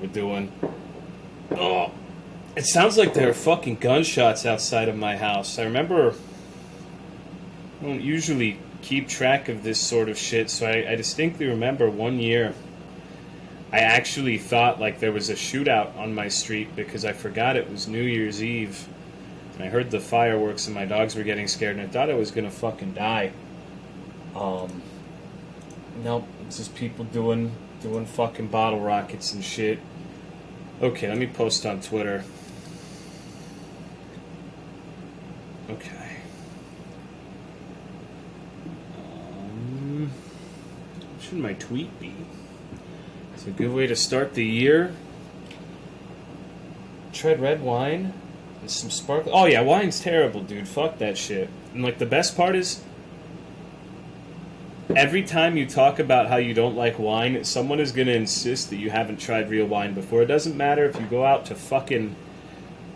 what we're doing. Oh, it sounds like there are fucking gunshots outside of my house. I remember... I don't usually keep track of this sort of shit, so I distinctly remember one year I actually thought like there was a shootout on my street because I forgot it was New Year's Eve. And I heard the fireworks and my dogs were getting scared and I thought I was gonna fucking die. Nope, it's just people doing fucking bottle rockets and shit. Okay, let me post on Twitter. Okay. What should my tweet be? It's a good way to start the year. Tread red wine and some sparkling. Oh yeah, wine's terrible, dude. Fuck that shit. And like the best part is, every time you talk about how you don't like wine, someone is going to insist that you haven't tried real wine before. It doesn't matter if you go out to fucking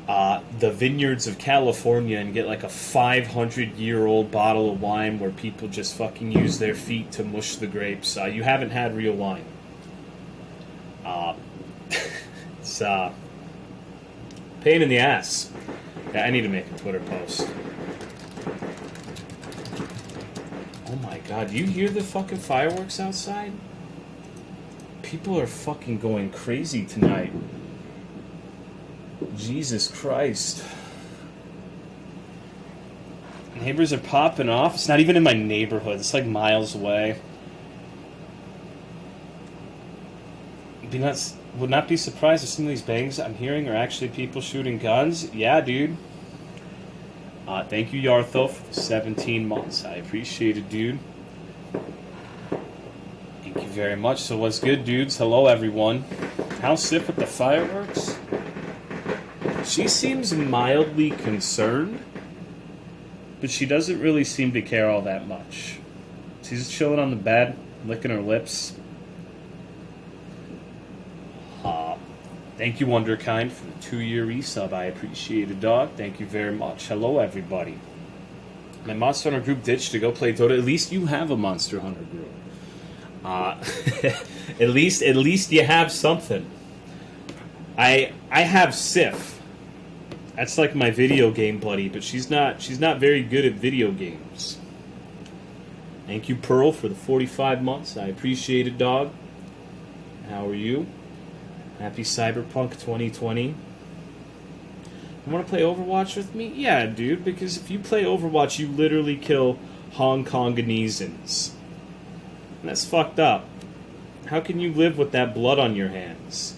the vineyards of California and get like a 500-year-old bottle of wine where people just fucking use their feet to mush the grapes. You haven't had real wine. It's pain in the ass. Yeah, I need to make a Twitter post. Oh my god, do you hear the fucking fireworks outside? People are fucking going crazy tonight. Jesus Christ. Neighbors are popping off. It's not even in my neighborhood. It's like miles away. Would not be surprised if some of these bangs I'm hearing are actually people shooting guns. Yeah, dude. Thank you, Yartho, for the 17 months. I appreciate it, dude. Thank you very much. So what's good, dudes? Hello, everyone. How's Sif with the fireworks? She seems mildly concerned, but she doesn't really seem to care all that much. She's just chilling on the bed, licking her lips. Thank you, Wonderkind, for the 2-year resub. I appreciate it, dog. Thank you very much. Hello, everybody. My Monster Hunter group ditched to go play Dota. At least you have a Monster Hunter group. At least you have something. I have Sif. That's like my video game buddy, but she's not very good at video games. Thank you, Pearl, for the 45 months. I appreciate it, dog. How are you? Happy Cyberpunk 2020. You want to play Overwatch with me? Yeah, dude, because if you play Overwatch, you literally kill Hong Konganesans. And that's fucked up. How can you live with that blood on your hands?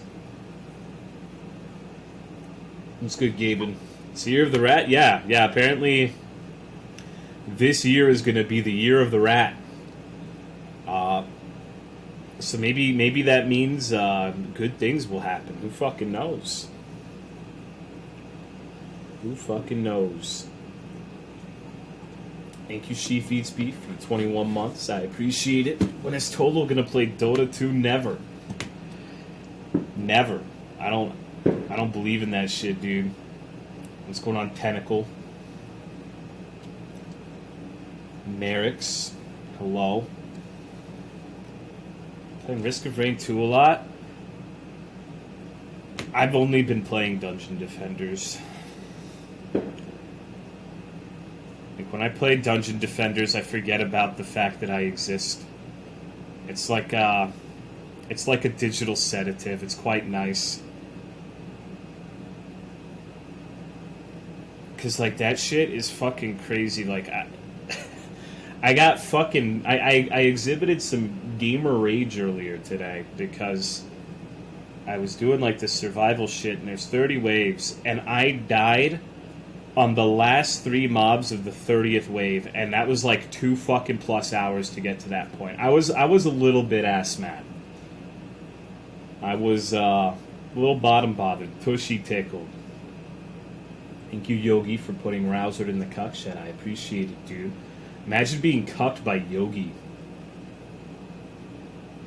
What's good, Gaben? It's the year of the rat? Yeah, apparently this year is going to be the year of the rat. So maybe that means good things will happen. Who fucking knows? Who fucking knows? Thank you, Sheaf Eats Beef, for 21 months. I appreciate it. When is Tolo gonna play Dota 2? Never. Never. I don't believe in that shit, dude. What's going on, Tentacle? Merrick's. Hello. Playing Risk of Rain 2 a lot. I've only been playing Dungeon Defenders. Like when I play Dungeon Defenders, I forget about the fact that I exist. It's like a digital sedative. It's quite nice. Cause like that shit is fucking crazy. Like I got fucking... I exhibited some gamer rage earlier today because I was doing, like, this survival shit, and there's 30 waves, and I died on the last 3 mobs of the 30th wave, and that was, like, 2 fucking plus hours to get to that point. I was a little bit ass mad. I was a little bottom bothered, tushy tickled. Thank you, Yogi, for putting Rouser in the cuck shed. I appreciate it, dude. Imagine being cucked by Yogi.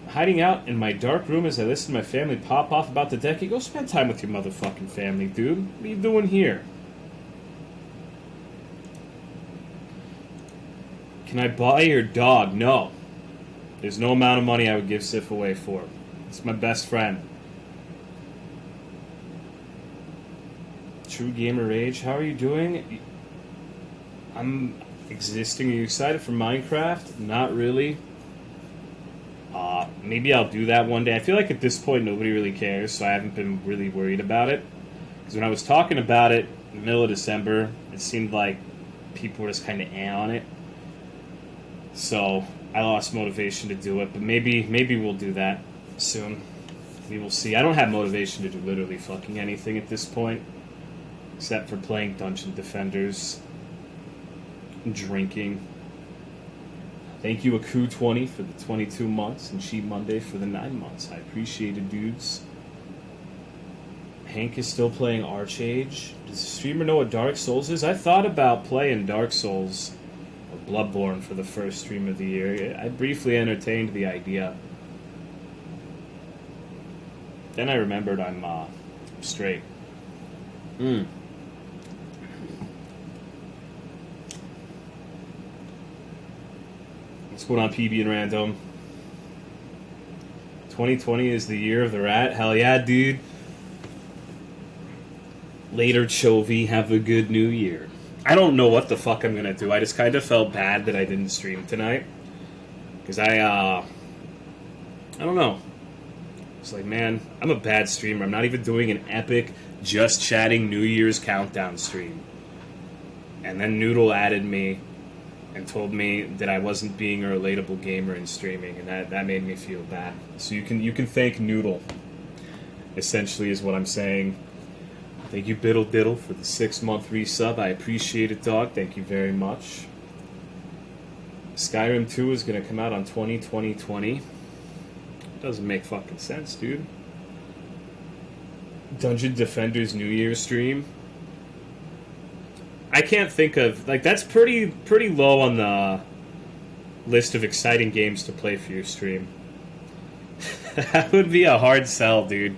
Hiding out in my dark room as I listen to my family pop off about the decade. Go spend time with your motherfucking family, dude. What are you doing here? Can I buy your dog? No. There's no amount of money I would give Sif away for. It's my best friend. True Gamer Rage, how are you doing? I'm existing. Are you excited for Minecraft? Not really. Maybe I'll do that one day. I feel like at this point nobody really cares, so I haven't been really worried about it. Because when I was talking about it in the middle of December, it seemed like people were just kind of on it. So I lost motivation to do it, but maybe we'll do that soon. We will see. I don't have motivation to do literally fucking anything at this point, except for playing Dungeon Defenders, drinking. Thank you, Aku20, for the 22 months, and Cheat Monday for the 9 months. I appreciate it, dudes. Hank is still playing Archage. Does the streamer know what Dark Souls is? I thought about playing Dark Souls or Bloodborne for the first stream of the year. I briefly entertained the idea. Then I remembered I'm straight. What's going on, PB and Random? 2020 is the year of the rat. Hell yeah, dude. Later, Chovy. Have a good new year. I don't know what the fuck I'm gonna do. I just kind of felt bad that I didn't stream tonight. Because I don't know. It's like, man, I'm a bad streamer. I'm not even doing an epic, just chatting New Year's countdown stream. And then Noodle added me and told me that I wasn't being a relatable gamer in streaming, and that made me feel bad. So you can thank Noodle, essentially, is what I'm saying. Thank you, Biddle Diddle, for the 6-month resub. I appreciate it, dog. Thank you very much. Skyrim 2 is going to come out on 2020. Doesn't make fucking sense, dude. Dungeon Defenders New Year's stream. I can't think of... Like, that's pretty low on the list of exciting games to play for your stream. That would be a hard sell, dude.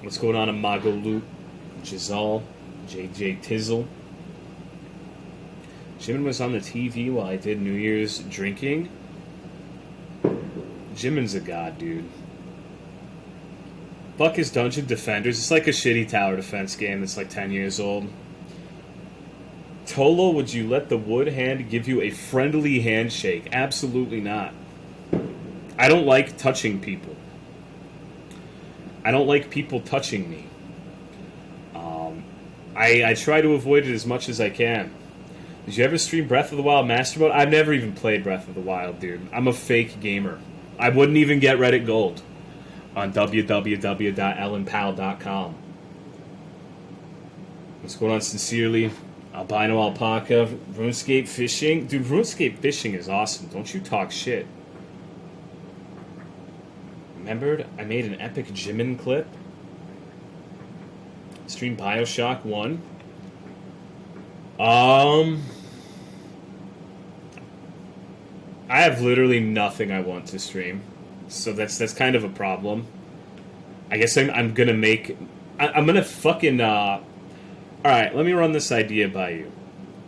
What's going on in Magoloot? Giselle, JJ Tizzle. Jimin was on the TV while I did New Year's drinking. Jimin's a god, dude. Fuck is Dungeon Defenders. It's like a shitty tower defense game that's like 10 years old. Tolo, would you let the wood hand give you a friendly handshake? Absolutely not. I don't like touching people. I don't like people touching me. I try to avoid it as much as I can. Did you ever stream Breath of the Wild Master Mode? I've never even played Breath of the Wild, dude. I'm a fake gamer. I wouldn't even get Reddit Gold on www.ellenpal.com. What's going on, Sincerely? Albino Alpaca, RuneScape Fishing. Dude, RuneScape Fishing is awesome. Don't you talk shit. Remembered, I made an epic Jimin clip. Stream Bioshock 1. I have literally nothing I want to stream, so that's kind of a problem. I guess I'm gonna make... I'm gonna fucking... Alright, let me run this idea by you.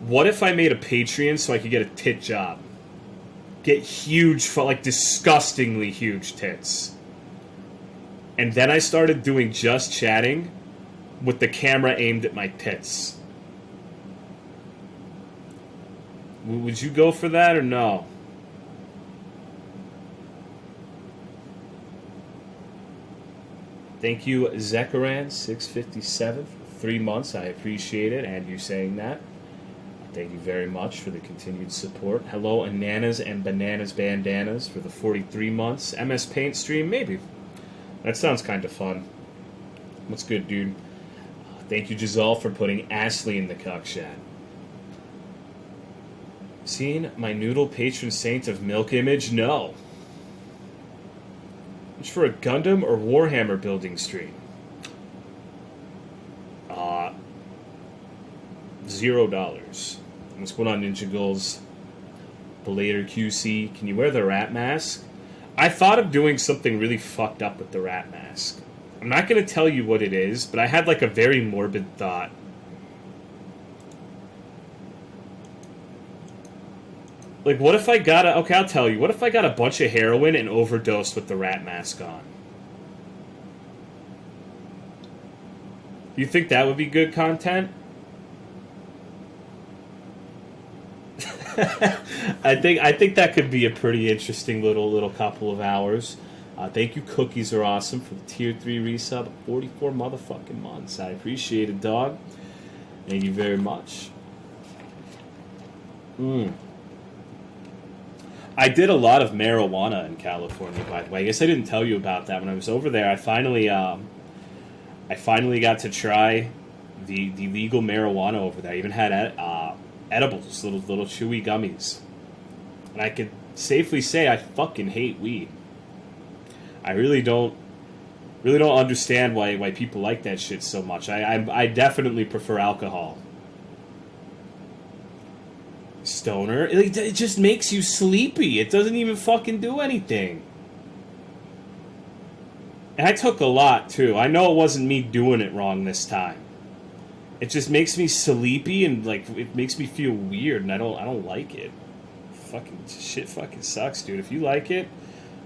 What if I made a Patreon so I could get a tit job? Get huge, like disgustingly huge tits. And then I started doing just chatting with the camera aimed at my tits. Would you go for that or no? Thank you, Zekaran657, for 3 months. I appreciate it, and you saying that. Thank you very much for the continued support. Hello, Ananas and Bananas Bandanas for the 43 months. MS Paint stream? Maybe. That sounds kind of fun. What's good, dude? Thank you, Giselle, for putting Ashley in the cuck chat. Seen my noodle patron saint of milk image? No. It's for a Gundam or Warhammer building stream. $0. What's going on, Ninja Gulls? Belater QC. Can you wear the rat mask? I thought of doing something really fucked up with the rat mask. I'm not going to tell you what it is, but I had like a very morbid thought. Like, what if I got a... Okay, I'll tell you. What if I got a bunch of heroin and overdosed with the rat mask on? You think that would be good content? I think that could be a pretty interesting little couple of hours. Thank you, Cookies Are Awesome, for the tier 3 resub. 44 motherfucking months. I appreciate it, dog. Thank you very much. I did a lot of marijuana in California, by the way. I guess I didn't tell you about that. When I was over there, I finally got to try the legal marijuana over there. I even had edibles, little chewy gummies. And I could safely say I fucking hate weed. I really don't understand why people like that shit so much. I definitely prefer alcohol. Stoner, it just makes you sleepy. It doesn't even fucking do anything. And I took a lot too. I know it wasn't me doing it wrong this time. It just makes me sleepy and like it makes me feel weird, and I don't like it. Fucking shit, fucking sucks, dude. If you like it,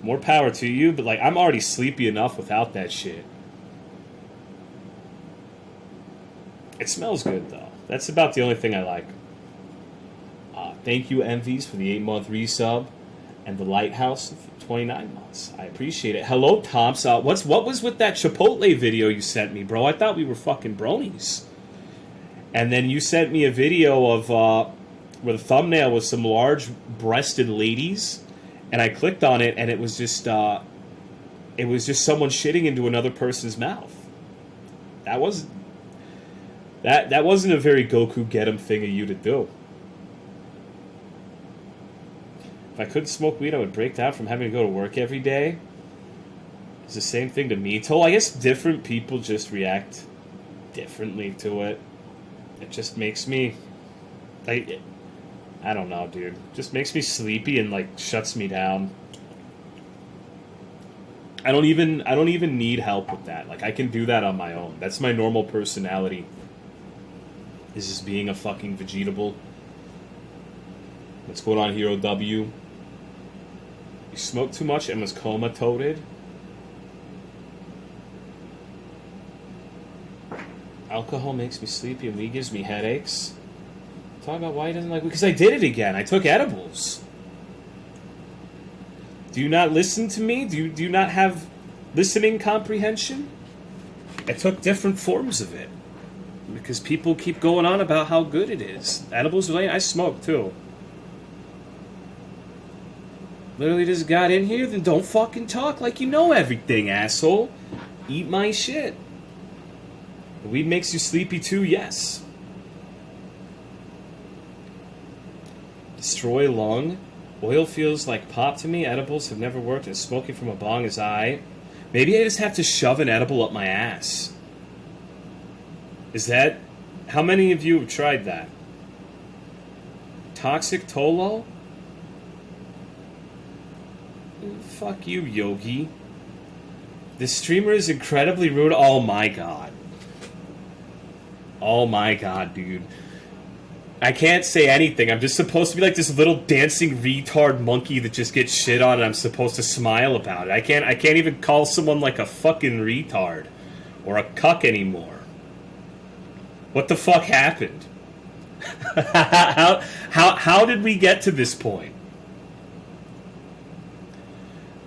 more power to you. But like, I'm already sleepy enough without that shit. It smells good though. That's about the only thing I like. Thank you, Envies, for the 8-month resub, and the Lighthouse for 29 months. I appreciate it. Hello, Tomps. What was with that Chipotle video you sent me, bro? I thought we were fucking bronies. And then you sent me a video of where the thumbnail was some large-breasted ladies, and I clicked on it, and it was just someone shitting into another person's mouth. That wasn't a very Goku get 'em thing of you to do. If I couldn't smoke weed, I would break down from having to go to work every day. It's the same thing to me. I guess different people just react differently to it. It just makes me... I don't know, dude. It just makes me sleepy and, like, shuts me down. I don't even need help with that. Like, I can do that on my own. That's my normal personality. Is just being a fucking vegetable. What's going on, Hero W? You smoked too much and was coma-toted? Alcohol makes me sleepy and weed gives me headaches. Talk about why he doesn't like weed. Because I did it again. I took edibles. Do you not listen to me? Do you not have listening comprehension? I took different forms of it. Because people keep going on about how good it is. Edibles, I smoke too. Literally just got in here, then don't fucking talk like you know everything, asshole. Eat my shit. The weed makes you sleepy too, yes. Destroy lung. Oil feels like pop to me. Edibles have never worked, and smoking from a bong is I. Maybe I just have to shove an edible up my ass. Is that... How many of you have tried that? Toxic Tolo? Fuck you, Yogi. This streamer is incredibly rude. Oh my god. Oh my god, dude. I can't say anything. I'm just supposed to be like this little dancing retard monkey that just gets shit on and I'm supposed to smile about it. I can't even call someone like a fucking retard or a cuck anymore. What the fuck happened? How did we get to this point?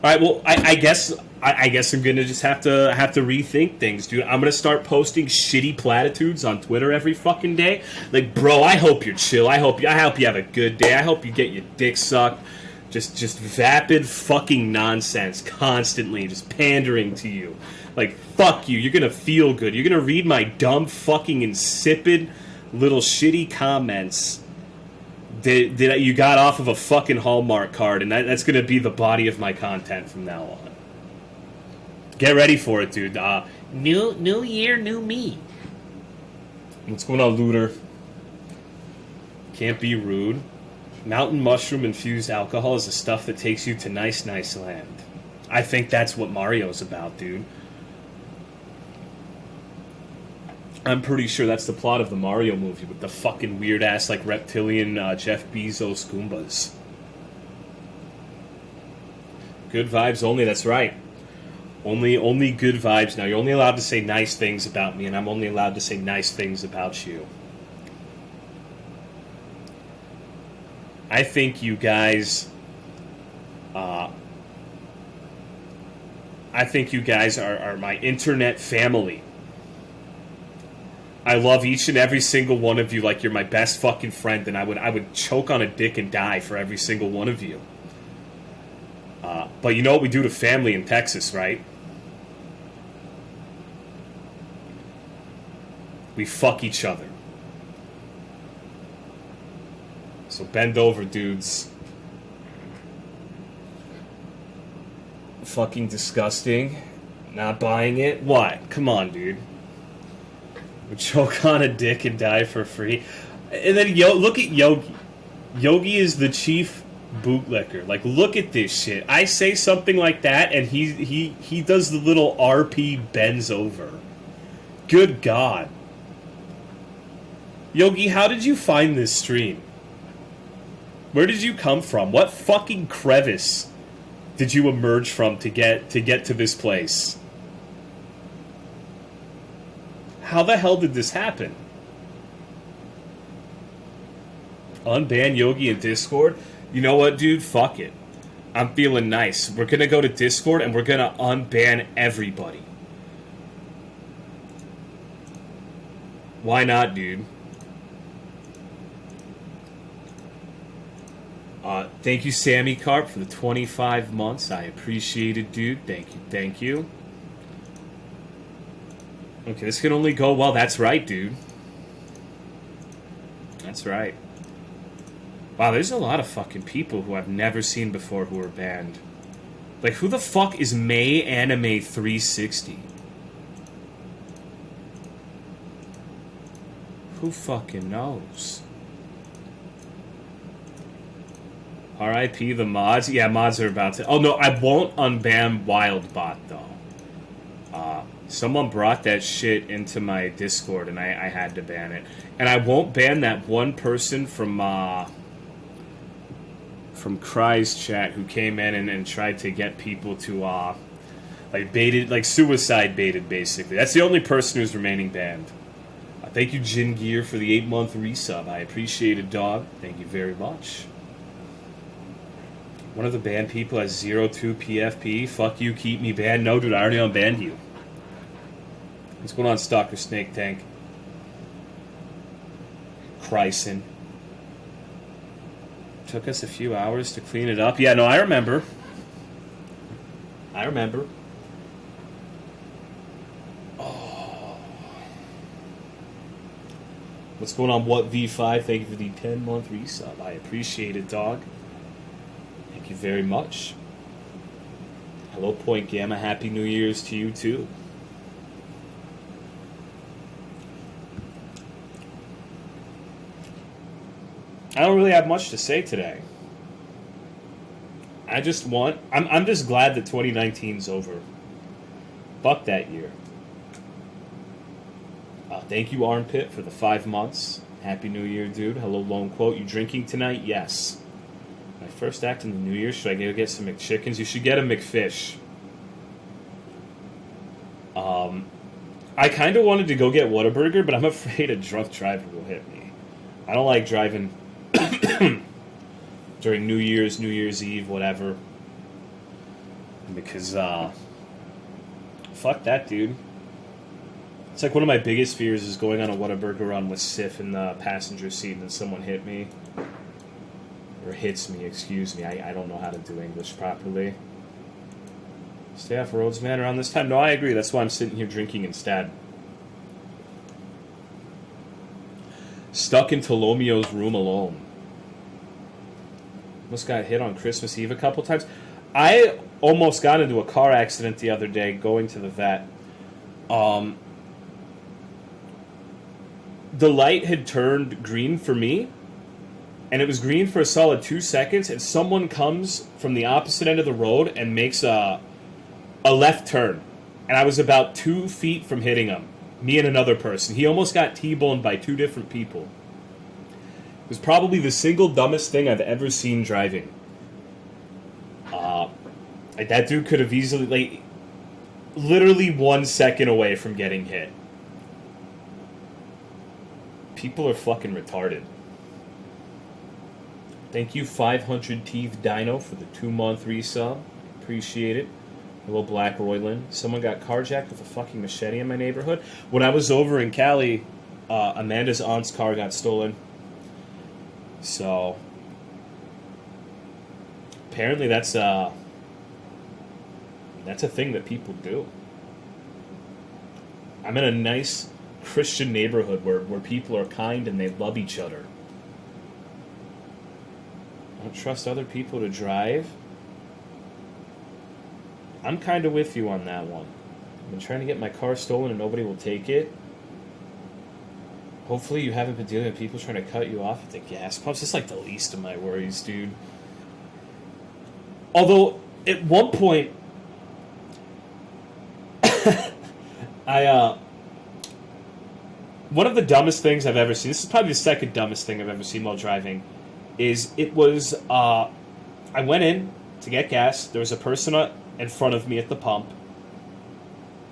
All right, well, I guess I'm gonna just have to rethink things, dude. I'm gonna start posting shitty platitudes on Twitter every fucking day. Like, bro, I hope you're chill. I hope you have a good day. I hope you get your dick sucked. Just vapid fucking nonsense constantly, just pandering to you. Like, fuck you. You're gonna feel good. You're gonna read my dumb fucking insipid little shitty comments that you got off of a fucking Hallmark card, and that's going to be the body of my content from now on. Get ready for it, dude. New year, new me. What's going on, Looter? Can't be rude. Mountain mushroom infused alcohol is the stuff that takes you to nice land. I think that's what Mario's about, dude. I'm pretty sure that's the plot of the Mario movie with the fucking weird-ass, like, reptilian Jeff Bezos Goombas. Good vibes only, that's right. Only good vibes now. You're only allowed to say nice things about me, and I'm only allowed to say nice things about you. I think you guys... I think you guys are my internet family. I love each and every single one of you like you're my best fucking friend, and I would choke on a dick and die for every single one of you. But you know what we do to family in Texas, right? We fuck each other. So bend over, dudes. Fucking disgusting. Not buying it? What? Come on, dude. We choke on a dick and die for free. And then look at Yogi. Yogi is the chief bootlicker. Like, look at this shit. I say something like that, and he does the little RP bends over. Good God. Yogi, how did you find this stream? Where did you come from? What fucking crevice did you emerge from to get to this place? How the hell did this happen? Unban Yogi in Discord? You know what, dude? Fuck it. I'm feeling nice. We're gonna go to Discord and we're gonna unban everybody. Why not, dude? Thank you, Sammy Carp, for the 25 months. I appreciate it, dude. Thank you. Okay, this can only go well. That's right, dude. That's right. Wow, there's a lot of fucking people who I've never seen before who are banned. Like, who the fuck is May Anime 360? Who fucking knows? R.I.P. the mods. Yeah, mods are about to... Oh, no, I won't unban Wildbot, though. Someone brought that shit into my Discord, and I had to ban it. And I won't ban that one person from Cry's chat who came in and tried to get people to, like, baited... Like, suicide baited, basically. That's the only person who's remaining banned. Thank you, Jin Gear, for the 8-month resub. I appreciate it, dog. Thank you very much. One of the banned people has 02 PFP. Fuck you, keep me banned. No, dude, I already unbanned you. What's going on, Stalker Snake Tank? Chryson. Took us a few hours to clean it up. Yeah, no, I remember. I remember. Oh. What's going on, What V5? Thank you for the 10-month resub. I appreciate it, dog. Thank you very much. Hello, Point Gamma. Happy New Year's to you, too. I don't really have much to say today. I'm just glad that 2019's over. Fuck that year. Thank you, Armpit, for the 5 months. Happy New Year, dude. Hello, Lone Quote. You drinking tonight? Yes. My first act in the New Year. Should I go get some McChickens? You should get a McFish. I kind of wanted to go get Whataburger, but I'm afraid a drunk driver will hit me. I don't like driving during New Year's Eve, whatever. Because, fuck that, dude. It's like one of my biggest fears is going on a Whataburger run with Sif in the passenger seat and then someone hit me. Or hits me, excuse me. I don't know how to do English properly. Stay off roads, man, around this time. No, I agree. That's why I'm sitting here drinking instead. Stuck in Tolomio's room alone. Almost got hit on Christmas Eve a couple times. I almost got into a car accident the other day going to the vet. The light had turned green for me, and it was green for a solid 2 seconds, and someone comes from the opposite end of the road and makes a left turn. And I was about 2 feet from hitting him. Me and another person. He almost got T-boned by 2 different people. It was probably the single dumbest thing I've ever seen driving. Like, that dude could have easily... Like, literally 1 second away from getting hit. People are fucking retarded. Thank you, 500 Teeth Dino, for the 2-month resub. Appreciate it. Hello, Black Royland. Someone got carjacked with a fucking machete in my neighborhood. When I was over in Cali, Amanda's aunt's car got stolen. So, apparently that's a thing that people do. I'm in a nice Christian neighborhood where people are kind and they love each other. I don't trust other people to drive. I'm kind of with you on that one. I've been trying to get my car stolen and nobody will take it. Hopefully you haven't been dealing with people trying to cut you off at the gas pumps. It's like the least of my worries, dude. Although, at one point, one of the dumbest things I've ever seen, this is probably the second dumbest thing I've ever seen while driving, is I went in to get gas. There was a person in front of me at the pump,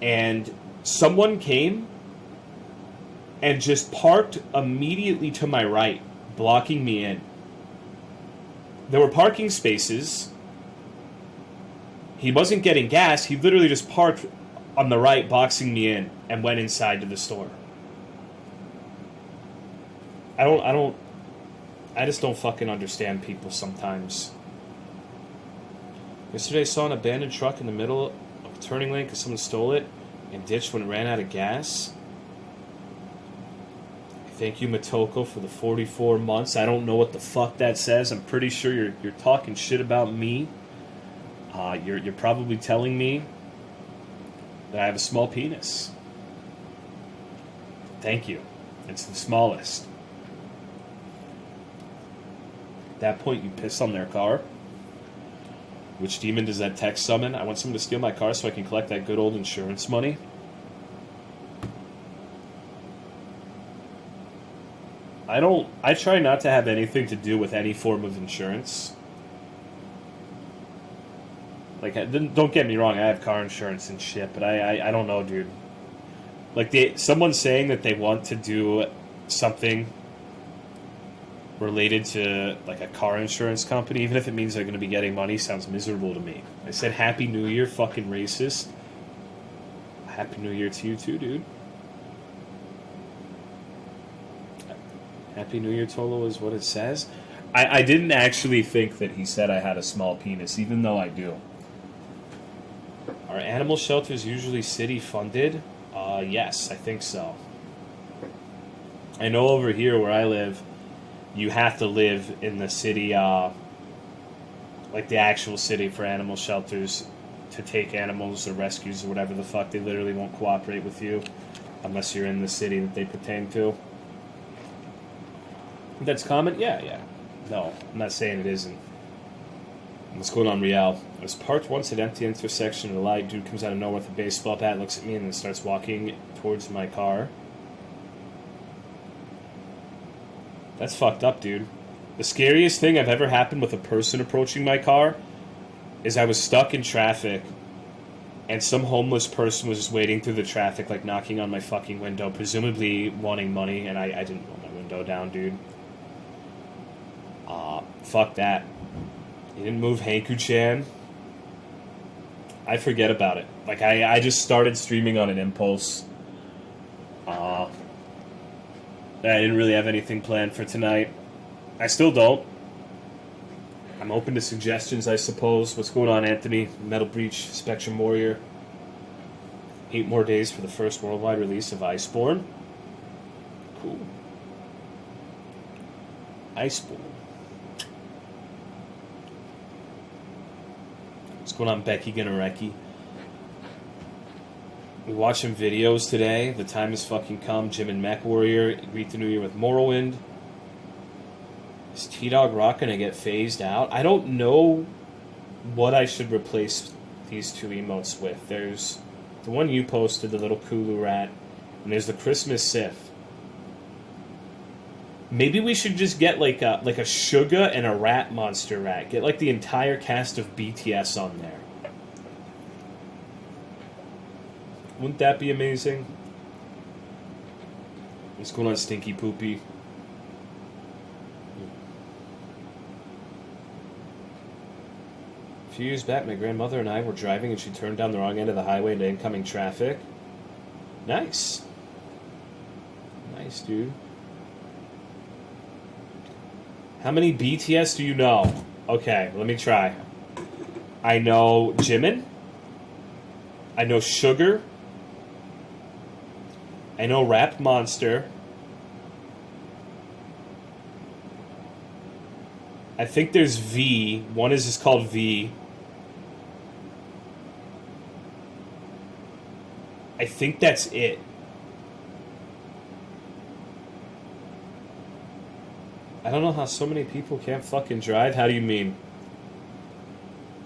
and someone came and just parked immediately to my right, blocking me in. There were parking spaces. He wasn't getting gas. He literally just parked on the right, boxing me in, and went inside to the store. I just don't fucking understand people sometimes. Yesterday I saw an abandoned truck in the middle of a turning lane because someone stole it and ditched when it ran out of gas. Thank you, Matoko, for the 44 months. I don't know what the fuck that says. I'm pretty sure you're talking shit about me. You're probably telling me that I have a small penis. Thank you. It's the smallest. At that point, you piss on their car. Which demon does that text summon? I want someone to steal my car so I can collect that good old insurance money. I try not to have anything to do with any form of insurance. Like, don't get me wrong, I have car insurance and shit, but I don't know, dude. Like, someone saying that they want to do something related to, like, a car insurance company, even if it means they're going to be getting money, sounds miserable to me. I said Happy New Year, fucking racist. Happy New Year to you too, dude. Happy New Year, Tolo, is what it says. I didn't actually think that he said I had a small penis, even though I do. Are animal shelters usually city-funded? Yes, I think so. I know over here where I live, you have to live in the city, like the actual city for animal shelters to take animals or rescues or whatever the fuck. They literally won't cooperate with you unless you're in the city that they pertain to. That's common? Yeah. No, I'm not saying it isn't. What's going on, Real? I was parked once at empty intersection and a light dude comes out of nowhere with a baseball bat, looks at me, and then starts walking towards my car. That's fucked up, dude. The scariest thing I've ever happened with a person approaching my car is I was stuck in traffic and some homeless person was just waiting through the traffic, like knocking on my fucking window, presumably wanting money, and I didn't roll my window down, dude. Fuck that. You didn't move Hanku-chan. I forget about it. Like, I just started streaming on an impulse. I didn't really have anything planned for tonight. I still don't. I'm open to suggestions, I suppose. What's going on, Anthony? Metal Breach, Spectrum Warrior. 8 more days for the first worldwide release of Iceborne. Cool. Iceborne. What's going on, Becky Gunnarecki? We watching videos today. The time has fucking come. Jim and Mech Warrior greet the new year with Morrowind. Is T-Dog Rock going to get phased out? I don't know what I should replace these two emotes with. There's the one you posted, the little Kulu rat, and there's the Christmas Sith. Maybe we should just get like a Suga and a rat monster rat. Get like the entire cast of BTS on there. Wouldn't that be amazing? What's going on, Stinky Poopy? A few years back, my grandmother and I were driving and she turned down the wrong end of the highway into incoming traffic. Nice. Nice, dude. How many BTS do you know? Okay, let me try. I know Jimin. I know Sugar. I know Rap Monster. I think there's V. One is just called V. I think that's it. I don't know how so many people can't fucking drive. How do you mean?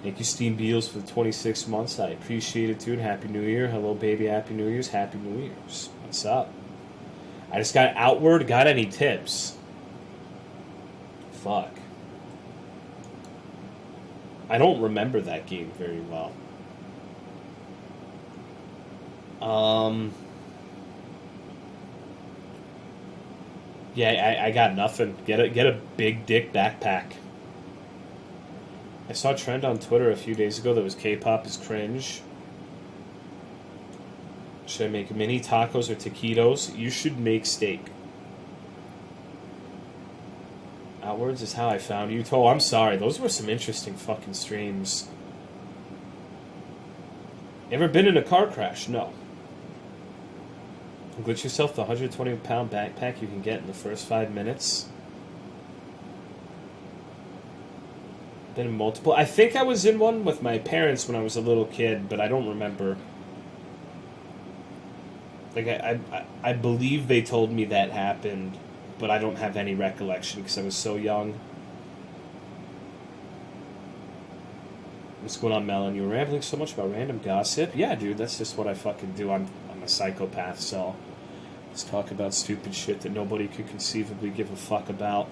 Thank you, Steam Beals, for the 26 months. I appreciate it, dude. Happy New Year. Hello, baby. Happy New Year's. Happy New Year's. What's up? I just got Outward. Got any tips? Fuck. I don't remember that game very well. Yeah, I got nothing. Get a big dick backpack. I saw a trend on Twitter a few days ago that was K-pop is cringe. Should I make mini tacos or taquitos? You should make steak. Outwards is how I found you. Oh, I'm sorry. Those were some interesting fucking streams. Ever been in a car crash? No. Glitch yourself the 120-pound backpack you can get in the first 5 minutes. Been in multiple. I think I was in one with my parents when I was a little kid, but I don't remember. Like, I believe they told me that happened, but I don't have any recollection because I was so young. What's going on, Melon? You were rambling so much about random gossip? Yeah, dude, that's just what I fucking do. I'm a psychopath, so let's talk about stupid shit that nobody could conceivably give a fuck about.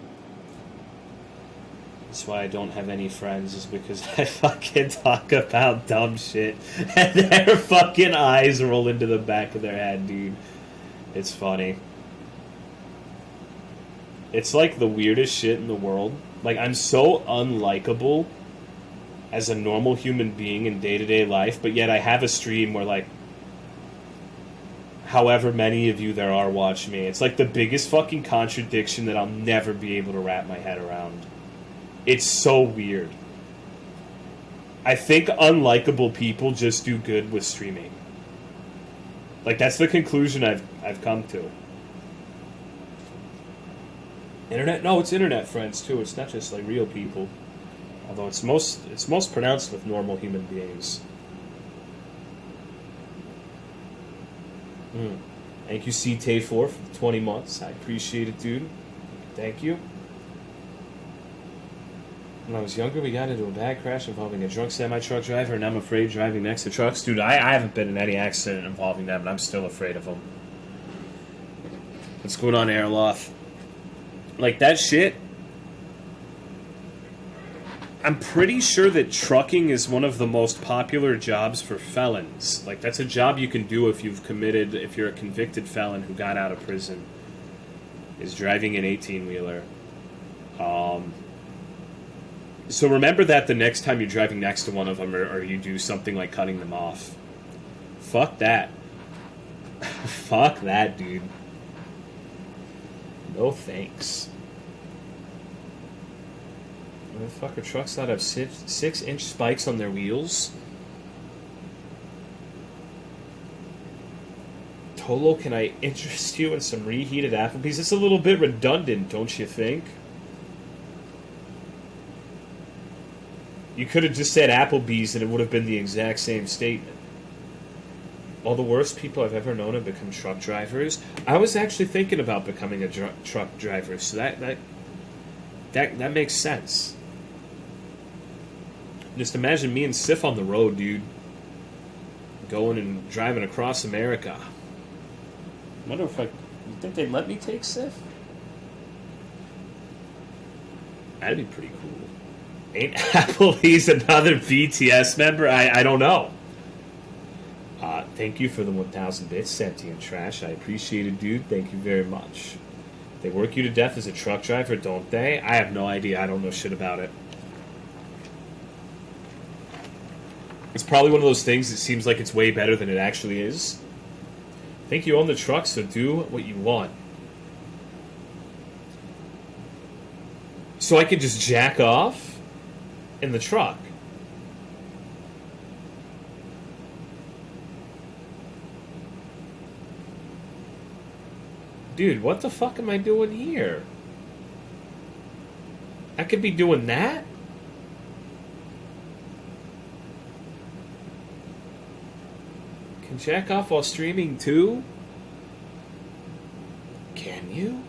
That's why I don't have any friends, is because I fucking talk about dumb shit and their fucking eyes roll into the back of their head, dude. It's funny. It's like the weirdest shit in the world. Like, I'm so unlikable as a normal human being in day-to-day life, but yet I have a stream where, like, however many of you there are watch me. It's like the biggest fucking contradiction that I'll never be able to wrap my head around. It's so weird. I think unlikable people just do good with streaming. Like, that's the conclusion I've come to. Internet? No, it's internet friends too. It's not just like real people. Although it's most pronounced with normal human beings. Thank you, CT4, for the 20 months. I appreciate it, dude. Thank you. When I was younger, we got into a bad crash involving a drunk semi-truck driver, and I'm afraid driving next to trucks. Dude, I haven't been in any accident involving them, and I'm still afraid of them. What's going on, Airloft? Like, that shit, I'm pretty sure that trucking is one of the most popular jobs for felons. Like, that's a job you can do if you're a convicted felon who got out of prison, is driving an 18-wheeler. So remember that the next time you're driving next to one of them, or you do something like cutting them off. Fuck that. Fuck that, dude. No thanks. Motherfucker trucks that have 6-inch spikes on their wheels. Tolo, can I interest you in some reheated Applebee's? It's a little bit redundant, don't you think? You could have just said Applebee's and it would have been the exact same statement. All the worst people I've ever known have become truck drivers. I was actually thinking about becoming a truck driver, so that makes sense. Just imagine me and Sif on the road, dude. Going and driving across America. I wonder if you think they'd let me take Sif? That'd be pretty cool. Ain't Applebee's another BTS member? I don't know. Thank you for the 1,000 bits, Sentient Trash. I appreciate it, dude. Thank you very much. They work you to death as a truck driver, don't they? I have no idea. I don't know shit about it. It's probably one of those things that seems like it's way better than it actually is. Think you own the truck, so do what you want. So I could just jack off in the truck. Dude, what the fuck am I doing here? I could be doing that? Can jack off while streaming too? Can you?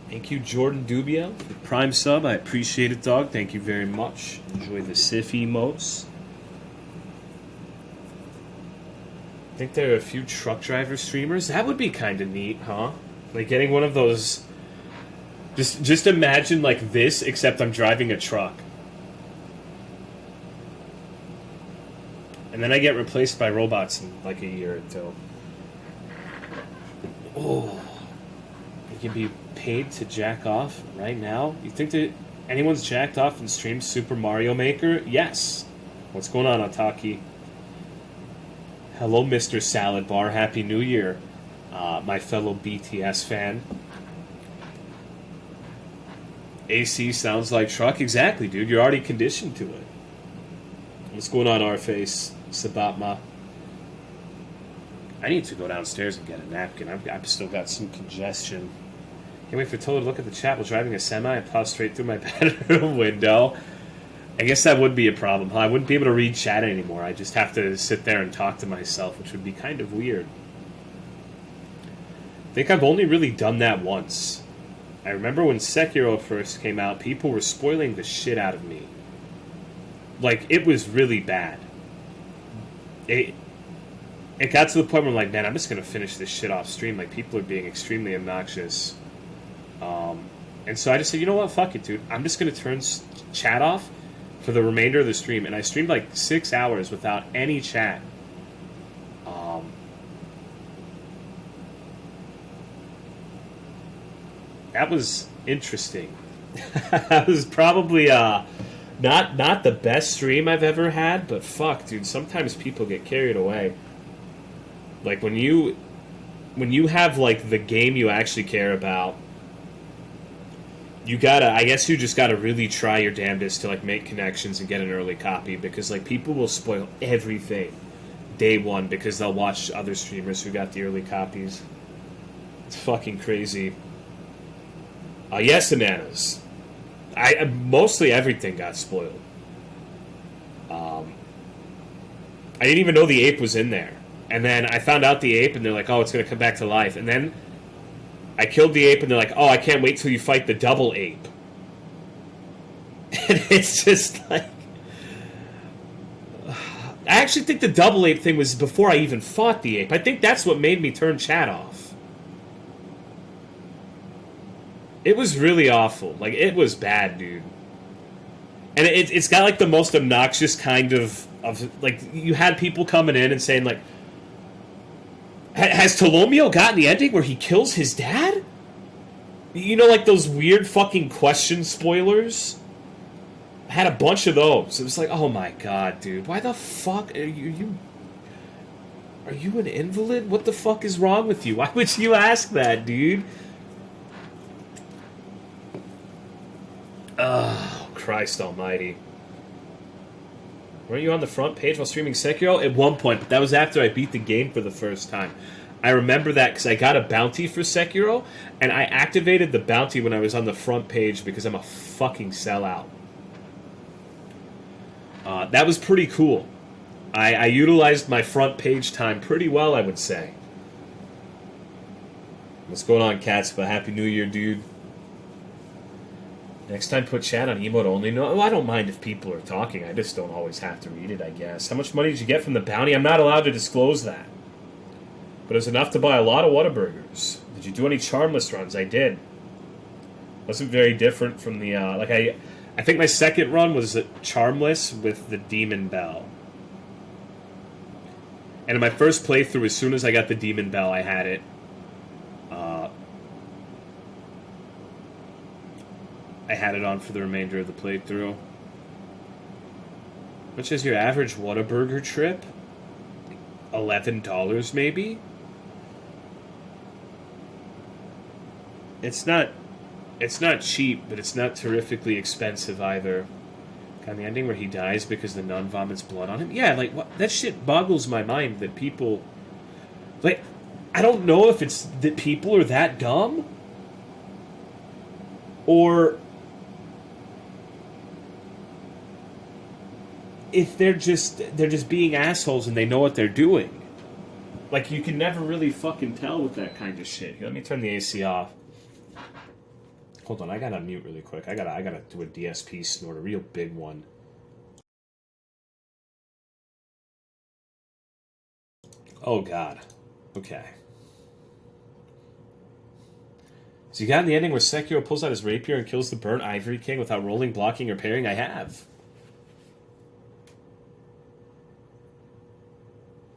Thank you, Jordan Dubia, for the Prime sub. I appreciate it, dog. Thank you very much. Enjoy the Sif emotes. I think there are a few truck driver streamers. That would be kind of neat, huh? Like getting one of those... Just imagine like this, except I'm driving a truck. And then I get replaced by robots in like a year or two. Oh. You can be paid to jack off right now? You think that anyone's jacked off and streamed Super Mario Maker? Yes. What's going on, Ataki? Hello, Mr. Salad Bar. Happy New Year, my fellow BTS fan. AC sounds like truck. Exactly, dude. You're already conditioned to it. What's going on, Our-Face? Sabatma. I need to go downstairs and get a napkin. I've still got some congestion. Can't wait for Tola to look at the chat while driving a semi and plow straight through my bedroom window. I guess that would be a problem, huh? I wouldn't be able to read chat anymore. I just have to sit there and talk to myself, which would be kind of weird. I think I've only really done that once. I remember when Sekiro first came out, people were spoiling the shit out of me. Like, it was really bad. It got to the point where I'm like, man, I'm just going to finish this shit off stream. Like, people are being extremely obnoxious. And so I just said, you know what, fuck it, dude. I'm just going to turn chat off for the remainder of the stream. And I streamed like 6 hours without any chat. That was interesting. That was probably not the best stream I've ever had, but fuck, dude, sometimes people get carried away. Like when you have like the game you actually care about, I guess you just gotta really try your damnedest to like make connections and get an early copy, because like people will spoil everything day one because they'll watch other streamers who got the early copies. It's fucking crazy. Yes, bananas. I mostly everything got spoiled. I didn't even know the ape was in there, and then I found out the ape, and they're like, "Oh, it's gonna come back to life." And then I killed the ape, and they're like, "Oh, I can't wait till you fight the double ape." And it's just like, I actually think the double ape thing was before I even fought the ape. I think that's what made me turn chat off. It was really awful. Like, it was bad, dude. And it's got, like, the most obnoxious kind of like, you had people coming in and saying, like, has Tolomeo gotten the ending where he kills his dad? You know, like, those weird fucking question spoilers? I had a bunch of those. It was like, oh my god, dude. Why the fuck are you an invalid? What the fuck is wrong with you? Why would you ask that, dude? Oh, Christ almighty. Weren't you on the front page while streaming Sekiro? At one point, but that was after I beat the game for the first time. I remember that because I got a bounty for Sekiro, and I activated the bounty when I was on the front page because I'm a fucking sellout. That was pretty cool. I utilized my front page time pretty well, I would say. What's going on, Catspa? Happy New Year, dude. Next time, put chat on emote only. No, I don't mind if people are talking. I just don't always have to read it, I guess. How much money did you get from the bounty? I'm not allowed to disclose that. But it was enough to buy a lot of Whataburgers. Did you do any charmless runs? I did. Wasn't very different from the... I think my second run was charmless with the Demon Bell. And in my first playthrough, as soon as I got the Demon Bell, I had it. I had it on for the remainder of the playthrough. Which is your average Whataburger trip? $11 maybe? It's not cheap, but it's not terrifically expensive either. God, the ending where he dies because the nun vomits blood on him? Yeah, like, what? That shit boggles my mind that people... Like, I don't know if it's that people are that dumb, or if they're just being assholes and they know what they're doing. Like, you can never really fucking tell with that kind of shit. Let me turn the AC off. Hold on, I gotta mute really quick. I gotta do a DSP snort, a real big one. Oh God. Okay. So you got in the ending where Sekiro pulls out his rapier and kills the burnt Ivory King without rolling, blocking, or parrying? I have.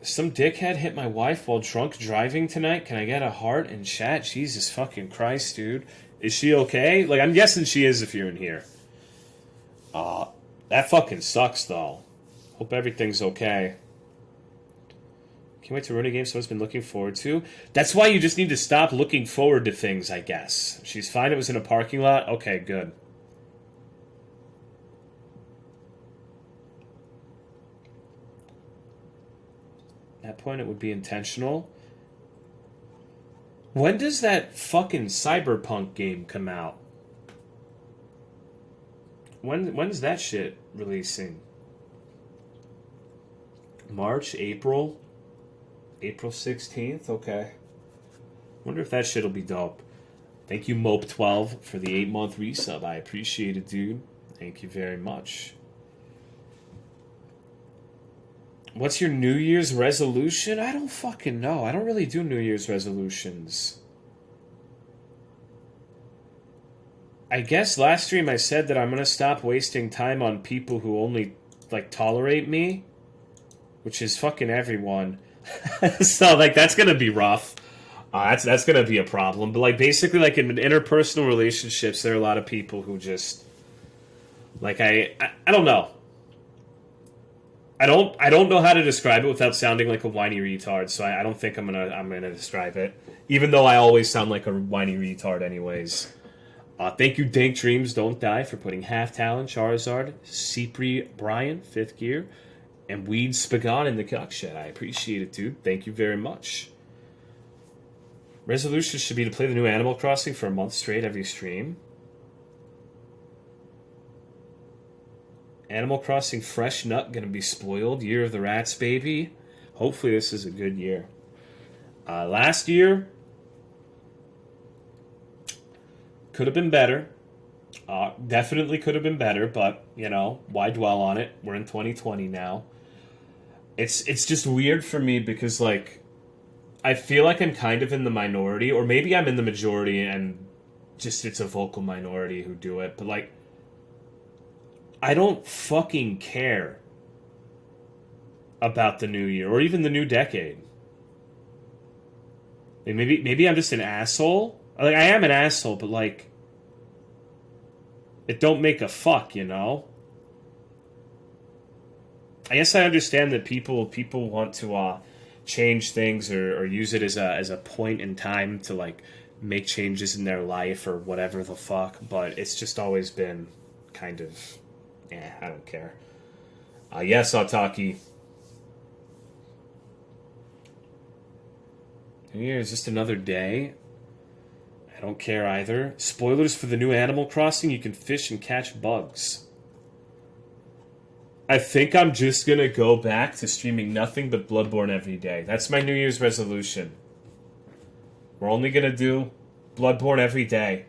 Some dickhead hit my wife while drunk driving tonight. Can I get a heart and chat? Jesus fucking Christ, dude. Is she okay? Like, I'm guessing she is if you're in here. That fucking sucks, though. Hope everything's okay. Can't wait to run a game someone's been looking forward to. That's why you just need to stop looking forward to things, I guess. She's fine. It was in a parking lot. Okay, good. At that point, it would be intentional. When does that fucking Cyberpunk game come out? When's that shit releasing? March, April? April 16th? Okay. Wonder if that shit'll be dope. Thank you, Mope12, for the 8-month resub. I appreciate it, dude. Thank you very much. What's your New Year's resolution? I don't fucking know. I don't really do New Year's resolutions. I guess last stream I said that I'm going to stop wasting time on people who only, like, tolerate me. Which is fucking everyone. So, like, that's going to be rough. That's going to be a problem. But, like, basically, like, in interpersonal relationships, there are a lot of people who just... Like, I don't know. I don't know how to describe it without sounding like a whiny retard, so I don't think I'm gonna describe it. Even though I always sound like a whiny retard anyways. Thank you, Dank Dreams Don't Die, for putting Half Talon, Charizard, Cipri Brian, 5th gear, and Weed Spagon in the cock shed. I appreciate it, dude. Thank you very much. Resolution should be to play the new Animal Crossing for a month straight every stream. Animal Crossing Fresh Nut gonna be spoiled. Year of the Rats, baby. Hopefully this is a good year. Last year could have been better. Definitely could have been better, but, you know, why dwell on it? We're in 2020 now. It's just weird for me because, like, I feel like I'm kind of in the minority, or maybe I'm in the majority and just it's a vocal minority who do it, but, like, I don't fucking care about the new year or even the new decade. And maybe I'm just an asshole. Like, I am an asshole, but, like, it don't make a fuck, you know? I guess I understand that people want to change things or use it as a point in time to, like, make changes in their life or whatever the fuck, but it's just always been kind of... I don't care. Yes, Ataki. New Year is just another day. I don't care either. Spoilers for the new Animal Crossing. You can fish and catch bugs. I think I'm just going to go back to streaming nothing but Bloodborne every day. That's my New Year's resolution. We're only going to do Bloodborne every day.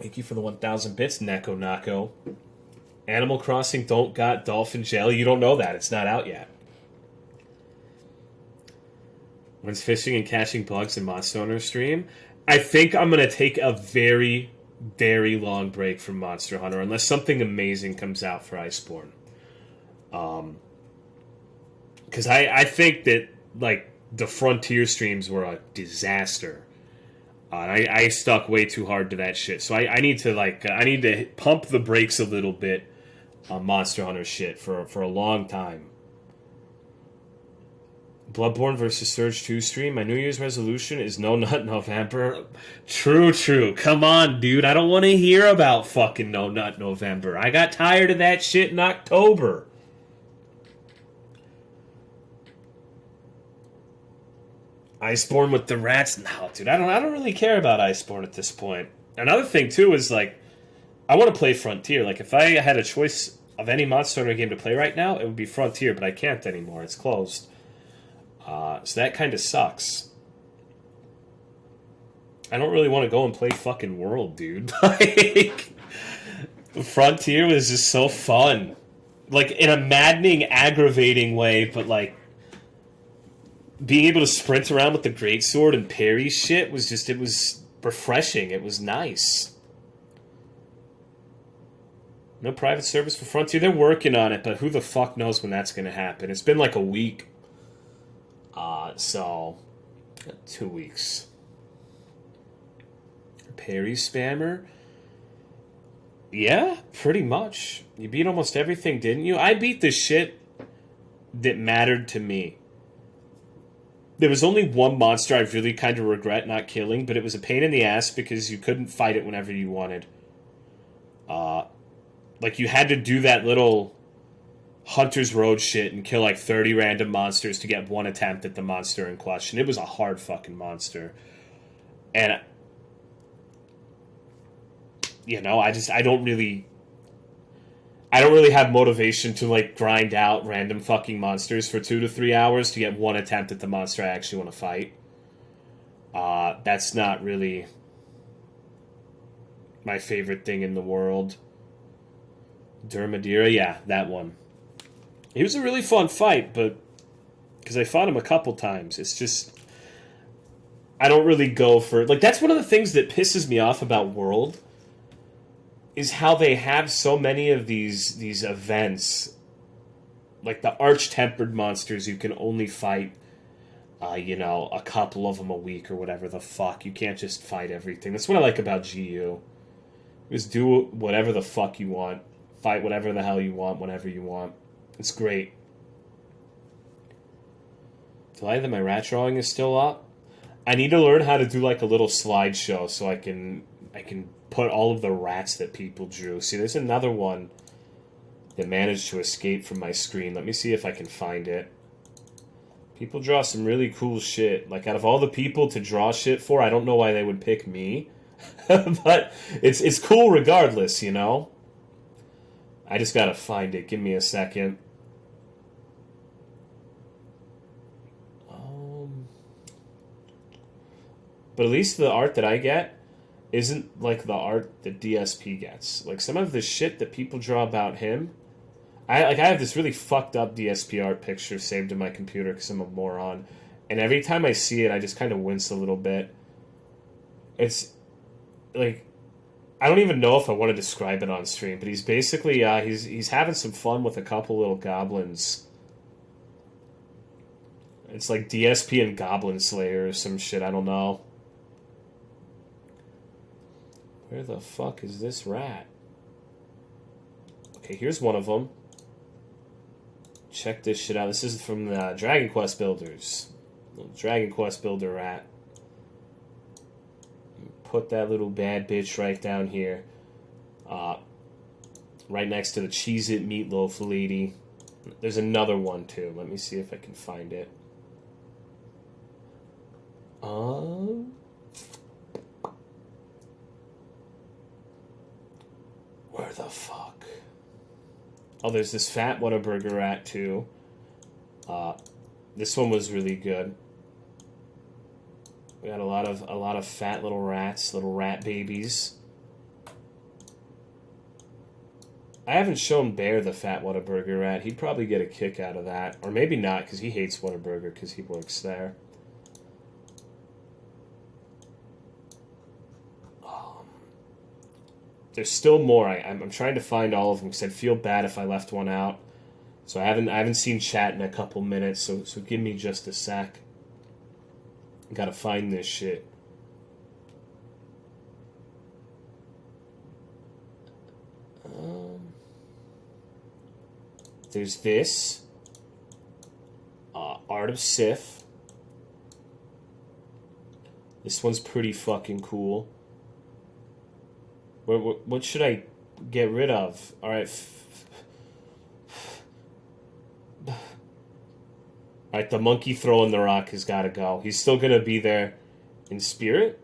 Thank you for the 1,000 bits, Neko Nako. Animal Crossing don't got dolphin jelly. You don't know that. It's not out yet. When's fishing and catching bugs in Monster Hunter stream? I think I'm going to take a very, very long break from Monster Hunter unless something amazing comes out for Iceborne. because I think that like the Frontier streams were a disaster. And I stuck way too hard to that shit. So I need to I need to pump the brakes a little bit on Monster Hunter shit for a long time. Bloodborne versus Surge 2 stream. My New Year's resolution is no nut November. True. Come on, dude. I don't want to hear about fucking no nut November. I got tired of that shit in October. Iceborne with the rats? No, dude. I don't really care about Iceborne at this point. Another thing too is like I want to play Frontier. Like if I had a choice of any Monster Hunter game to play right now, it would be Frontier, but I can't anymore. It's closed. So that kind of sucks. I don't really want to go and play fucking World, dude. Like, Frontier was just so fun. Like, in a maddening, aggravating way, but, like, being able to sprint around with the greatsword and parry shit was just, it was refreshing. It was nice. No private service for Frontier. They're working on it, but who the fuck knows when that's going to happen. It's been like a week. So 2 weeks. Parry spammer? Yeah, pretty much. You beat almost everything, didn't you? I beat the shit that mattered to me. There was only one monster I really kind of regret not killing, but it was a pain in the ass because you couldn't fight it whenever you wanted. Like, you had to do that little Hunter's Road shit and kill like 30 random monsters to get one attempt at the monster in question. It was a hard fucking monster. And, you know, I don't really have motivation to like grind out random fucking monsters for 2 to 3 hours to get one attempt at the monster I actually want to fight. That's not really my favorite thing in the world. Dermadira, yeah, that one. He was a really fun fight, but because I fought him a couple times, it's just I don't really go for like that's one of the things that pisses me off about World is how they have so many of these events, like the arch-tempered monsters you can only fight, a couple of them a week or whatever the fuck. You can't just fight everything. That's what I like about GU. Just do whatever the fuck you want. Fight whatever the hell you want, whenever you want. It's great. Delighted that my rat drawing is still up. I need to learn how to do like a little slideshow so I can put all of the rats that people drew. See, there's another one that managed to escape from my screen. Let me see if I can find it. People draw some really cool shit. Like, out of all the people to draw shit for, I don't know why they would pick me. But it's cool regardless, you know? I just gotta find it. Give me a second. But at least the art that I get isn't like the art that DSP gets. Like, some of the shit that people draw about him... I have this really fucked up DSP art picture saved in my computer because I'm a moron. And every time I see it, I just kind of wince a little bit. It's... like... I don't even know if I want to describe it on stream, but he's basically, he's having some fun with a couple little goblins. It's like DSP and Goblin Slayer or some shit, I don't know. Where the fuck is this rat? Okay, here's one of them. Check this shit out. This is from the Dragon Quest Builders. Little Dragon Quest Builder rat. Put that little bad bitch right down here. Right next to the Cheez-It Meatloaf lady. There's another one, too. Let me see if I can find it. Where the fuck? Oh, there's this fat Whataburger rat, too. This one was really good. We got a lot of fat little rats, little rat babies. I haven't shown Bear the fat Whataburger rat. He'd probably get a kick out of that. Or maybe not, because he hates Whataburger because he works there. There's still more. I'm trying to find all of them because I'd feel bad if I left one out. So I haven't seen chat in a couple minutes, so give me just a sec. Gotta find this shit. There's this. Art of Sith. This one's pretty fucking cool. What should I get rid of? Alright. Alright, the monkey throwing the rock has got to go. He's still going to be there in spirit.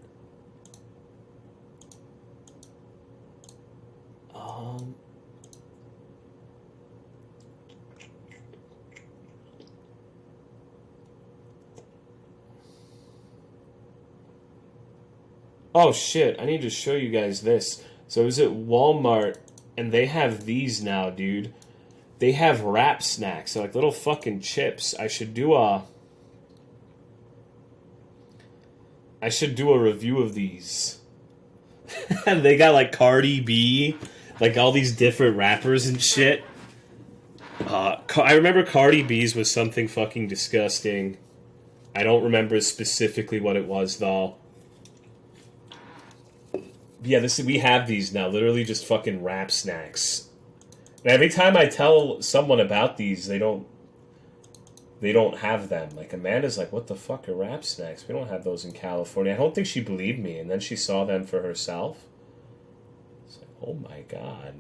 Oh shit, I need to show you guys this. So I was at Walmart, and they have these now, dude. They have wrap snacks, like little fucking chips. I should do a review of these. And they got like Cardi B, like all these different rappers and shit. I remember Cardi B's was something fucking disgusting. I don't remember specifically what it was though. Yeah, we have these now. Literally just fucking wrap snacks. And every time I tell someone about these, they don't have them. Like Amanda's like, "What the fuck are wrap snacks? We don't have those in California." I don't think she believed me, and then she saw them for herself. It's like, oh my god.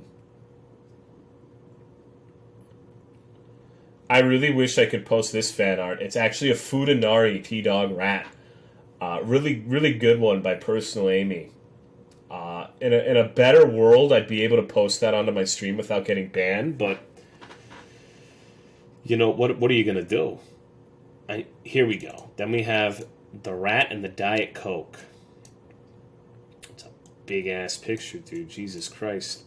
I really wish I could post this fan art. It's actually a Fudanari T-Dog rat. Really, really good one by Personal Amy. In a better world, I'd be able to post that onto my stream without getting banned, but you know, what are you going to do? Here we go. Then we have the rat and the Diet Coke. It's a big-ass picture, dude. Jesus Christ.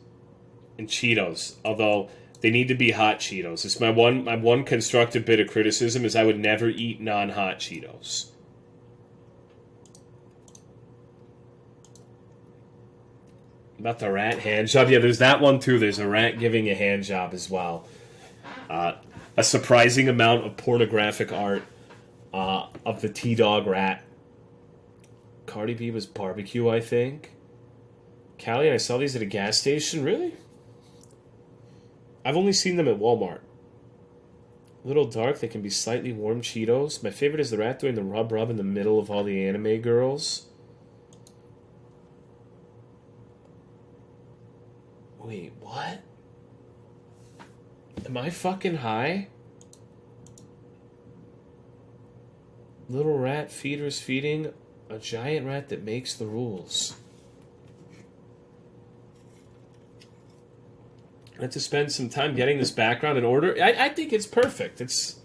And Cheetos. Although, they need to be hot Cheetos. It's my one constructive bit of criticism is I would never eat non-hot Cheetos. About the rat hand job. Yeah, there's that one too. There's a rat giving a hand job as well. A surprising amount of pornographic art of the T-Dog rat. Cardi B was barbecue, I think. Callie, I saw these at a gas station. Really? I've only seen them at Walmart. A little dark. They can be slightly warm Cheetos. My favorite is the rat doing the rub in the middle of all the anime girls. Wait, what? Am I fucking high? Little rat feeders feeding a giant rat that makes the rules. I had to spend some time getting this background in order. I think it's perfect. It's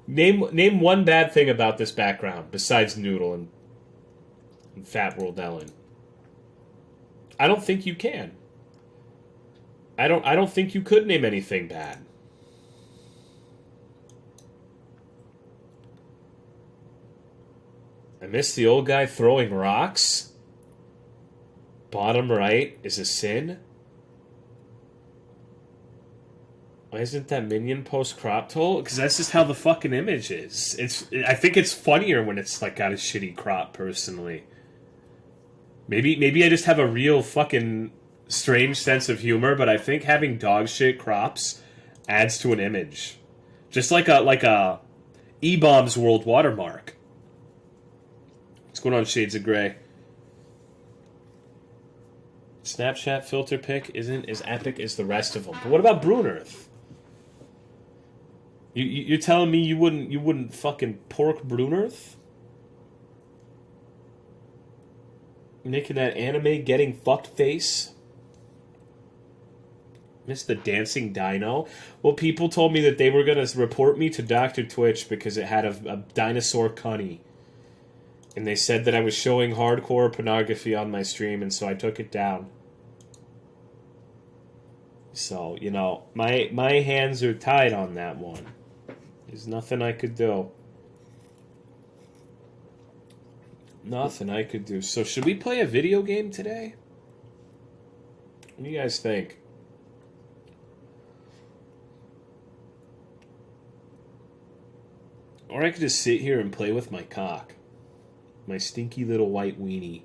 name one bad thing about this background besides Noodle and Fat World Ellen. I don't think you can. I don't think you could name anything bad. I missed the old guy throwing rocks. Bottom right is a sin. Why isn't that minion post crop tool? Because that's just how the fucking image is. I think it's funnier when it's like got a shitty crop. Personally, maybe I just have a real fucking strange sense of humor, but I think having dog shit crops adds to an image, just like a E-Bombs World watermark. What's going on, Shades of Grey? Snapchat filter pic isn't as epic as the rest of them. But what about Brunearth? You're telling me you wouldn't fucking pork Brunearth? Making that anime getting fucked face? Missed the dancing dino? Well, people told me that they were going to report me to Dr. Twitch because it had a dinosaur cunny. And they said that I was showing hardcore pornography on my stream, and so I took it down. So, you know, my hands are tied on that one. There's nothing I could do. Nothing I could do. So, should we play a video game today? What do you guys think? Or I could just sit here and play with my cock. My stinky little white weenie.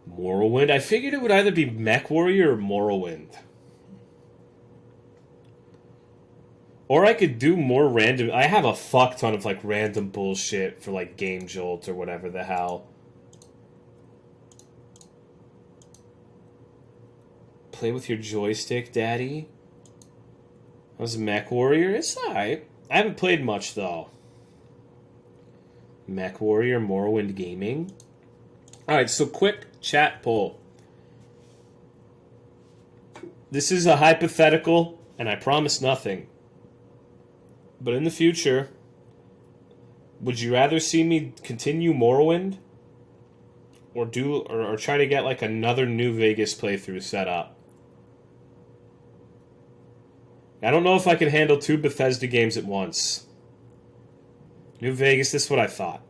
Morrowind? I figured it would either be Mech Warrior or Morrowind. Or I could do more random... I have a fuck ton of, like, random bullshit for, like, Game Jolt or whatever the hell. Play with your joystick, daddy? How's Mech Warrior? It's alright. I haven't played much, though. Mech Warrior, Morrowind Gaming. Alright, so quick chat poll. This is a hypothetical, and I promise nothing. But in the future, would you rather see me continue Morrowind? Or try to get like another New Vegas playthrough set up? I don't know if I can handle 2 Bethesda games at once. New Vegas, this is what I thought.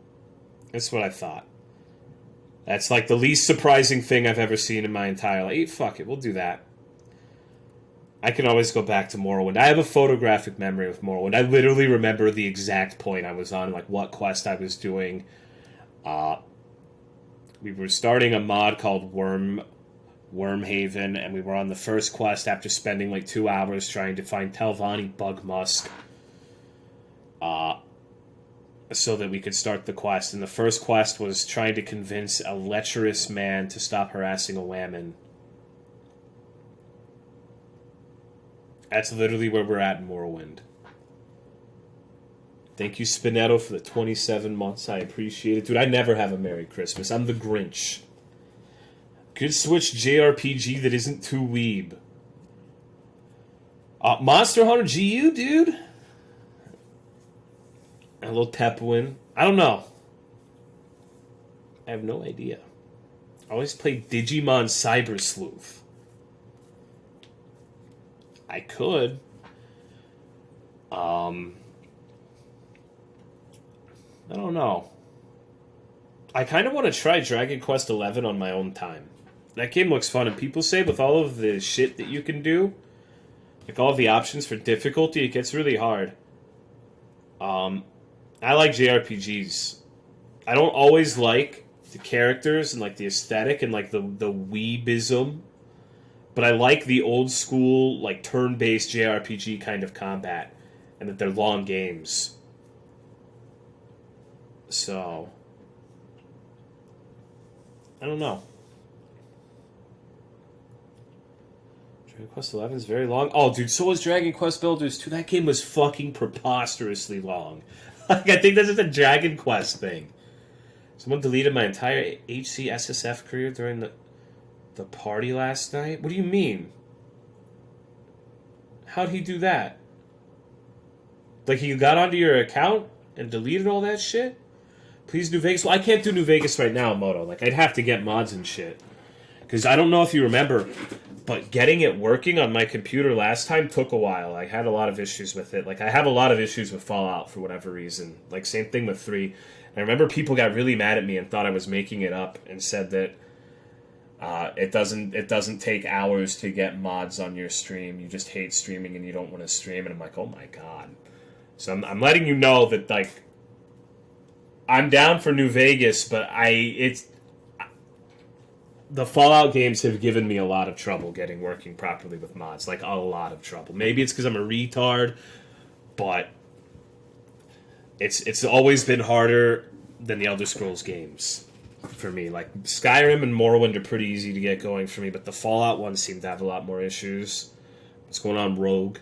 That's like the least surprising thing I've ever seen in my entire life. Fuck it, we'll do that. I can always go back to Morrowind. I have a photographic memory of Morrowind. I literally remember the exact point I was on, like what quest I was doing. We were starting a mod called Wormhaven, and we were on the first quest after spending like 2 hours trying to find Telvanni Bug Musk. So that we could start the quest. And the first quest was trying to convince a lecherous man to stop harassing a whammon. That's literally where we're at in Morrowind. Thank you, Spinetto, for the 27 months. I appreciate it. Dude, I never have a Merry Christmas. I'm the Grinch. Good Switch JRPG that isn't too weeb. Monster Hunter GU, dude? A little Tepwin. I don't know. I have no idea. I always play Digimon Cyber Sleuth. I could. I don't know. I kind of want to try Dragon Quest XI on my own time. That game looks fun, and people say with all of the shit that you can do, like all of the options for difficulty, it gets really hard. I like JRPGs. I don't always like the characters and like the aesthetic and like the weebism, but I like the old school like turn-based JRPG kind of combat, and that they're long games. So I don't know. Dragon Quest XI is very long. Oh, dude, so was Dragon Quest Builders 2. That game was fucking preposterously long. Like, I think this is a Dragon Quest thing. Someone deleted my entire HCSSF career during the party last night? What do you mean? How'd he do that? Like, he got onto your account and deleted all that shit? Please, New Vegas. Well, I can't do New Vegas right now, Moto. Like, I'd have to get mods and shit. Because I don't know if you remember, but getting it working on my computer last time took a while. I had a lot of issues with it. Like, I have a lot of issues with Fallout for whatever reason. Like, same thing with 3. I remember people got really mad at me and thought I was making it up and said that it doesn't take hours to get mods on your stream. You just hate streaming and you don't want to stream. And I'm like, oh my god. So I'm letting you know that, like, I'm down for New Vegas, but the Fallout games have given me a lot of trouble getting working properly with mods. Like, a lot of trouble. Maybe it's because I'm a retard, but it's always been harder than the Elder Scrolls games for me. Like, Skyrim and Morrowind are pretty easy to get going for me, but the Fallout ones seem to have a lot more issues. What's going on, Rogue?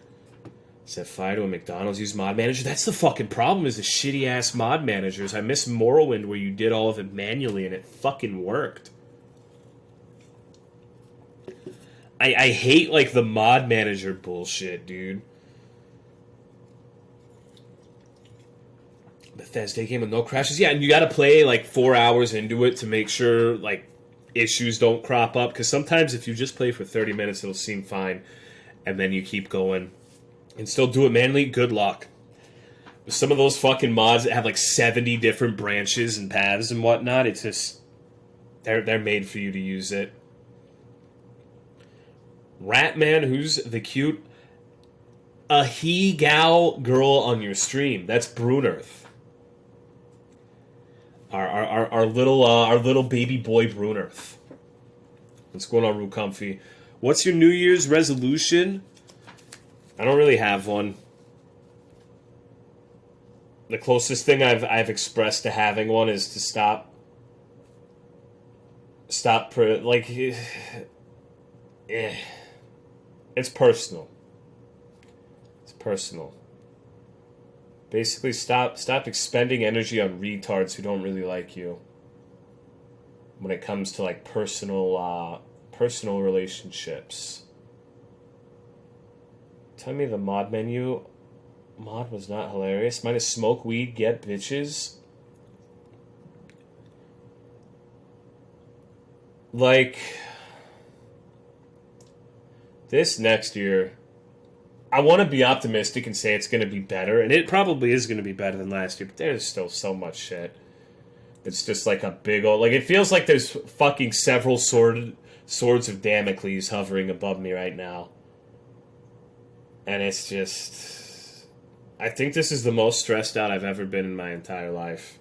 Set fire to a McDonald's, use mod manager. That's the fucking problem, is the shitty-ass mod managers. I miss Morrowind where you did all of it manually and it fucking worked. I hate, like, the mod manager bullshit, dude. Bethesda game with no crashes? Yeah, and you gotta play, like, 4 hours into it to make sure, like, issues don't crop up. Because sometimes if you just play for 30 minutes, it'll seem fine. And then you keep going. And still do it manually, good luck. Some of those fucking mods that have, like, 70 different branches and paths and whatnot, it's just... They're made for you to use it. Ratman, who's the cute he-gal girl on your stream? That's Brunearth. Our little baby boy Brunerth. What's going on, Rue Comfy? What's your New Year's resolution? I don't really have one. The closest thing I've expressed to having one is to stop. It's personal. It's personal. Basically, stop expending energy on retards who don't really like you. When it comes to like personal relationships. Tell me the mod menu. Mod was not hilarious. Mine is smoke weed, get bitches. Like, this next year, I want to be optimistic and say it's going to be better, and it probably is going to be better than last year, but there's still so much shit. It's just like a big old... Like, it feels like there's fucking several swords of Damocles hovering above me right now. And it's just... I think this is the most stressed out I've ever been in my entire life.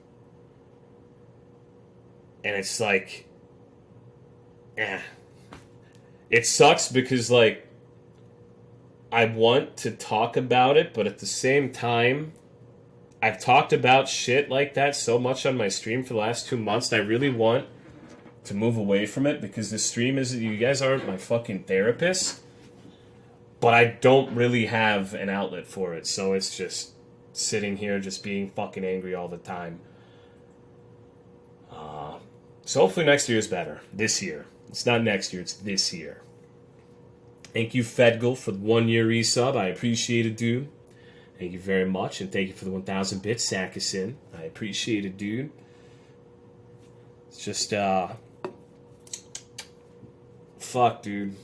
And it's like... It sucks because, like, I want to talk about it, but at the same time, I've talked about shit like that so much on my stream for the last 2 months, and I really want to move away from it because the stream is... You guys aren't my fucking therapist, but I don't really have an outlet for it, so it's just sitting here just being fucking angry all the time. So hopefully next year is better. This year. It's not next year, it's this year. Thank you, Fedgal, for the 1 year resub. I appreciate it, dude. Thank you very much. And thank you for the 1,000 bits, Sakasin. I appreciate it, dude. It's just, fuck, dude.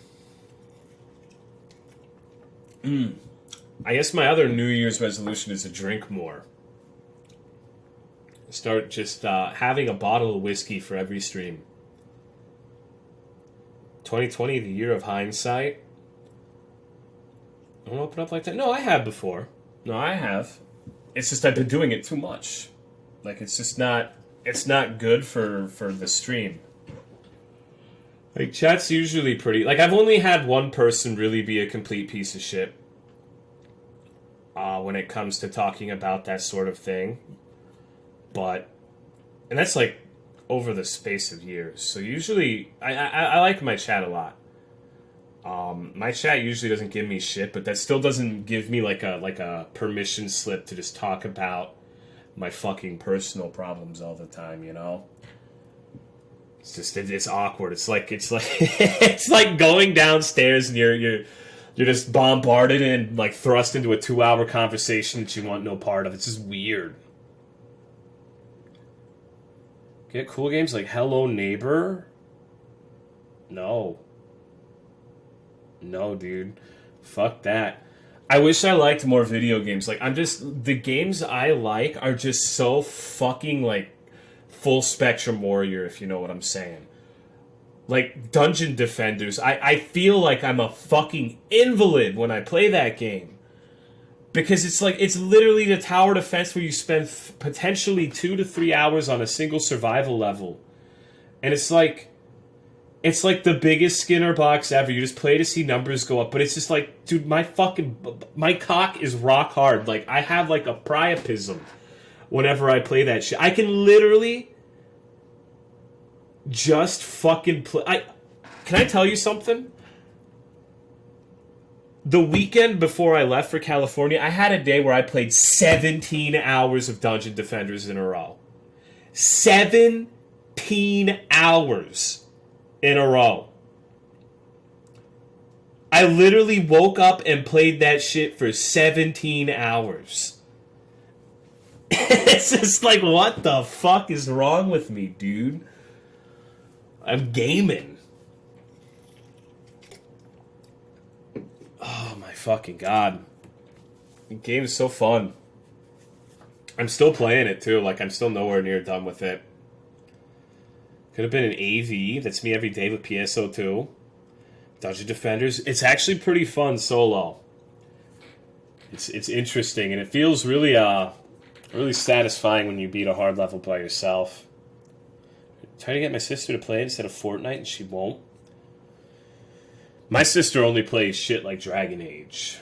I guess my other New Year's resolution is to drink more. Start just having a bottle of whiskey for every stream. 2020, the year of hindsight. I don't open up like that. No, I have before. No, I have. It's just I've been doing it too much. Like, it's just not... It's not good for the stream. Like, chat's usually pretty... Like, I've only had one person really be a complete piece of shit. When it comes to talking about that sort of thing. But... And that's, like, over the space of years. So usually... I like my chat a lot. My chat usually doesn't give me shit, but that still doesn't give me like a permission slip to just talk about my fucking personal problems all the time, you know? It's just it's awkward. It's like it's like going downstairs and you're just bombarded and like thrust into a 2-hour conversation that you want no part of. It's just weird. Get cool games like Hello Neighbor? No, dude. Fuck that. I wish I liked more video games. Like, the games I like are just so fucking, like, full spectrum warrior, if you know what I'm saying. Like, Dungeon Defenders. I feel like I'm a fucking invalid when I play that game. Because it's literally the tower defense where you spend potentially 2 to 3 hours on a single survival level. And it's like the biggest Skinner box ever. You just play to see numbers go up. But it's just like, dude, my cock is rock hard. Like, I have like a priapism whenever I play that shit. I can literally just fucking play. Can I tell you something? The weekend before I left for California, I had a day where I played 17 hours of Dungeon Defenders in a row. 17 hours in a row. I literally woke up and played that shit for 17 hours. It's just like, what the fuck is wrong with me, dude? I'm gaming. Oh my fucking god. The game is so fun. I'm still playing it too, like I'm still nowhere near done with it. Could have been an AV. That's me every day with PSO2. Dungeon Defenders. It's actually pretty fun solo. It's interesting, and it feels really really satisfying when you beat a hard level by yourself. Try to get my sister to play instead of Fortnite, and she won't. My sister only plays shit like Dragon Age.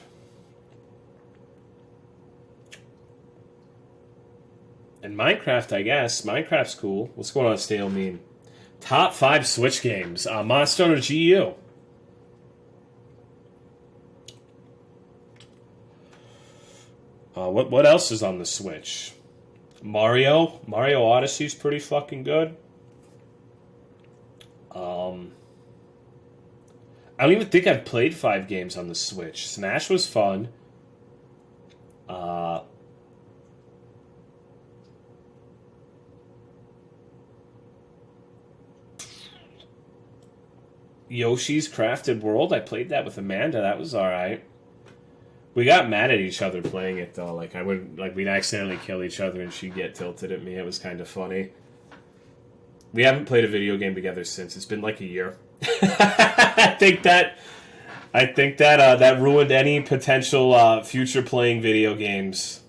And Minecraft, I guess. Minecraft's cool. What's going on, Stale Mean? Top 5 Switch games. Monster Hunter GU. What else is on the Switch? Mario Odyssey's pretty fucking good. I don't even think I've played 5 games on the Switch. Smash was fun. Yoshi's Crafted World. I played that with Amanda. That was alright. We got mad at each other playing it though. We'd accidentally kill each other and she'd get tilted at me. It was kind of funny. We haven't played a video game together since. It's been like a year. I think that that ruined any potential future playing video games.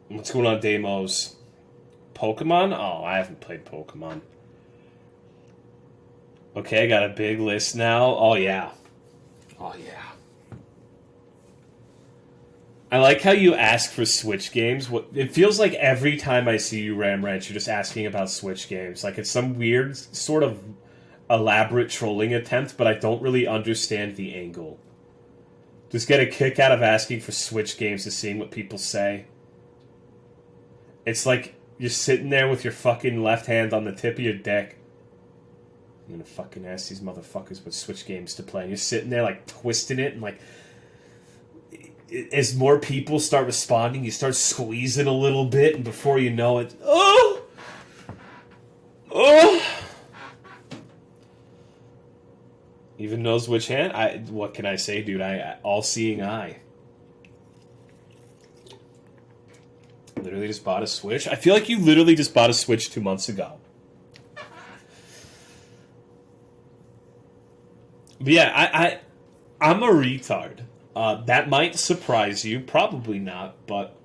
What's going on, Demos? Pokemon? Oh, I haven't played Pokemon. Okay, I got a big list now. Oh, yeah. Oh, yeah. I like how you ask for Switch games. It feels like every time I see you, Ram Ranch, you're just asking about Switch games. Like it's some weird, sort of elaborate trolling attempt, but I don't really understand the angle. Just get a kick out of asking for Switch games and seeing what people say. It's like you're sitting there with your fucking left hand on the tip of your dick. I'm gonna fucking ask these motherfuckers what Switch games to play. And you're sitting there like twisting it and like... As more people start responding, you start squeezing a little bit, and before you know it, oh! Even knows which hand? What can I say, dude? All-seeing eye. Literally just bought a Switch. I feel like you literally just bought a Switch 2 months ago. But yeah, I'm a retard. That might surprise you. Probably not, but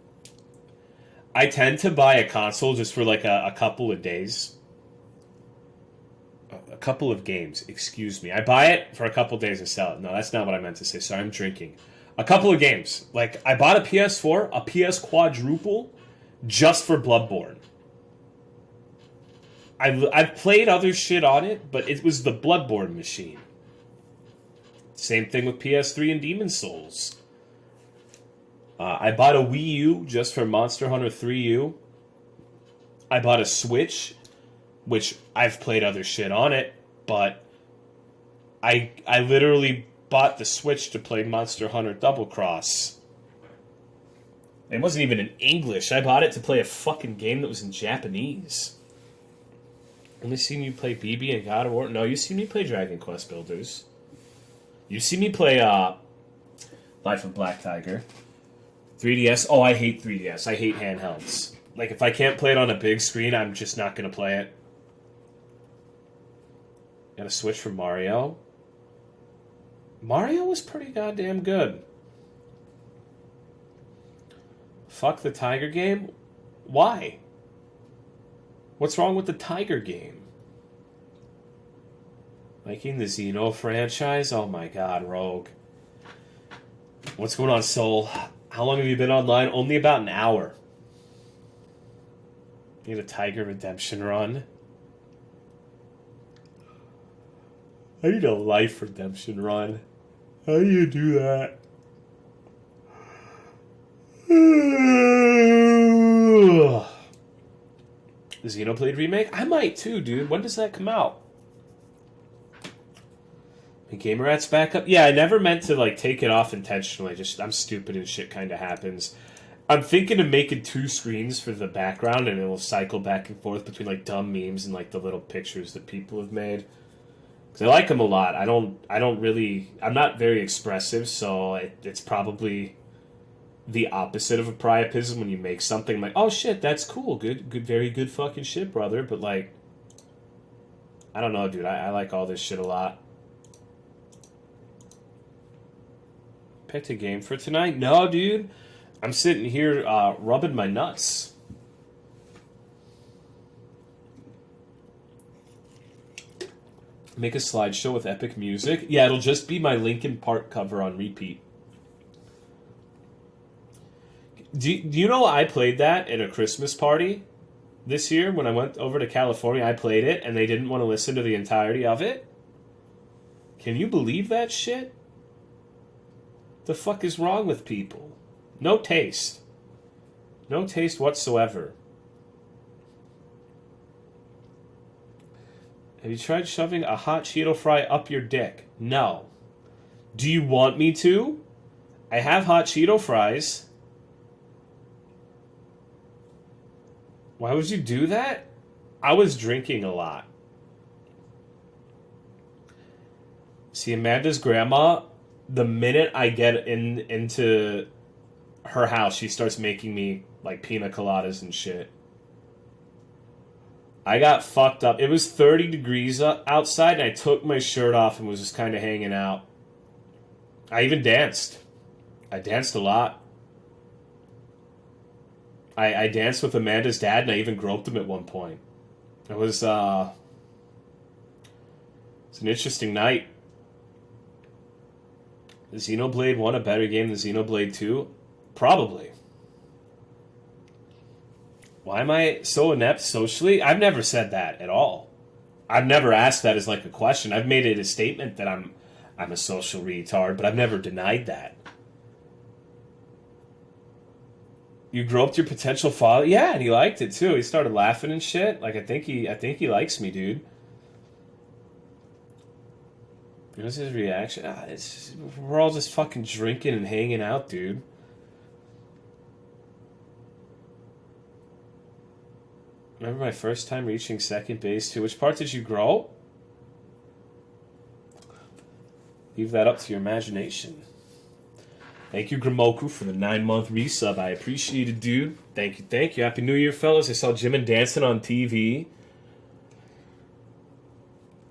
I tend to buy a console just for like a couple of days. A couple of games, excuse me. I buy it for a couple of days and sell it. No, that's not what I meant to say. Sorry, I'm drinking. A couple of games. Like, I bought a PS4, a PS Quadruple, just for Bloodborne. I've played other shit on it, but it was the Bloodborne machine. Same thing with PS3 and Demon's Souls. I bought a Wii U just for Monster Hunter 3U. I bought a Switch, which I've played other shit on it, but I literally bought the Switch to play Monster Hunter Double Cross. It wasn't even in English. I bought it to play a fucking game that was in Japanese. Only seen you play BB and God of War. No, you seen me play Dragon Quest Builders. You see me play Life of Black Tiger. 3DS. Oh, I hate 3DS. I hate handhelds. Like, if I can't play it on a big screen, I'm just not going to play it. Got a Switch for Mario. Mario was pretty goddamn good. Fuck the Tiger game? Why? What's wrong with the Tiger game? Liking the Xeno franchise? Oh my god, Rogue. What's going on, Soul? How long have you been online? Only about an hour. Need a Tiger redemption run. I need a life redemption run. How do you do that? The Xenoblade remake? I might too, dude. When does that come out? The Gamer Rat's back up? Yeah, I never meant to like take it off intentionally. Just I'm stupid and shit kind of happens. I'm thinking of making 2 screens for the background, and it will cycle back and forth between like dumb memes and like the little pictures that people have made. Because I like them a lot. I'm not very expressive, so it's probably the opposite of a priapism when you make something like, oh shit, that's cool, good, very good fucking shit, brother. But like, I don't know, dude. I like all this shit a lot. Picked a game for tonight? No, dude. I'm sitting here rubbing my nuts. Make a slideshow with epic music. Yeah, it'll just be my Linkin Park cover on repeat. Do you know I played that at a Christmas party this year when I went over to California? I played it, and they didn't want to listen to the entirety of it. Can you believe that shit? The fuck is wrong with people? No taste. No taste whatsoever. Have you tried shoving a hot Cheeto fry up your dick? No. Do you want me to? I have hot Cheeto fries. Why would you do that? I was drinking a lot. See, Amanda's grandma, the minute I get into her house, she starts making me, like, pina coladas and shit. I got fucked up. It was 30 degrees outside, and I took my shirt off and was just kind of hanging out. I even danced. I danced a lot. I danced with Amanda's dad, and I even groped him at one point. It was an interesting night. Is Xenoblade 1 a better game than Xenoblade 2? Probably. Why am I so inept socially? I've never said that at all. I've never asked that as like a question. I've made it a statement that I'm a social retard, but I've never denied that. You groped your potential father? Yeah, and he liked it too. He started laughing and shit. Like I think he likes me, dude. What's his reaction? We're all just fucking drinking and hanging out, dude. Remember my first time reaching second base, too? Which part did you grow? Leave that up to your imagination. Thank you, Gramoku, for the 9-month resub. I appreciate it, dude. Thank you, thank you. Happy New Year, fellas. I saw Jimin dancing on TV.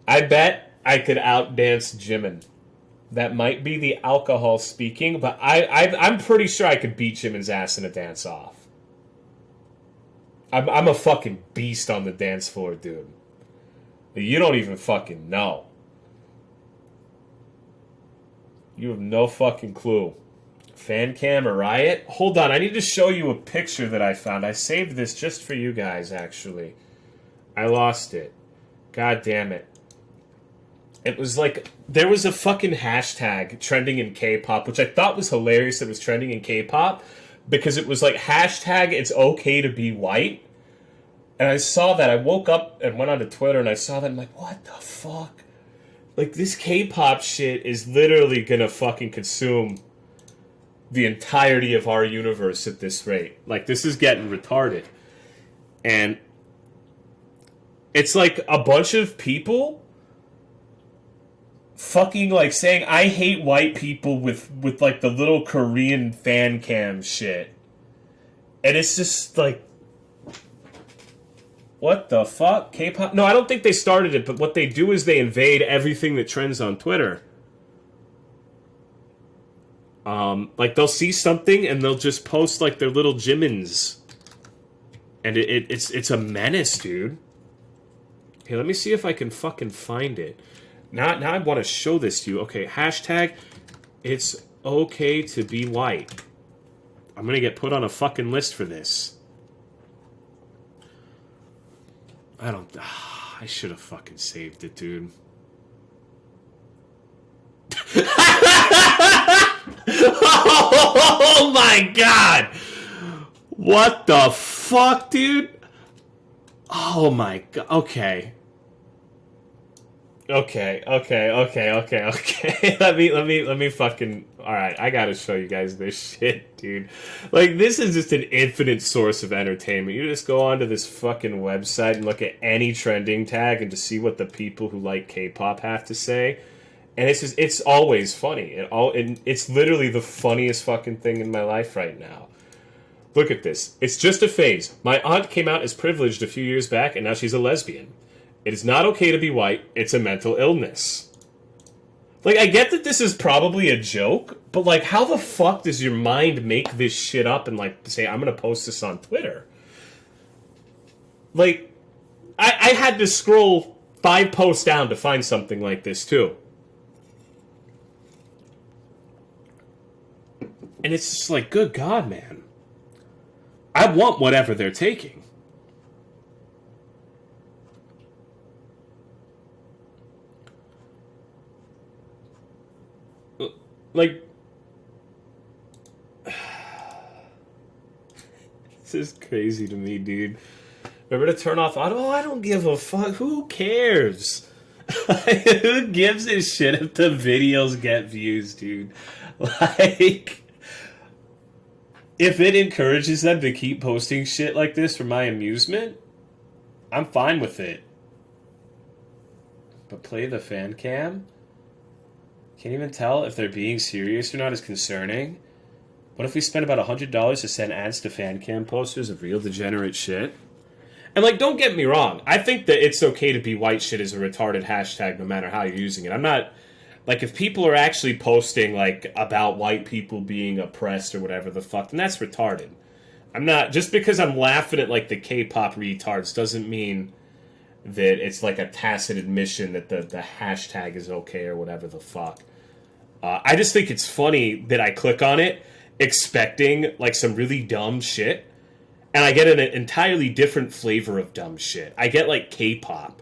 I bet I could outdance Jimin. That might be the alcohol speaking, but I'm pretty sure I could beat Jimin's ass in a dance-off. I'm a fucking beast on the dance floor, dude. You don't even fucking know. You have no fucking clue. Fan cam or riot? Hold on, I need to show you a picture that I found. I saved this just for you guys, actually. I lost it. God damn it. It was like, there was a fucking hashtag trending in K-pop, which I thought was hilarious that it was trending in K-pop, because it was like, hashtag it's okay to be white. And I saw that, I woke up and went onto Twitter and I saw that, and I'm like, what the fuck? Like, this K-pop shit is literally gonna fucking consume the entirety of our universe at this rate. Like, this is getting retarded. And it's like a bunch of people fucking, like, saying, I hate white people with like, the little Korean fan cam shit. And it's just, like, what the fuck? K-pop? No, I don't think they started it, but what they do is they invade everything that trends on Twitter. Like, they'll see something and they'll just post, like, their little Jimins. And it's a menace, dude. Hey, let me see if I can fucking find it. Now I want to show this to you. Okay, hashtag it's okay to be white. I'm gonna get put on a fucking list for this. I should have fucking saved it, dude. Oh my god! What the fuck, dude? Oh my god. Okay. Okay. Let me fucking... Alright, I gotta show you guys this shit, dude. Like, this is just an infinite source of entertainment. You just go onto this fucking website and look at any trending tag and just see what the people who like K-pop have to say. And it's always funny. It's literally the funniest fucking thing in my life right now. Look at this. It's just a phase. My aunt came out as privileged a few years back, and now she's a lesbian. It is not okay to be white. It's a mental illness. Like, I get that this is probably a joke, but, like, how the fuck does your mind make this shit up and, like, say, I'm gonna post this on Twitter? Like, I had to scroll 5 posts down to find something like this, too. And it's just like, good God, man. I want whatever they're taking. Like, this is crazy to me, dude. Remember to turn off auto? Oh, I don't give a fuck. Who cares? Who gives a shit if the videos get views, dude? Like, if it encourages them to keep posting shit like this for my amusement, I'm fine with it. But play the fan cam? Can't even tell if they're being serious or not is concerning. What if we spend about $100 to send ads to fan cam posters of real degenerate shit? And, like, don't get me wrong. I think that it's okay to be white shit as a retarded hashtag no matter how you're using it. I'm not... Like, if people are actually posting, like, about white people being oppressed or whatever the fuck, then that's retarded. I'm not... Just because I'm laughing at, like, the K-pop retards doesn't mean that it's, like, a tacit admission that the hashtag is okay or whatever the fuck. I just think it's funny that I click on it expecting, like, some really dumb shit, and I get an entirely different flavor of dumb shit. I get, like, K-pop.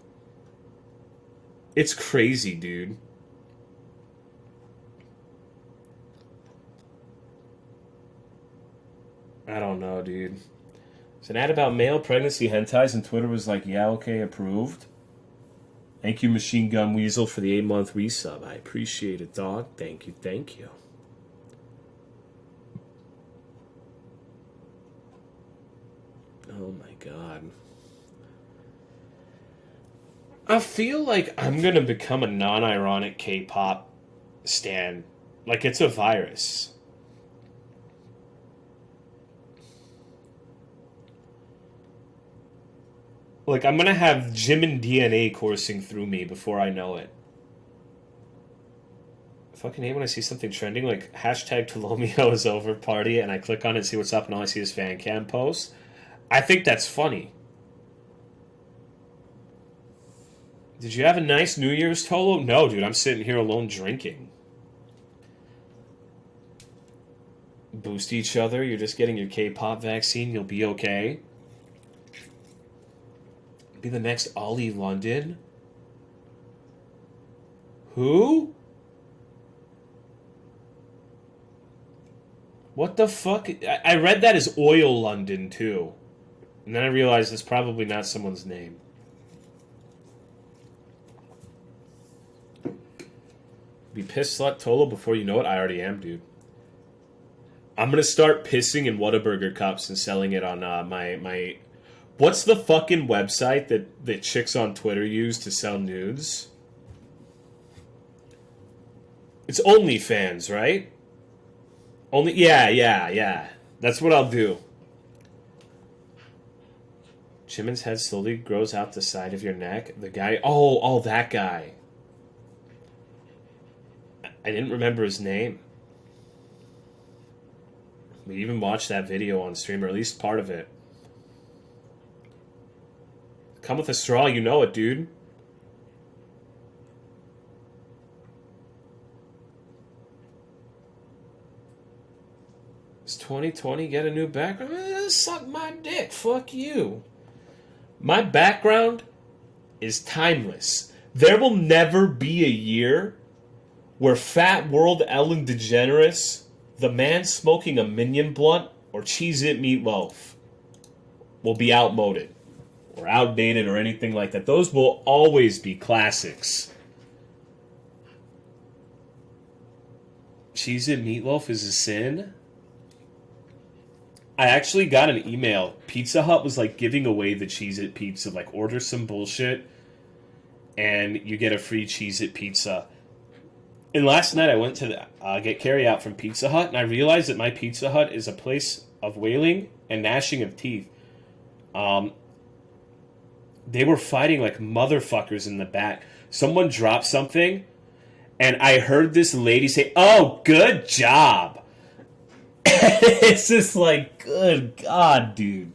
It's crazy, dude. I don't know, dude. It's an ad about male pregnancy hentais, and Twitter was like, yeah, okay, approved. Thank you, Machine Gun Weasel, for the 8-month resub. I appreciate it, dog. Thank you, thank you. Oh my god. I feel like I'm gonna become a non-ironic K-pop stan. Like it's a virus. Like I'm gonna have Jimin DNA coursing through me before I know it. I fucking hate when I see something trending like hashtag Tolomeo is over party and I click on it and see what's up and all I see is fan cam posts. I think that's funny. Did you have a nice New Year's, Tolo? No, dude, I'm sitting here alone drinking. Boost each other. You're just getting your K-pop vaccine. You'll be okay. Be the next Ollie London. Who? What the fuck? I read that as Oil London, too. And then I realized it's probably not someone's name. Be pissed slut Tolo before you know it. I already am, dude. I'm gonna start pissing in Whataburger cups and selling it on my... What's the fucking website that chicks on Twitter use to sell nudes? It's OnlyFans, right? Yeah. That's what I'll do. Jimin's head slowly grows out the side of your neck. The guy... Oh, that guy. I didn't remember his name. We even watched that video on stream, or at least part of it. Come with a straw, you know it, dude. Does 2020 get a new background? Suck my dick, fuck you. My background is timeless. There will never be a year where Fat World Ellen DeGeneres, the man smoking a Minion blunt, or Cheez-It Meatloaf will be outmoded or outdated or anything like that. Those will always be classics. Cheez-It Meatloaf is a sin? I actually got an email. Pizza Hut was like giving away the Cheez-It pizza. Like order some bullshit and you get a free Cheez-It pizza. And last night I went to get carry-out from Pizza Hut, and I realized that my Pizza Hut is a place of wailing and gnashing of teeth. They were fighting like motherfuckers in the back. Someone dropped something, and I heard this lady say, "Oh, good job." It's just like, good God, dude.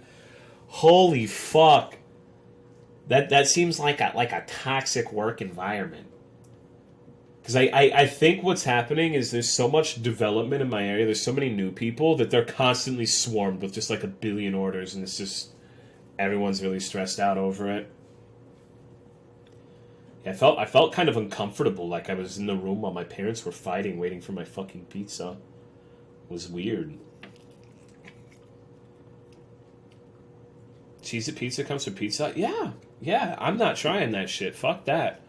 Holy fuck. That seems like a toxic work environment. Because I think what's happening is there's so much development in my area. There's so many new people that they're constantly swarmed with just like a billion orders, and it's just everyone's really stressed out over it. Yeah, I felt kind of uncomfortable, like I was in the room while my parents were fighting, waiting for my fucking pizza. It was weird. Cheez-It pizza comes with pizza? Yeah. Yeah, I'm not trying that shit. Fuck that.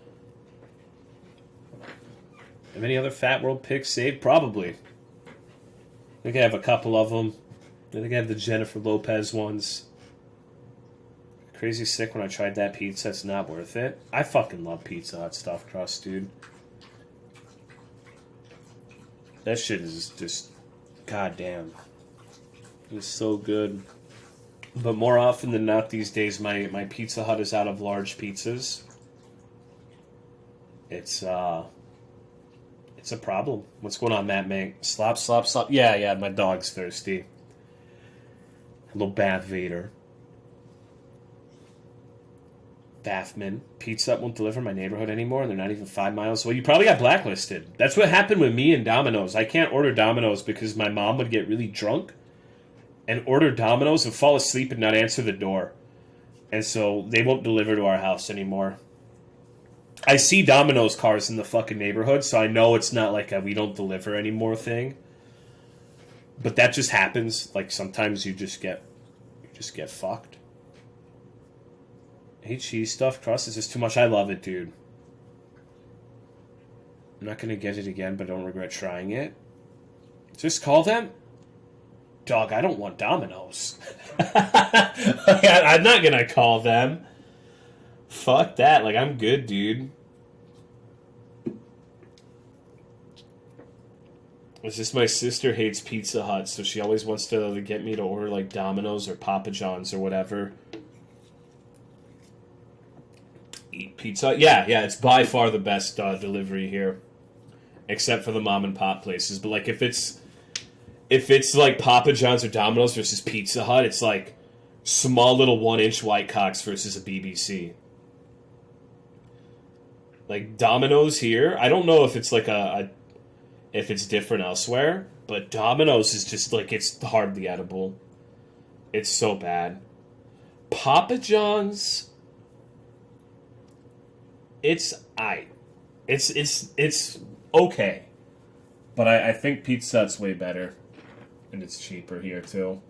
Have any other Fat World picks saved? Probably. I think I have a couple of them. I think I have the Jennifer Lopez ones. Crazy sick when I tried that pizza. It's not worth it. I fucking love Pizza Hut stuffed crust, dude. That shit is just... goddamn. It's so good. But more often than not these days, my Pizza Hut is out of large pizzas. It's a problem. What's going on, Matt Mank? Slop, slop, slop. Yeah, my dog's thirsty. A little Bath Vader. Bathman. Pizza Hut won't deliver in my neighborhood anymore, and they're not even 5 miles away. You probably got blacklisted. That's what happened with me and Domino's. I can't order Domino's because my mom would get really drunk and order Domino's and fall asleep and not answer the door. And so they won't deliver to our house anymore. I see Domino's cars in the fucking neighborhood, so I know it's not like a we don't deliver anymore thing. But that just happens. Like sometimes you just get fucked. I hate cheese stuffed crust. Is this too much? I love it, dude. I'm not gonna get it again, but I don't regret trying it. Just call them. Dog, I don't want Domino's. I'm not gonna call them. Fuck that. Like, I'm good, dude. It's just my sister hates Pizza Hut, so she always wants to get me to order, like, Domino's or Papa John's or whatever. Eat Pizza Hut? Yeah, it's by far the best delivery here. Except for the mom and pop places. But, like, if it's like Papa John's or Domino's versus Pizza Hut, it's like small little 1-inch White Cocks versus a BBC. Like Domino's here, I don't know if it's like if it's different elsewhere, but Domino's is just like it's hardly edible. It's so bad. Papa John's, it's okay, but I think Pizza Hut's way better. And it's cheaper here, too.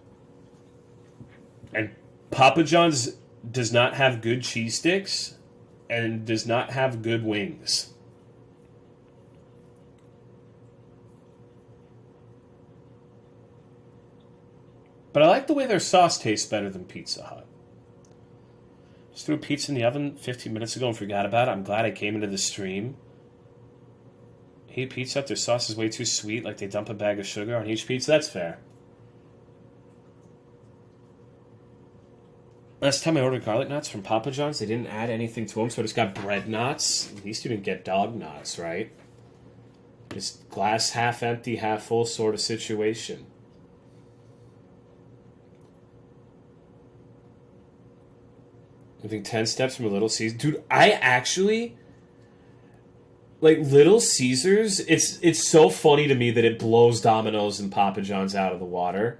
And Papa John's does not have good cheese sticks and does not have good wings. But I like the way their sauce tastes better than Pizza Hut. Just threw pizza in the oven 15 minutes ago and forgot about it. I'm glad I came into the stream. Hate Pizza Hut, their sauce is way too sweet, like they dump a bag of sugar on each pizza. That's fair. Last time I ordered garlic knots from Papa John's, they didn't add anything to them, so I just got bread knots. At least you didn't get dog knots, right? Just glass half empty, half full sort of situation. I think 10 steps from a Little Caesars. Dude, I actually... like, Little Caesars, it's so funny to me that it blows Domino's and Papa John's out of the water.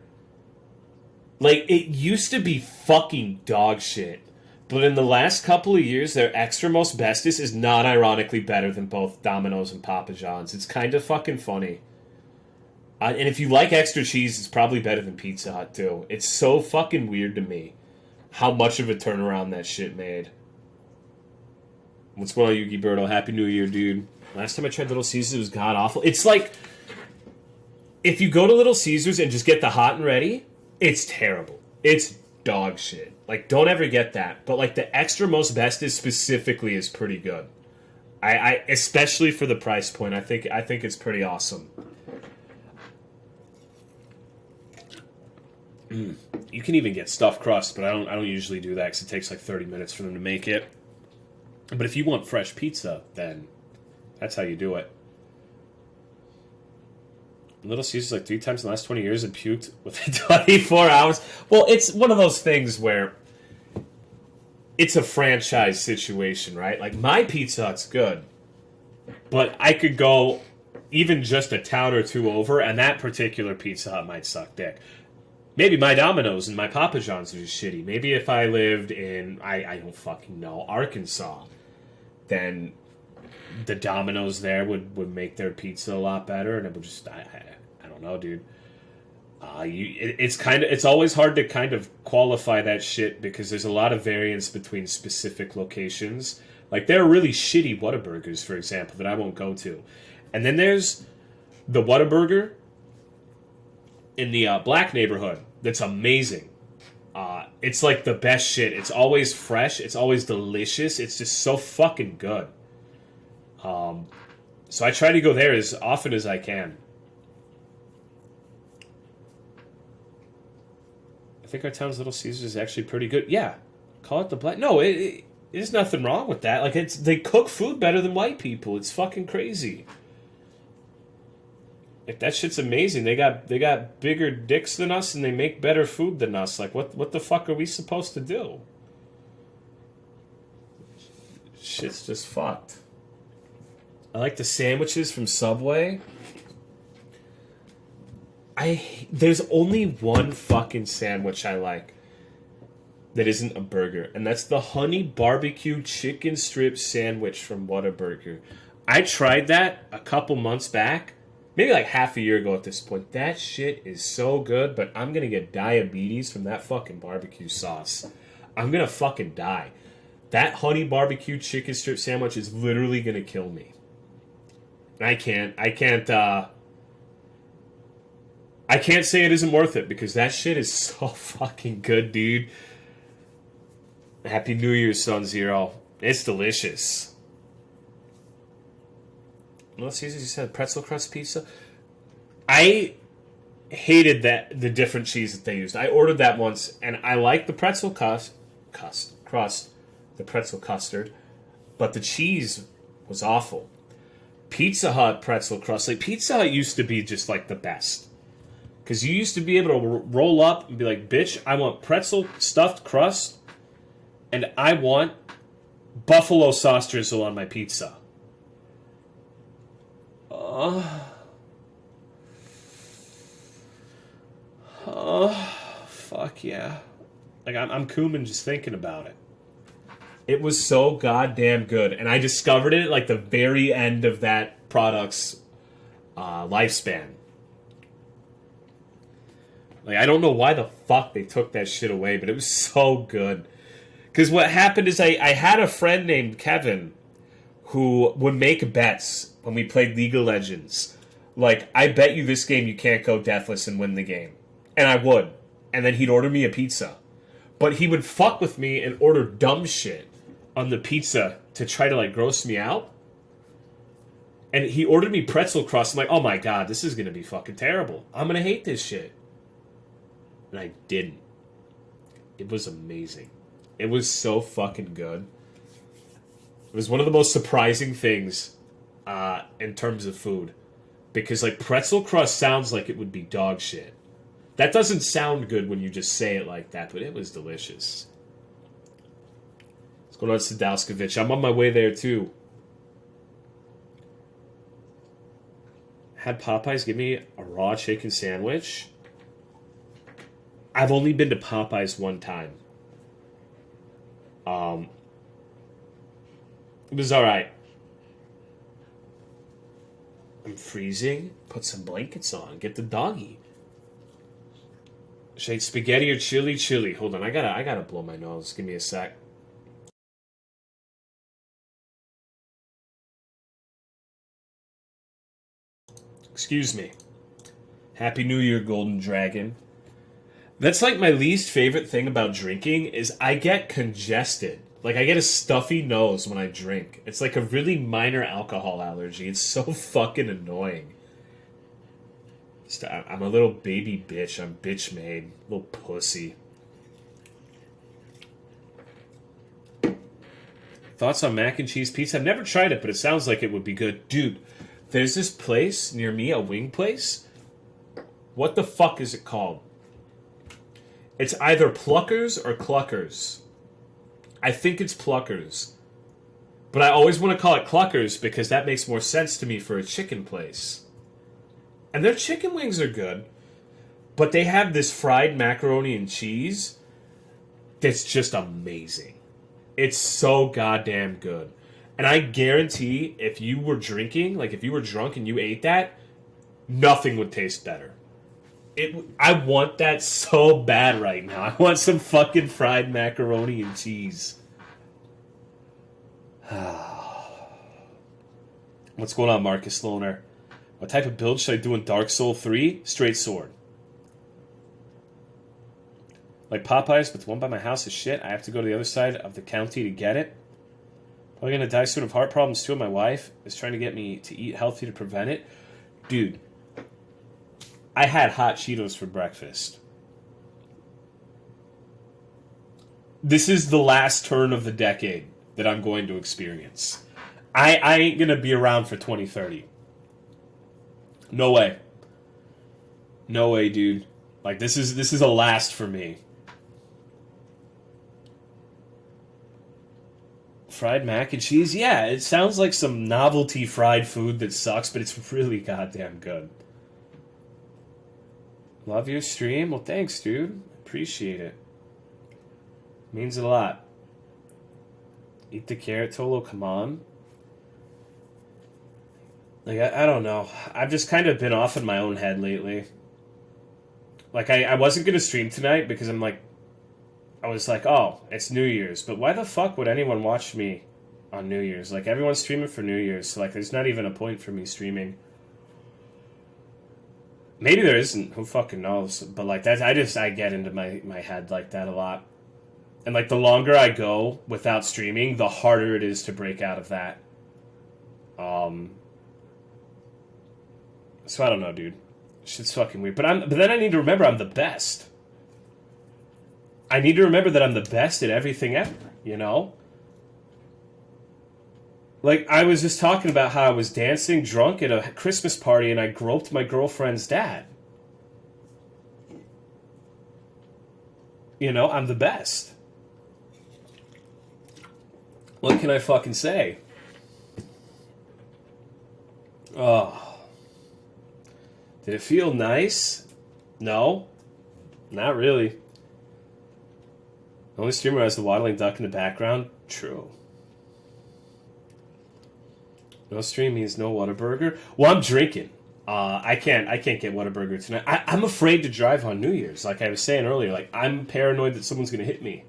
Like, it used to be fucking dog shit. But in the last couple of years, their extra most bestest is non-ironically better than both Domino's and Papa John's. It's kind of fucking funny. And if you like extra cheese, it's probably better than Pizza Hut, too. It's so fucking weird to me how much of a turnaround that shit made. What's going on, Yugi Birdo? Happy New Year, dude. Last time I tried Little Caesars, it was god-awful. It's like, if you go to Little Caesars and just get the hot and ready, it's terrible. It's dog shit. Like, don't ever get that. But, like, the extra most bestest specifically is pretty good. I especially for the price point, I think it's pretty awesome. You can even get stuffed crust, but I don't usually do that because it takes like 30 minutes for them to make it. But if you want fresh pizza, then that's how you do it. Little Caesars like 3 times in the last 20 years and puked within 24 hours. Well, it's one of those things where it's a franchise situation, right? Like, my Pizza Hut's good, but I could go even just a town or two over, and that particular Pizza Hut might suck dick. Maybe my Domino's and my Papa John's are just shitty. Maybe if I lived in, I don't fucking know, Arkansas, then the Domino's there would make their pizza a lot better, and it would just, I don't know, dude. It's always hard to kind of qualify that shit because there's a lot of variance between specific locations. Like, there are really shitty Whataburgers, for example, that I won't go to. And then there's the Whataburger in the black neighborhood that's amazing. It's like the best shit. It's always fresh. It's always delicious. It's just so fucking good. So I try to go there as often as I can. I think our town's Little Caesars is actually pretty good. Yeah, call it the black. No, there's nothing wrong with that. Like, they cook food better than white people. It's fucking crazy. Like, that shit's amazing. They got bigger dicks than us, and they make better food than us. Like, what the fuck are we supposed to do? Shit's just fucked. I like the sandwiches from Subway. There's only one fucking sandwich I like that isn't a burger, and that's the honey barbecue chicken strip sandwich from Whataburger. I tried that a couple months back, maybe like half a year ago at this point. That shit is so good, but I'm gonna get diabetes from that fucking barbecue sauce. I'm gonna fucking die. That honey barbecue chicken strip sandwich is literally gonna kill me. And I can't say it isn't worth it because that shit is so fucking good, dude. Happy New Year, Sun Zero. It's delicious. Let's see, you said pretzel crust pizza. I hated the different cheese that they used. I ordered that once, and I liked the pretzel crust, the pretzel custard, but the cheese was awful. Pizza Hut pretzel crust, like Pizza Hut used to be just like the best. Because you used to be able to roll up and be like, bitch, I want pretzel stuffed crust, and I want buffalo sauce drizzle on my pizza. Fuck yeah. Like, I'm cumin just thinking about it. It was so goddamn good. And I discovered it at, like, the very end of that product's lifespan. Like, I don't know why the fuck they took that shit away, but it was so good. Because what happened is I had a friend named Kevin who would make bets when we played League of Legends. Like, I bet you this game you can't go deathless and win the game. And I would. And then he'd order me a pizza. But he would fuck with me and order dumb shit on the pizza to try to, like, gross me out. And he ordered me pretzel crust. I'm like, oh my god, this is going to be fucking terrible. I'm going to hate this shit. And I didn't. It was amazing. It was so fucking good. It was one of the most surprising things in terms of food. Because, like, pretzel crust sounds like it would be dog shit. That doesn't sound good when you just say it like that, but it was delicious. What's going on, Sadowskevich? I'm on my way there, too. Had Popeyes give me a raw chicken sandwich. I've only been to Popeyes one time. It was alright. I'm freezing. Put some blankets on. Get the doggy. Should I eat spaghetti or chili? Chili. Hold on, I gotta blow my nose. Give me a sec. Excuse me. Happy New Year, Golden Dragon. That's like my least favorite thing about drinking is I get congested. Like, I get a stuffy nose when I drink. It's like a really minor alcohol allergy. It's so fucking annoying. I'm a little baby bitch. I'm bitch made. Little pussy. Thoughts on mac and cheese pizza? I've never tried it, but it sounds like it would be good. Dude, there's this place near me, a wing place. What the fuck is it called? It's either Pluckers or Cluckers. I think it's Pluckers. But I always want to call it Cluckers because that makes more sense to me for a chicken place. And their chicken wings are good. But they have this fried macaroni and cheese that's just amazing. It's so goddamn good. And I guarantee if you were drinking, like if you were drunk and you ate that, nothing would taste better. I want that so bad right now. I want some fucking fried macaroni and cheese. What's going on, Marcus Lohner? What type of build should I do in Dark Soul 3? Straight sword. Like Popeyes, but the one by my house is shit. I have to go to the other side of the county to get it. Probably going to die soon of heart problems too. My wife is trying to get me to eat healthy to prevent it. Dude, I had hot Cheetos for breakfast. This is the last turn of the decade that I'm going to experience. I ain't going to be around for 2030. No way. No way, dude. Like, this is a last for me. Fried mac and cheese? Yeah, it sounds like some novelty fried food that sucks, but it's really goddamn good. Love your stream? Well, thanks, dude. Appreciate it. Means a lot. Eat the carrot, Tolo, come on. Like, I don't know. I've just kind of been off in my own head lately. Like, I wasn't going to stream tonight because I was like, oh, it's New Year's. But why the fuck would anyone watch me on New Year's? Like, everyone's streaming for New Year's. So, like, there's not even a point for me streaming. Maybe there isn't. Who fucking knows? But, like, I get into my head like that a lot. And, like, the longer I go without streaming, the harder it is to break out of that. So I don't know, dude. Shit's fucking weird. But then I need to remember I'm the best. I need to remember that I'm the best at everything ever, you know? Like, I was just talking about how I was dancing drunk at a Christmas party and I groped my girlfriend's dad. You know, I'm the best. What can I fucking say? Oh. Did it feel nice? No. Not really. The only streamer has the waddling duck in the background? True. No stream means no Whataburger? Well, I'm drinking. I can't get Whataburger tonight. I'm afraid to drive on New Year's. Like I was saying earlier, like I'm paranoid that someone's going to hit me.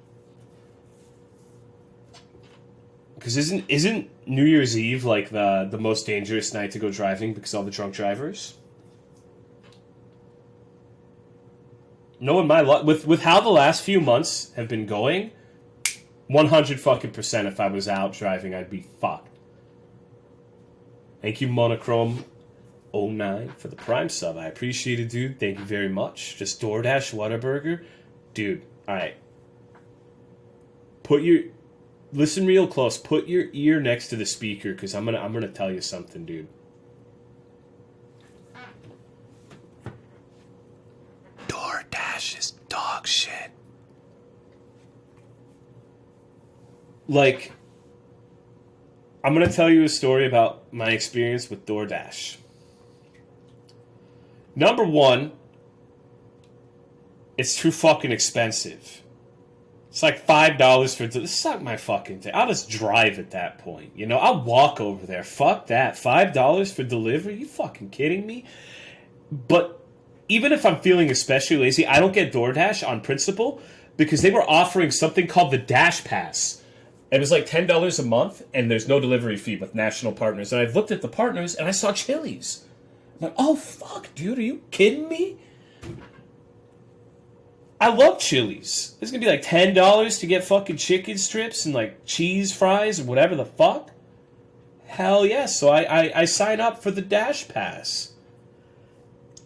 Because isn't New Year's Eve like the most dangerous night to go driving because of all the drunk drivers? Knowing my luck, with how the last few months have been going, 100 fucking percent if I was out driving, I'd be fucked. Thank you, Monochrome09, for the Prime sub. I appreciate it, dude. Thank you very much. Just DoorDash Whataburger. Dude, alright. Listen real close. Put your ear next to the speaker, because I'm gonna tell you something, dude. DoorDash is dog shit. Like, I'm going to tell you a story about my experience with DoorDash. Number one, it's too fucking expensive. It's like $5 for... This suck my fucking day. I'll just drive at that point. You know, I'll walk over there. Fuck that. $5 for delivery? You fucking kidding me? But even if I'm feeling especially lazy, I don't get DoorDash on principle because they were offering something called the Dash Pass. It was like $10 a month, and there's no delivery fee with national partners. And I looked at the partners, and I saw Chili's. I'm like, oh, fuck, dude, are you kidding me? I love Chili's. It's going to be like $10 to get fucking chicken strips and like cheese fries or whatever the fuck. Hell yes. So I sign up for the Dash Pass.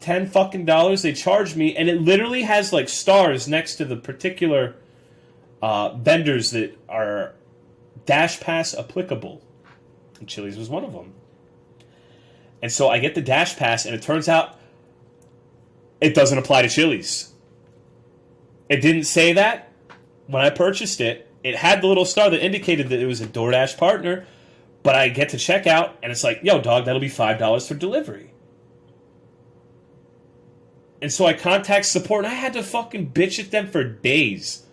$10 fucking dollars they charge me, and it literally has like stars next to the particular vendors that are Dash Pass applicable. And Chili's was one of them. And so I get the Dash Pass, and it turns out it doesn't apply to Chili's. It didn't say that when I purchased it, it had the little star that indicated that it was a DoorDash partner, but I get to check out, and it's like, yo, dog, that'll be $5 for delivery. And so I contact support, and I had to fucking bitch at them for days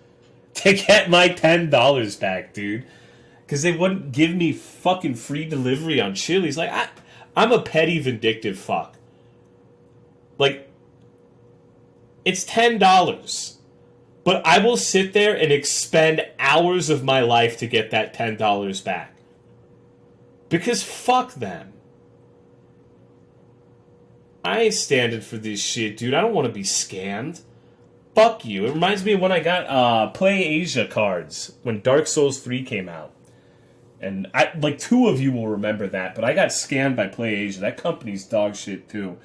to get my $10 back, dude. Because they wouldn't give me fucking free delivery on Chili's. Like, I'm a petty, vindictive fuck. Like, it's $10. But I will sit there and expend hours of my life to get that $10 back. Because fuck them. I ain't standing for this shit, dude. I don't want to be scammed. Fuck you. It reminds me of when I got Play Asia cards when Dark Souls 3 came out. And like 2 of you will remember that, but I got scammed by Play Asia. That company's dog shit too.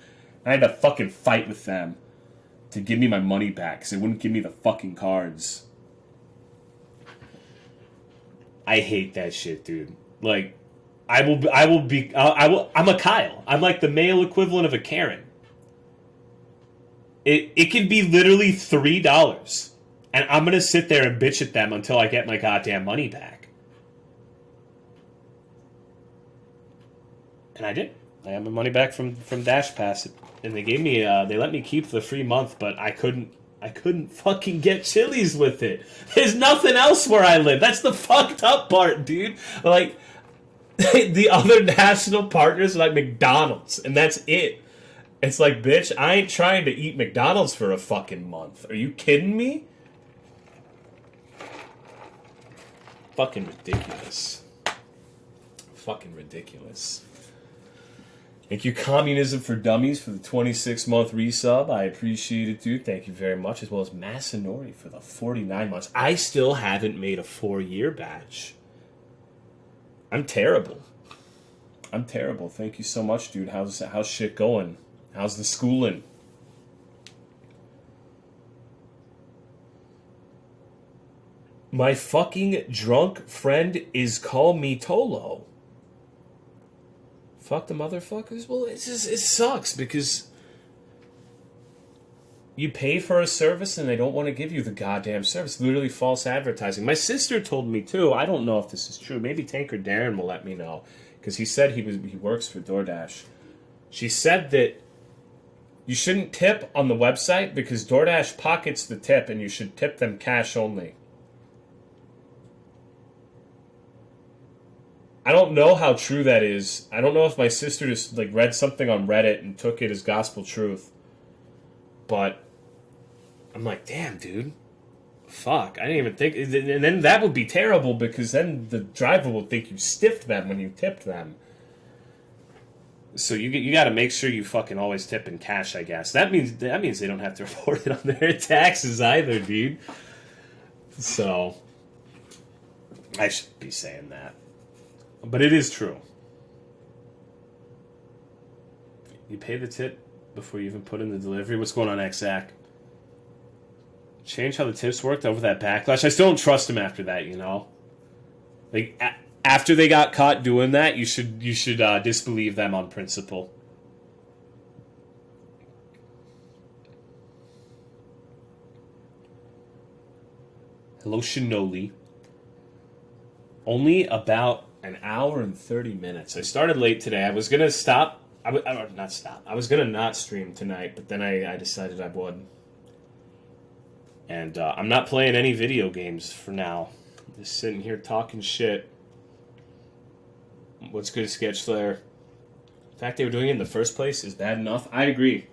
I had to fucking fight with them to give me my money back because they wouldn't give me the fucking cards. I hate that shit, dude. Like, I'm a Kyle. I'm like the male equivalent of a Karen. It could be literally $3, and I'm gonna sit there and bitch at them until I get my goddamn money back. And I did. I got my money back from Dash Pass, and they gave me they let me keep the free month, but I couldn't fucking get Chili's with it. There's nothing else where I live. That's the fucked up part, dude. Like, the other national partners are like McDonald's, and that's it. It's like, bitch, I ain't trying to eat McDonald's for a fucking month. Are you kidding me? Fucking ridiculous. Fucking ridiculous. Thank you, Communism for Dummies, for the 26-month resub. I appreciate it, dude. Thank you very much. As well as Masanori for the 49 months. I still haven't made a 4-year batch. I'm terrible. Thank you so much, dude. How's shit going? How's the schooling? My fucking drunk friend is call me Tolo. Fuck the motherfuckers. Well, it sucks because you pay for a service and they don't want to give you the goddamn service. Literally false advertising. My sister told me too. I don't know if this is true. Maybe Tanker Darren will let me know because he said he works for DoorDash. She said that you shouldn't tip on the website because DoorDash pockets the tip and you should tip them cash only. I don't know how true that is. I don't know if my sister just like read something on Reddit and took it as gospel truth. But I'm like, damn, dude. Fuck, I didn't even think. And then that would be terrible because then the driver will think you stiffed them when you tipped them. So you got to make sure you fucking always tip in cash, I guess. That means they don't have to report it on their taxes either, dude. So I should be saying that. But it is true. You pay the tip before you even put in the delivery. What's going on, Xac? Change how the tips worked over that backlash. I still don't trust him after that, you know? Like, after they got caught doing that, you should disbelieve them on principle. Hello, Shinoli. Only about an hour and 30 minutes. I started late today. I was going to stop. I was going to not stream tonight, but then I decided I would. And I'm not playing any video games for now. Just sitting here talking shit. What's good, Sketch Slayer? The fact they were doing it in the first place is bad enough. I agree.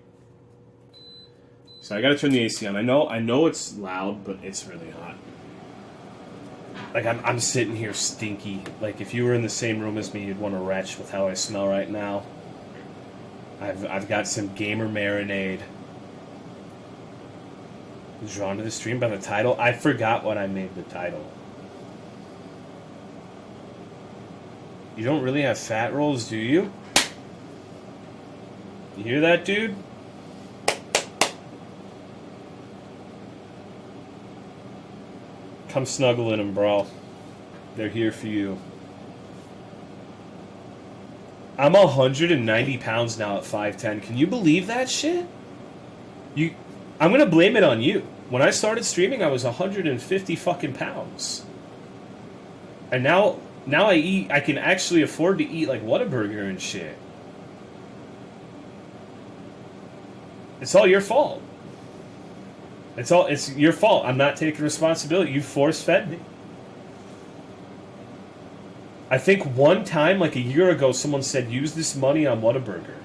So I gotta turn the AC on. I know it's loud, but it's really hot. Like, I'm sitting here stinky. Like, if you were in the same room as me, you'd want to retch with how I smell right now. I've got some gamer marinade. Drawn to the stream by the title? I forgot what I made the title. You don't really have fat rolls, do you? You hear that, dude? Come snuggle in them, bro. They're here for you. I'm 190 pounds now at 5'10". Can you believe that shit? I'm gonna blame it on you. When I started streaming, I was 150 fucking pounds. And now I can actually afford to eat like Whataburger and shit. It's all your fault. It's your fault. I'm not taking responsibility. You force fed me. I think one time, like a year ago, someone said, use this money on Whataburger.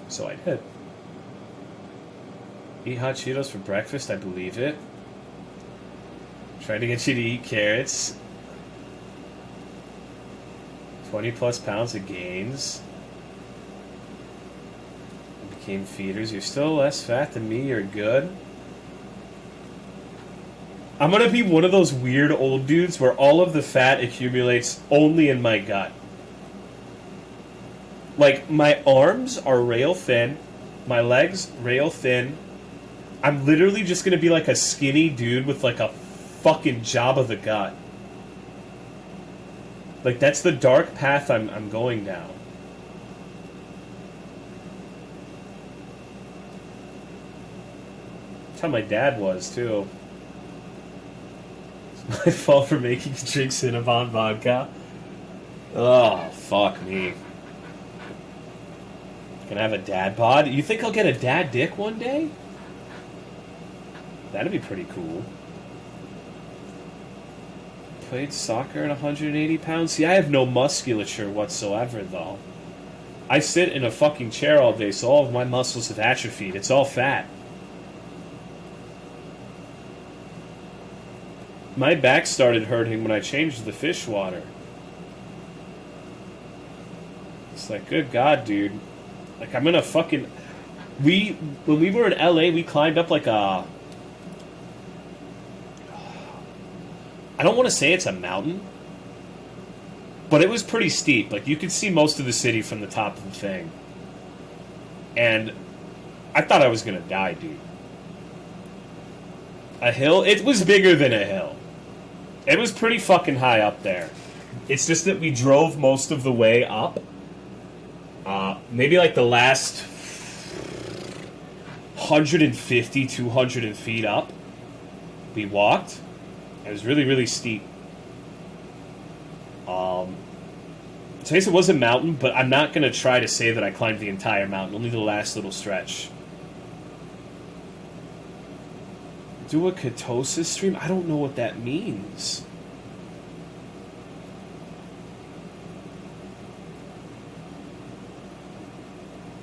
So I did. Eat hot Cheetos for breakfast, I believe it. Trying to get you to eat carrots. 20 plus pounds of gains. Became feeders. You're still less fat than me, you're good. I'm gonna be one of those weird old dudes where all of the fat accumulates only in my gut. Like, my arms are rail thin, my legs rail thin. I'm literally just gonna be like a skinny dude with like a fucking Jabba the Gut. Like, that's the dark path I'm going down. That's how my dad was, too. It's my fault for making you drink Cinnabon vodka. Oh, fuck me. Gonna have a dad bod? You think I'll get a dad dick one day? That'd be pretty cool. Played soccer at 180 pounds? See, I have no musculature whatsoever, though. I sit in a fucking chair all day, so all of my muscles have atrophied. It's all fat. My back started hurting when I changed the fish water. It's like, good God, dude. Like, I'm gonna fucking... when we were in LA, we climbed up like a... I don't want to say it's a mountain, but it was pretty steep. Like, you could see most of the city from the top of the thing. And I thought I was gonna die, dude. A hill? It was bigger than a hill. It was pretty fucking high up there. It's just that we drove most of the way up. Maybe like the last 150, 200 feet up, we walked. It was really, really steep. So I guess it was a mountain, but I'm not going to try to say that I climbed the entire mountain, only the last little stretch. Do a ketosis stream? I don't know what that means.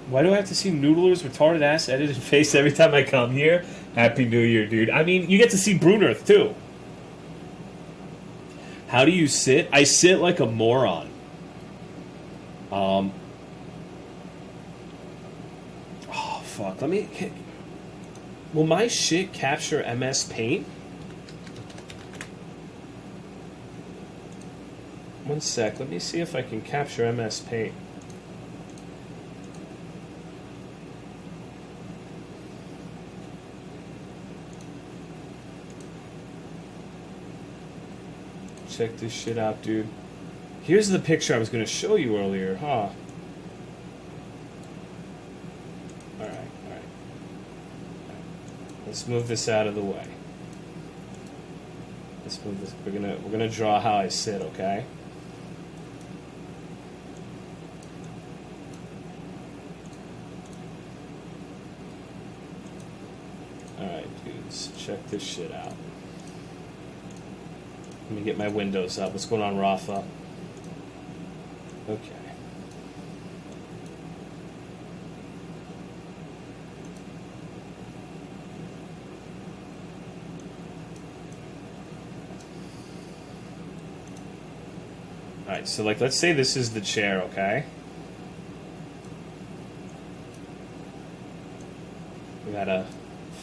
Why do I have to see Noodler's retarded ass edited face every time I come here? Happy New Year, dude. I mean, you get to see Brunerth, too. How do you sit? I sit like a moron. Oh, fuck. Will my shit capture MS Paint? One sec. Let me see if I can capture MS Paint. Check this shit out, dude. Here's the picture I was going to show you earlier, huh? Alright. Let's move this out of the way. Let's move this. We're gonna draw how I sit, okay? Alright, dudes. Check this shit out. Let me get my windows up. What's going on, Rafa? Okay. Alright, so like, let's say this is the chair, okay? We gotta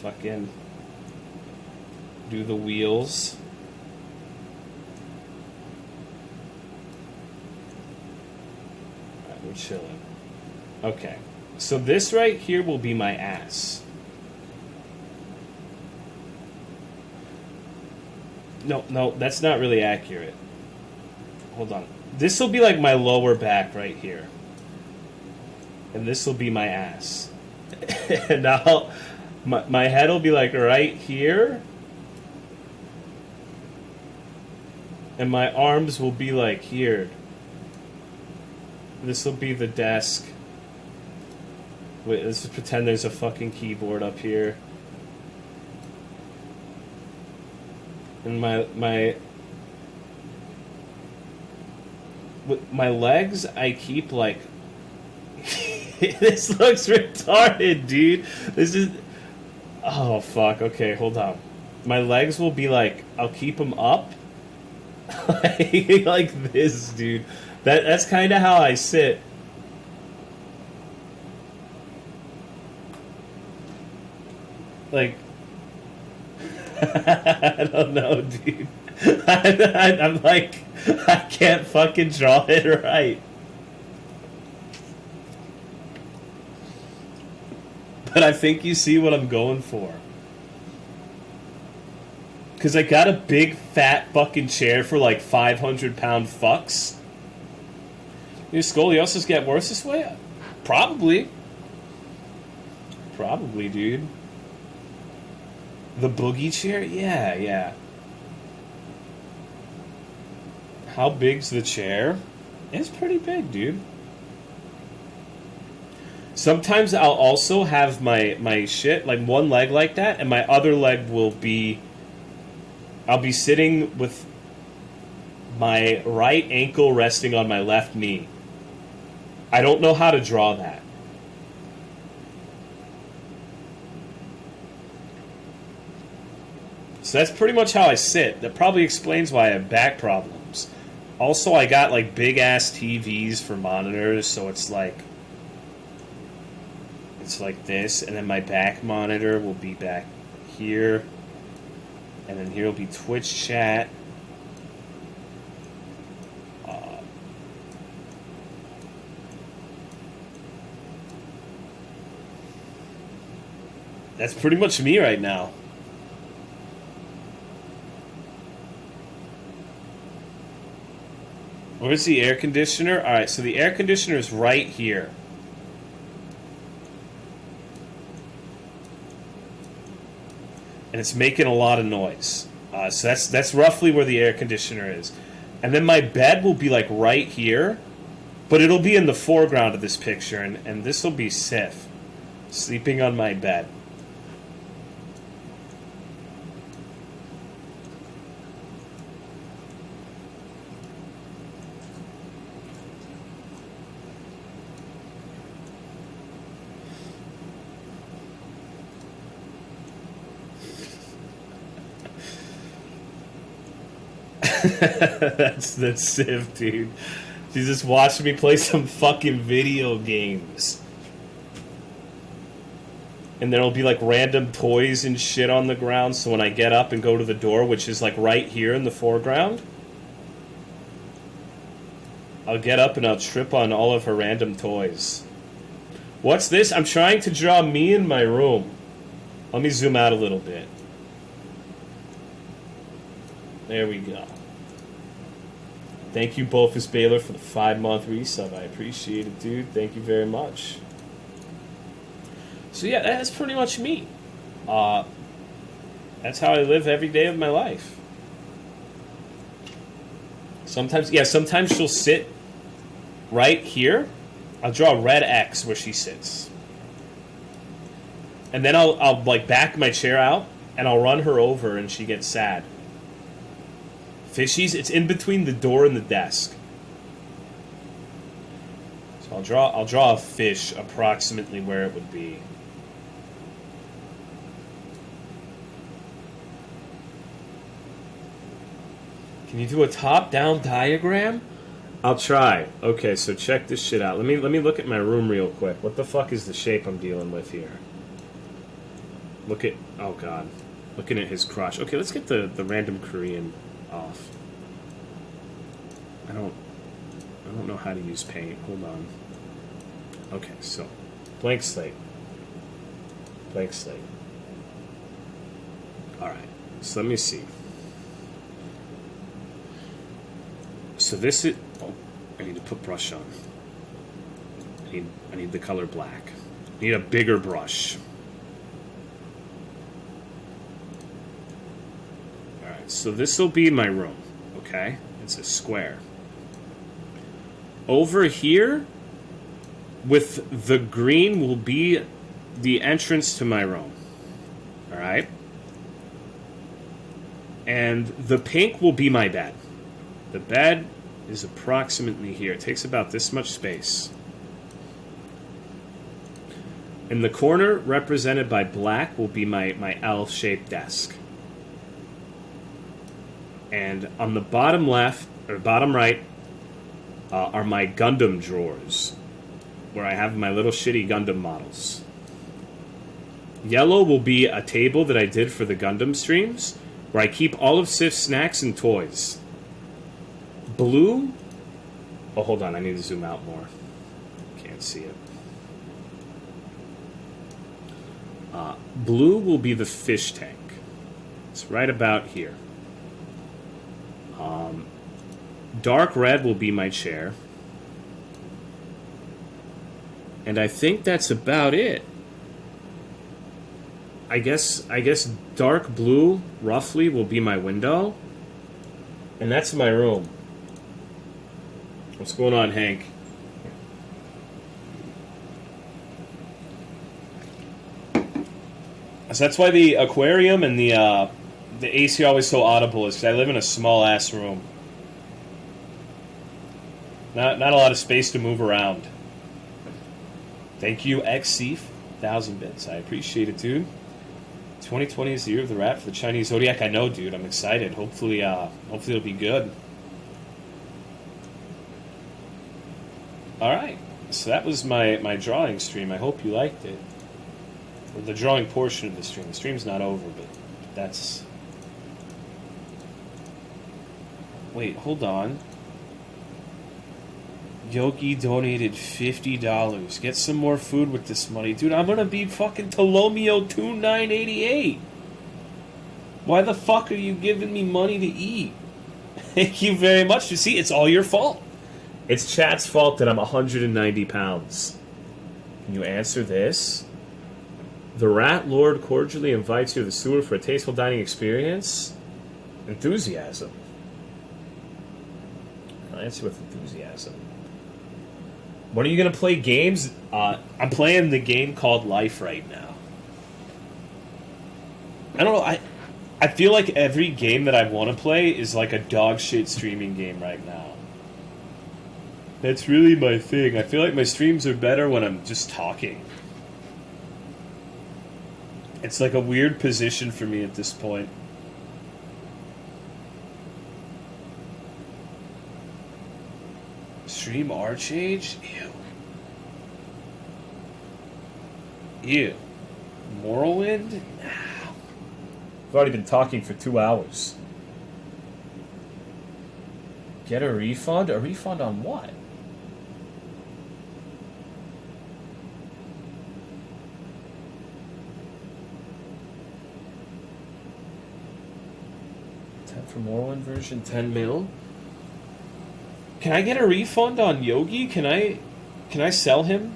fucking do the wheels. We're chilling. Okay. So this right here will be my ass. No, that's not really accurate. Hold on. This will be like my lower back right here. And this will be my ass. And my head will be like right here. And my arms will be like here. This will be the desk. Wait, let's just pretend there's a fucking keyboard up here. And my legs, I keep like... This looks retarded, dude. This is... Oh, fuck. Okay, hold on. My legs will be like... I'll keep them up. Like this, dude. That's kind of how I sit. Like... I don't know, dude. I'm like... I can't fucking draw it right. But I think you see what I'm going for. Because I got a big, fat fucking chair for like 500-pound fucks. Your scoliosis get worse this way? Probably. Probably, dude. The boogie chair? Yeah, yeah. How big's the chair? It's pretty big, dude. Sometimes I'll also have my shit, like one leg like that, and my other leg will be... I'll be sitting with my right ankle resting on my left knee. I don't know how to draw that. So that's pretty much how I sit. That probably explains why I have back problems. Also, I got like big-ass TVs for monitors, so it's like this, and then my back monitor will be back here, and then here will be Twitch chat. That's pretty much me right now. Where's the air conditioner? Alright, so the air conditioner is right here. And it's making a lot of noise. So that's roughly where the air conditioner is. And then my bed will be like right here, but it'll be in the foreground of this picture, and this will be Sif sleeping on my bed. That's Civ, dude. She's just watching me play some fucking video games. And there'll be like random toys and shit on the ground, so when I get up and go to the door, which is like right here in the foreground, I'll get up and I'll trip on all of her random toys. What's this? I'm trying to draw me in my room. Let me zoom out a little bit. There we go. Thank you, Bofus Baylor, for the 5-month resub. I appreciate it, dude. Thank you very much. So yeah, that's pretty much me. That's how I live every day of my life. Sometimes she'll sit right here. I'll draw a red X where she sits. And then I'll like back my chair out, and I'll run her over, and she gets sad. Fishies, it's in between the door and the desk. So I'll draw a fish approximately where it would be. Can you do a top-down diagram? I'll try. Okay, so check this shit out. Let me look at my room real quick. What the fuck is the shape I'm dealing with here? Look at... Oh, God. Looking at his crotch. Okay, let's get the random Korean off. I don't know how to use paint. Hold on. Okay, so blank slate. Blank slate. Alright, so let me see. So this is... Oh, I need to put brush on. I need the color black. I need a bigger brush. Alright, so this will be my room, okay? It's a square. Over here, with the green, will be the entrance to my room. Alright? And the pink will be my bed. The bed is approximately here. It takes about this much space. In the corner, represented by black, will be my L-shaped desk. And on the bottom left, or bottom right, are my Gundam drawers, where I have my little shitty Gundam models. Yellow will be a table that I did for the Gundam streams, where I keep all of Sif's snacks and toys. Blue... Oh, hold on, I need to zoom out more. Can't see it. Blue will be the fish tank. It's right about here. Dark red will be my chair. And I think that's about it. I guess dark blue, roughly, will be my window. And that's my room. What's going on, Hank? So that's why the aquarium and the AC are always so audible, is because I live in a small-ass room. Not a lot of space to move around. Thank you, XC, 1,000 bits. I appreciate it, dude. 2020 is the year of the rat for the Chinese Zodiac. I know, dude. I'm excited. Hopefully it'll be good. Alright. So that was my drawing stream. I hope you liked it. Or the drawing portion of the stream. The stream's not over, but that's... Wait, hold on. Yogi donated $50. Get some more food with this money. Dude, I'm gonna be fucking Tolomeo 2988. Why the fuck are you giving me money to eat? Thank you very much. You see, it's all your fault. It's chat's fault that I'm 190 pounds. Can you answer this? The Rat Lord cordially invites you to the sewer for a tasteful dining experience. Enthusiasm. I'll answer with enthusiasm. When are you going to play games? I'm playing the game called Life right now. I don't know, I feel like every game that I want to play is like a dog shit streaming game right now. That's really my thing. I feel like my streams are better when I'm just talking. It's like a weird position for me at this point. Stream Archage? Ew. Ew. Morrowind? Nah. I've already been talking for 2 hours. Get a refund? A refund on what? For Morrowind version 10 mil. Can I get a refund on Yogi? Can I sell him?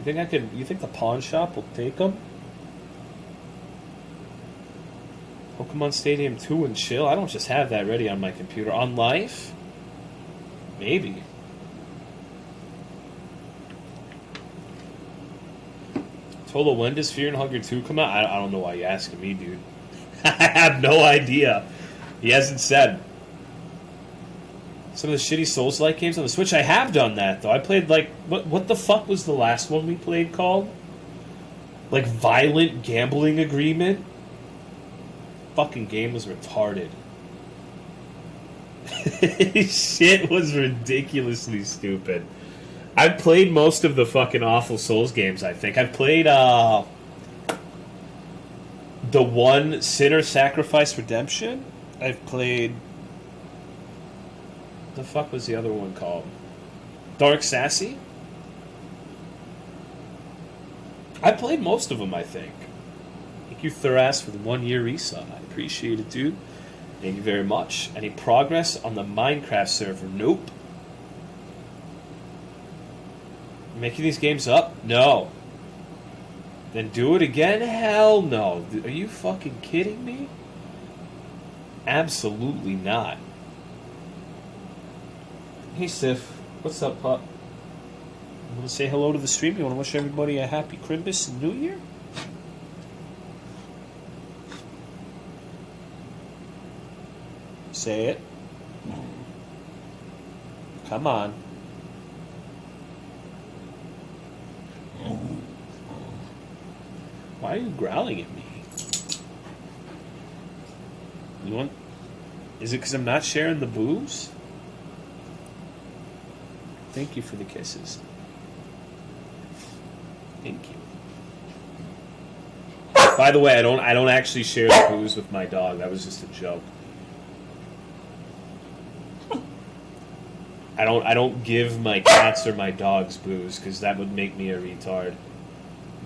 You think the pawn shop will take him? Pokemon Stadium 2 and chill? I don't just have that ready on my computer. On Life? Maybe. Tola, when does Fear and Hunger 2 come out? I don't know why you're asking me, dude. I have no idea. He hasn't said. Some of the shitty Souls-like games on the Switch, I have done that, though. I played, like... What the fuck was the last one we played called? Like, Violent Gambling Agreement? Fucking game was retarded. Shit was ridiculously stupid. I've played most of the fucking awful Souls games, I think. I've played, the one Sinner Sacrifice Redemption. I've played... The fuck was the other one called? Dark Sassy? I've played most of them, I think. Thank you, Thuras, for the 1-year resub. I appreciate it, dude. Thank you very much. Any progress on the Minecraft server? Nope. Making these games up? No. Then do it again? Hell no. Are you fucking kidding me? Absolutely not. Hey, Sif. What's up, pup? You want to say hello to the stream? You want to wish everybody a happy Christmas and New Year? Say it. Come on. Why are you growling at me? You want? Is it because I'm not sharing the booze? Thank you for the kisses. Thank you. By the way, I don't actually share the booze with my dog. That was just a joke. I don't give my cats or my dogs booze because that would make me a retard.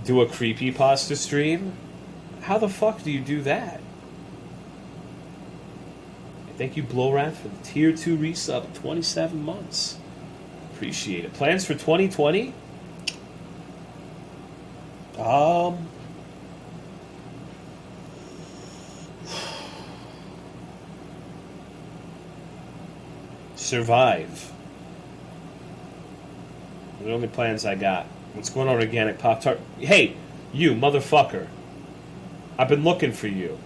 Do a creepypasta stream? How the fuck do you do that? Thank you, Blowrath, for the tier 2 resub, 27 months. Appreciate it. Plans for 2020? Survive. The only plans I got. What's going on, Organic Pop-Tart? Hey, you, motherfucker. I've been looking for you.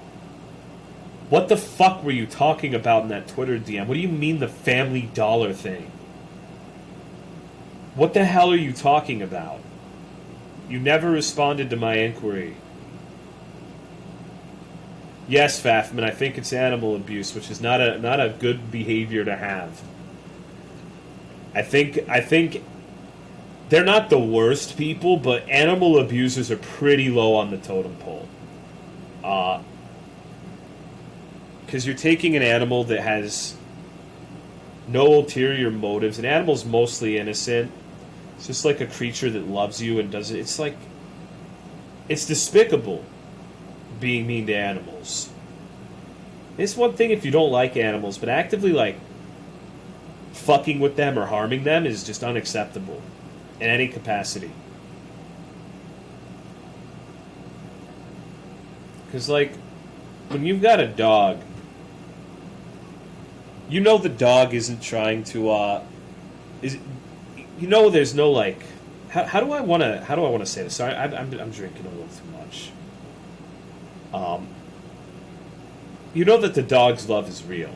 What the fuck were you talking about in that Twitter DM? What do you mean the Family Dollar thing? What the hell are you talking about? You never responded to my inquiry. Yes, Fafman, I think it's animal abuse, which is not a good behavior to have. I think they're not the worst people, but animal abusers are pretty low on the totem pole. Because you're taking an animal that has no ulterior motives. An animal's mostly innocent. It's just like a creature that loves you and does it. It's like, it's despicable being mean to animals. It's one thing if you don't like animals, but actively, like, fucking with them or harming them is just unacceptable in any capacity. Because, like, when you've got a dog, you know the dog isn't trying to, you know there's no, like, how do I want to say this? Sorry, I'm drinking a little too much. You know that the dog's love is real.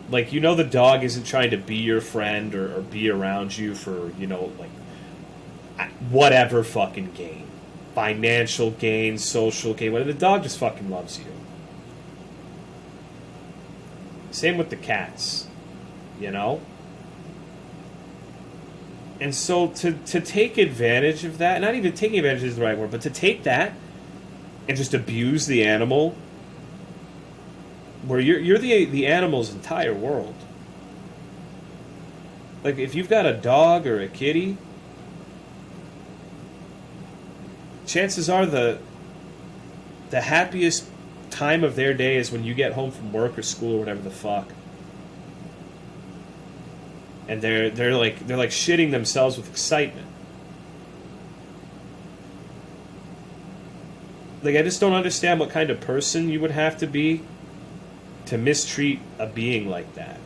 Like, you know the dog isn't trying to be your friend or be around you for, you know, like, whatever fucking gain. Financial gain, social gain, whatever. The dog just fucking loves you. Same with the cats, you know? And so to take advantage of that, not even taking advantage is the right word, but to take that and just abuse the animal, where you're the animal's entire world. Like, if you've got a dog or a kitty, chances are the happiest time of their day is when you get home from work or school or whatever the fuck. And they're like shitting themselves with excitement. Like, I just don't understand what kind of person you would have to be to mistreat a being like that.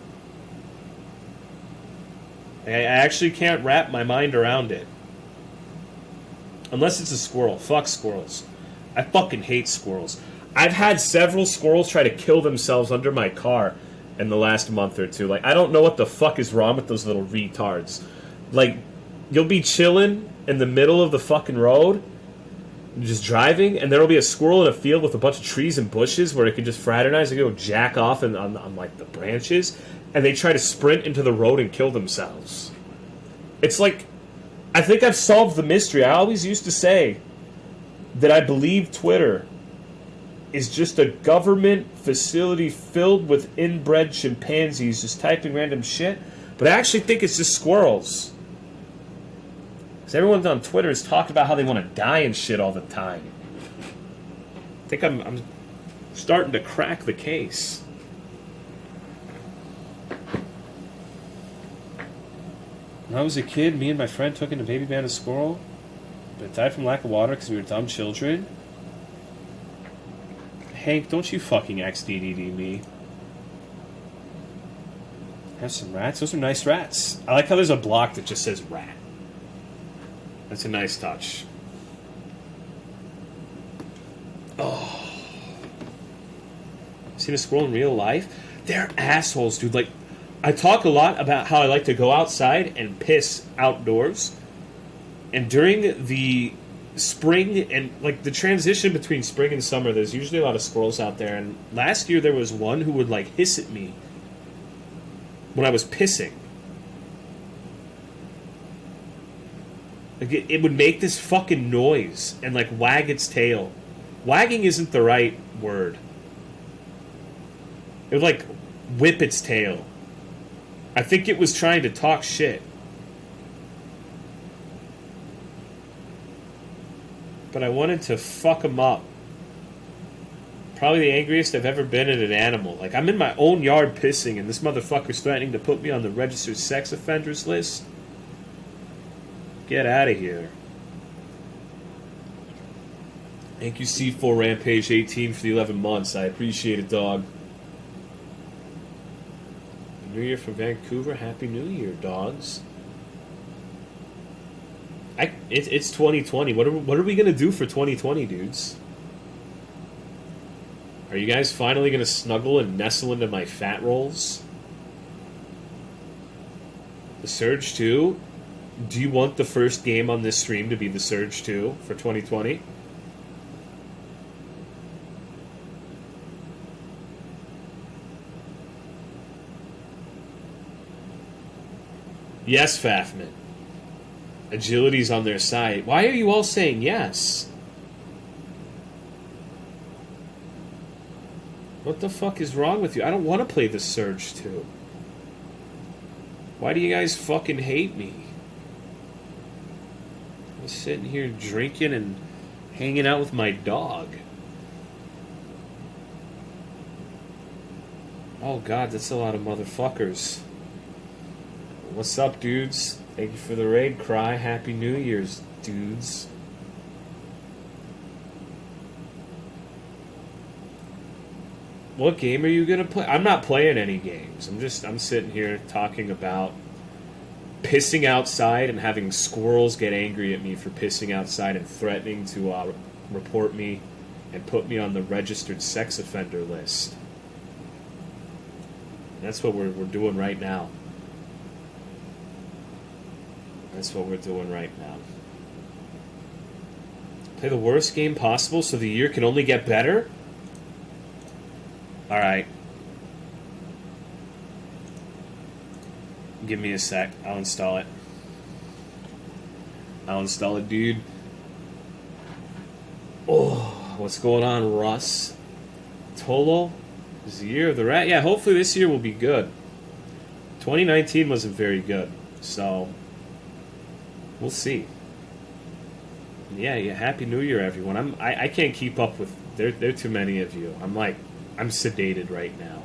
I actually can't wrap my mind around it. Unless it's a squirrel. Fuck squirrels. I fucking hate squirrels. I've had several squirrels try to kill themselves under my car in the last month or two. Like, I don't know what the fuck is wrong with those little retards. Like, you'll be chilling in the middle of the fucking road, just driving, and there'll be a squirrel in a field with a bunch of trees and bushes where it can just fraternize and go jack off on like the branches, and they try to sprint into the road and kill themselves. It's like, I think I've solved the mystery. I always used to say that I believe Twitter is just a government facility filled with inbred chimpanzees just typing random shit, but I actually think it's just squirrels. Because everyone on Twitter has talked about how they want to die and shit all the time. I think I'm starting to crack the case. When I was a kid, me and my friend took in a baby banded squirrel, but it died from lack of water because we were dumb children. Hank, don't you fucking XDDD me. Have some rats. Those are nice rats. I like how there's a block that just says rat. That's a nice touch. Oh. Seen a squirrel in real life? They're assholes, dude. Like, I talk a lot about how I like to go outside and piss outdoors. And during the spring and, like, the transition between spring and summer, there's usually a lot of squirrels out there. And last year there was one who would, like, hiss at me when I was pissing. Like, it would make this fucking noise and, like, wag its tail. Wagging isn't the right word. It would, like, whip its tail. I think it was trying to talk shit. But I wanted to fuck him up. Probably the angriest I've ever been at an animal. Like, I'm in my own yard pissing, and this motherfucker's threatening to put me on the registered sex offenders list. Get out of here. Thank you, C4 Rampage 18, for the 11 months. I appreciate it, dog. New Year from Vancouver. Happy New Year, dogs. It's 2020. What are we gonna do for 2020, dudes? Are you guys finally gonna snuggle and nestle into my fat rolls? The Surge 2? Do you want the first game on this stream to be The Surge 2 for 2020? Yes, Fafman. Agility's on their side. Why are you all saying yes? What the fuck is wrong with you? I don't want to play The Surge 2. Why do you guys fucking hate me? I'm sitting here drinking and hanging out with my dog. Oh god, that's a lot of motherfuckers. What's up, dudes? Thank you for the raid, Cry. Happy New Year's, dudes. What game are you gonna play? I'm not playing any games. I'm sitting here talking about pissing outside and having squirrels get angry at me for pissing outside and threatening to report me and put me on the registered sex offender list. That's what we're doing right now. That's what we're doing right now. Play the worst game possible so the year can only get better? Alright. Give me a sec. I'll install it. I'll install it, dude. Oh, what's going on, Russ? Tolo? Is the year of the rat? Yeah, hopefully this year will be good. 2019 wasn't very good, so we'll see. Yeah, Happy New Year, everyone. I can't keep up with. There are too many of you. I'm sedated right now.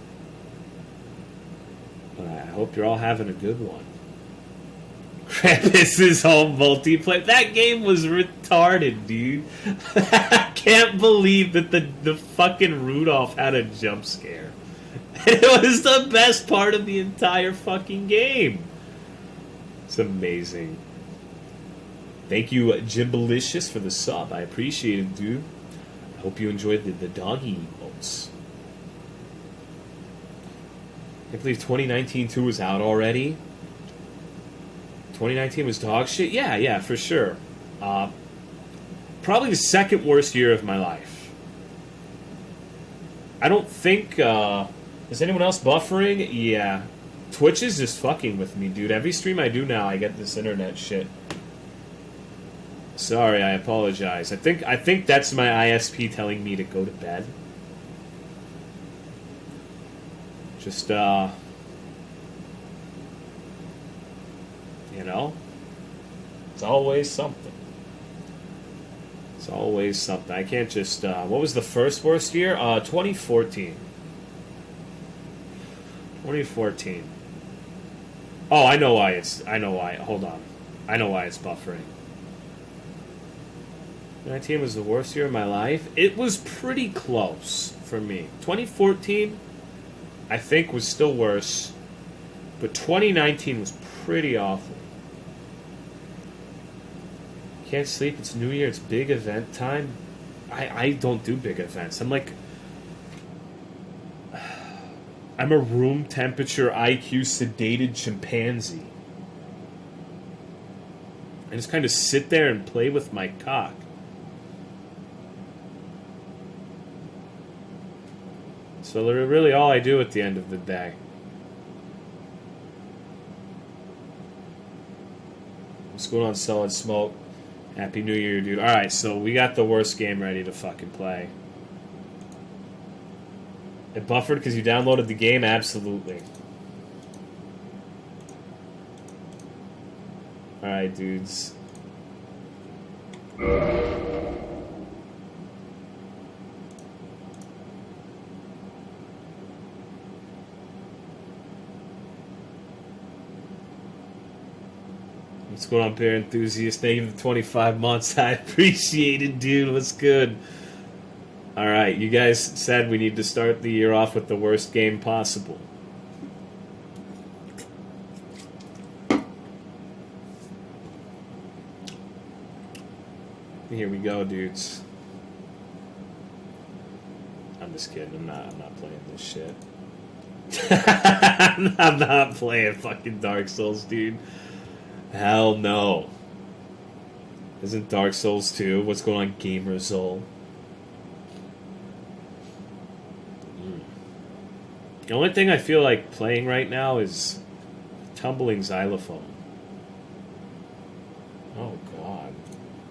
But I hope you're all having a good one. Krampus's home multiplayer. That game was retarded, dude. I can't believe that the fucking Rudolph had a jump scare. It was the best part of the entire fucking game. It's amazing. Thank you, Jimbalicious, for the sub. I appreciate it, dude. I hope you enjoyed the doggy emotes. I can't believe 2019 2 was out already. 2019 was dog shit? Yeah, for sure. Probably the second worst year of my life. I don't think... is anyone else buffering? Yeah. Twitch is just fucking with me, dude. Every stream I do now, I get this internet shit. Sorry, I apologize. I think that's my ISP telling me to go to bed. Just, you know, it's always something. It's always something. I can't just, what was the first worst year? 2014. 2014. Oh, I know why. Hold on. I know why it's buffering. 2019 was the worst year of my life. It was pretty close. for me. 2014, I think, was still worse, but 2019 was pretty awful. Can't sleep, it's New Year, it's big event time. I don't do big events. I'm a room temperature IQ sedated chimpanzee. I just kind of sit there and play with my cock. So really all I do at the end of the day. What's going on, Solid Smoke? Happy New Year, dude. Alright, so we got the worst game ready to fucking play. It buffered because you downloaded the game? Absolutely. Alright, dudes. What's going on, Bear Enthusiast? Thank you for the 25 months. I appreciate it, dude. What's good? Alright, you guys said we need to start the year off with the worst game possible. Here we go, dudes. I'm just kidding. I'm not playing this shit. I'm not playing fucking Dark Souls, dude. Hell no. Isn't Dark Souls 2? What's going on, Gamerzol? The only thing I feel like playing right now is Tumbling Xylophone. Oh god.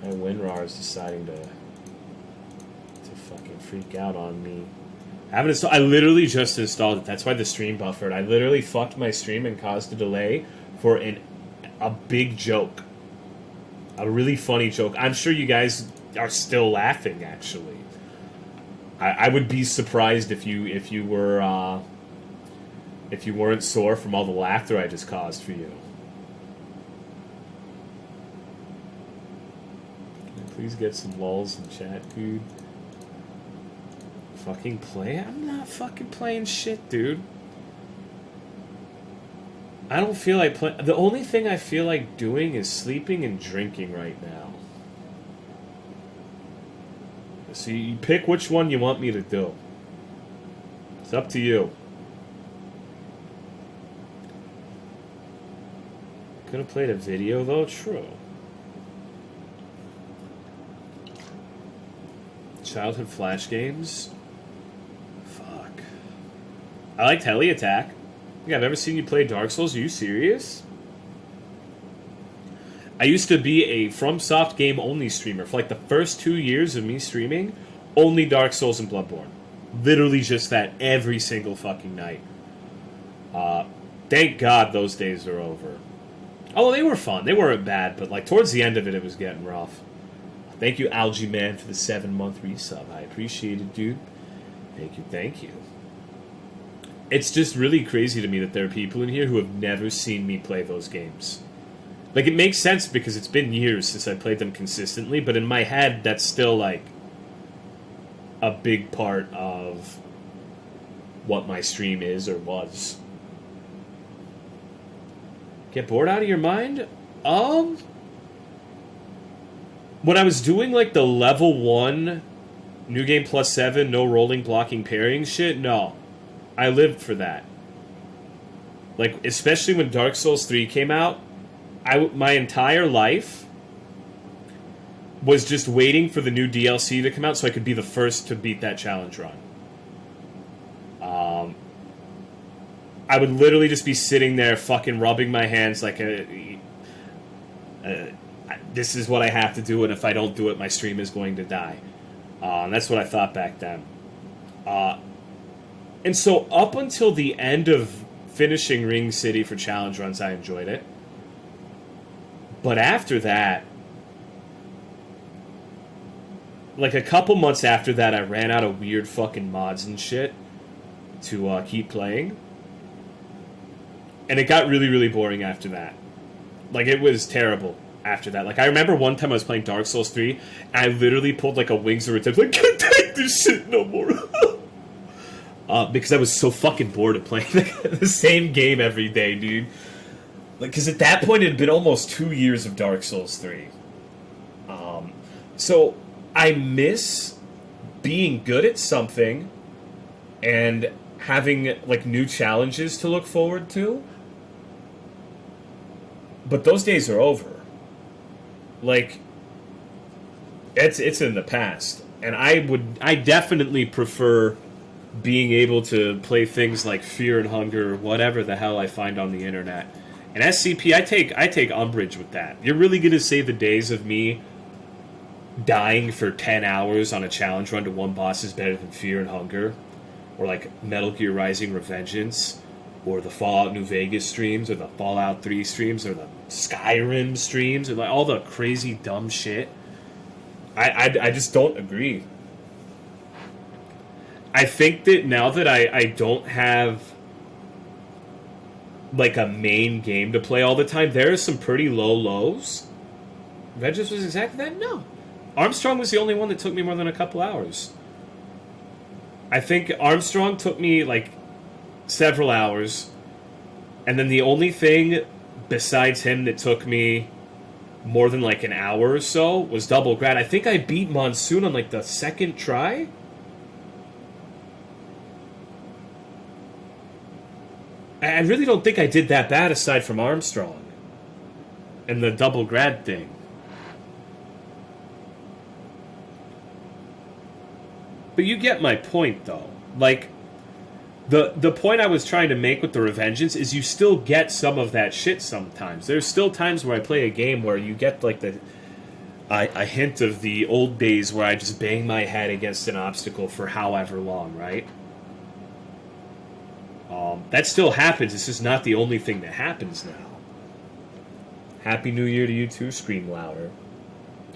My WinRAR is deciding to fucking freak out on me. I literally just installed it. That's why the stream buffered. I literally fucked my stream and caused a delay for a big joke. A really funny joke. I'm sure you guys are still laughing, actually. I would be surprised if you weren't sore from all the laughter I just caused for you. Can I please get some lulls in chat, dude? Fucking play? I'm not fucking playing shit, dude. I don't feel like playing. The only thing I feel like doing is sleeping and drinking right now. So you pick which one you want me to do. It's up to you. Could have played a video though, true. Childhood Flash games? Fuck. I liked Heli Attack. Yeah, I've never seen you play Dark Souls. Are you serious? I used to be a FromSoft game-only streamer. For like the first 2 years of me streaming, only Dark Souls and Bloodborne. Literally just that every single fucking night. Thank God those days are over. Oh, they were fun. They weren't bad, but like towards the end of it, it was getting rough. Thank you, Algae Man, for the 7-month resub. I appreciate it, dude. Thank you, thank you. It's just really crazy to me that there are people in here who have never seen me play those games. Like, it makes sense because it's been years since I played them consistently, but in my head, that's still, like, a big part of what my stream is or was. Get bored out of your mind? When I was doing, like, the level 1 New Game Plus 7, no rolling, blocking, parrying shit, no. I lived for that. Like, especially when Dark Souls 3 came out, my entire life was just waiting for the new DLC to come out so I could be the first to beat that challenge run. I would literally just be sitting there fucking rubbing my hands like this is what I have to do, and if I don't do it, my stream is going to die. And that's what I thought back then. And so up until the end of finishing Ring City for challenge runs, I enjoyed it. But after that, like a couple months after that, I ran out of weird fucking mods and shit to keep playing. And it got really, really boring after that. Like, it was terrible after that. Like, I remember one time I was playing Dark Souls 3, and I literally pulled, like, a Wings of Redemption. Like, can't take this shit no more. because I was so fucking bored of playing the same game every day, dude. Like, because at that point it had been almost 2 years of Dark Souls 3. So I miss being good at something and having like new challenges to look forward to. But those days are over. Like, it's in the past, and I definitely prefer being able to play things like Fear and Hunger, whatever the hell I find on the internet. And SCP, I take umbrage with that. You're really gonna say the days of me dying for 10 hours on a challenge run to one boss is better than Fear and Hunger, or like Metal Gear Rising Revengeance, or the Fallout New Vegas streams, or the Fallout 3 streams, or the Skyrim streams, or like all the crazy dumb shit. I just don't agree. I think that now that I don't have like a main game to play all the time, there are some pretty low lows. Vengeance was exactly that? No. Armstrong was the only one that took me more than a couple hours. I think Armstrong took me like several hours, and then the only thing besides him that took me more than like an hour or so was Double Grad. I think I beat Monsoon on like the second try. I really don't think I did that bad aside from Armstrong and the Double Grad thing. But you get my point, though. Like, the point I was trying to make with the Revengeance is you still get some of that shit sometimes. There's still times where I play a game where you get, like, a hint of the old days where I just bang my head against an obstacle for however long, right? That still happens. It's just not the only thing that happens now. Happy New Year to you, too, Scream Louder.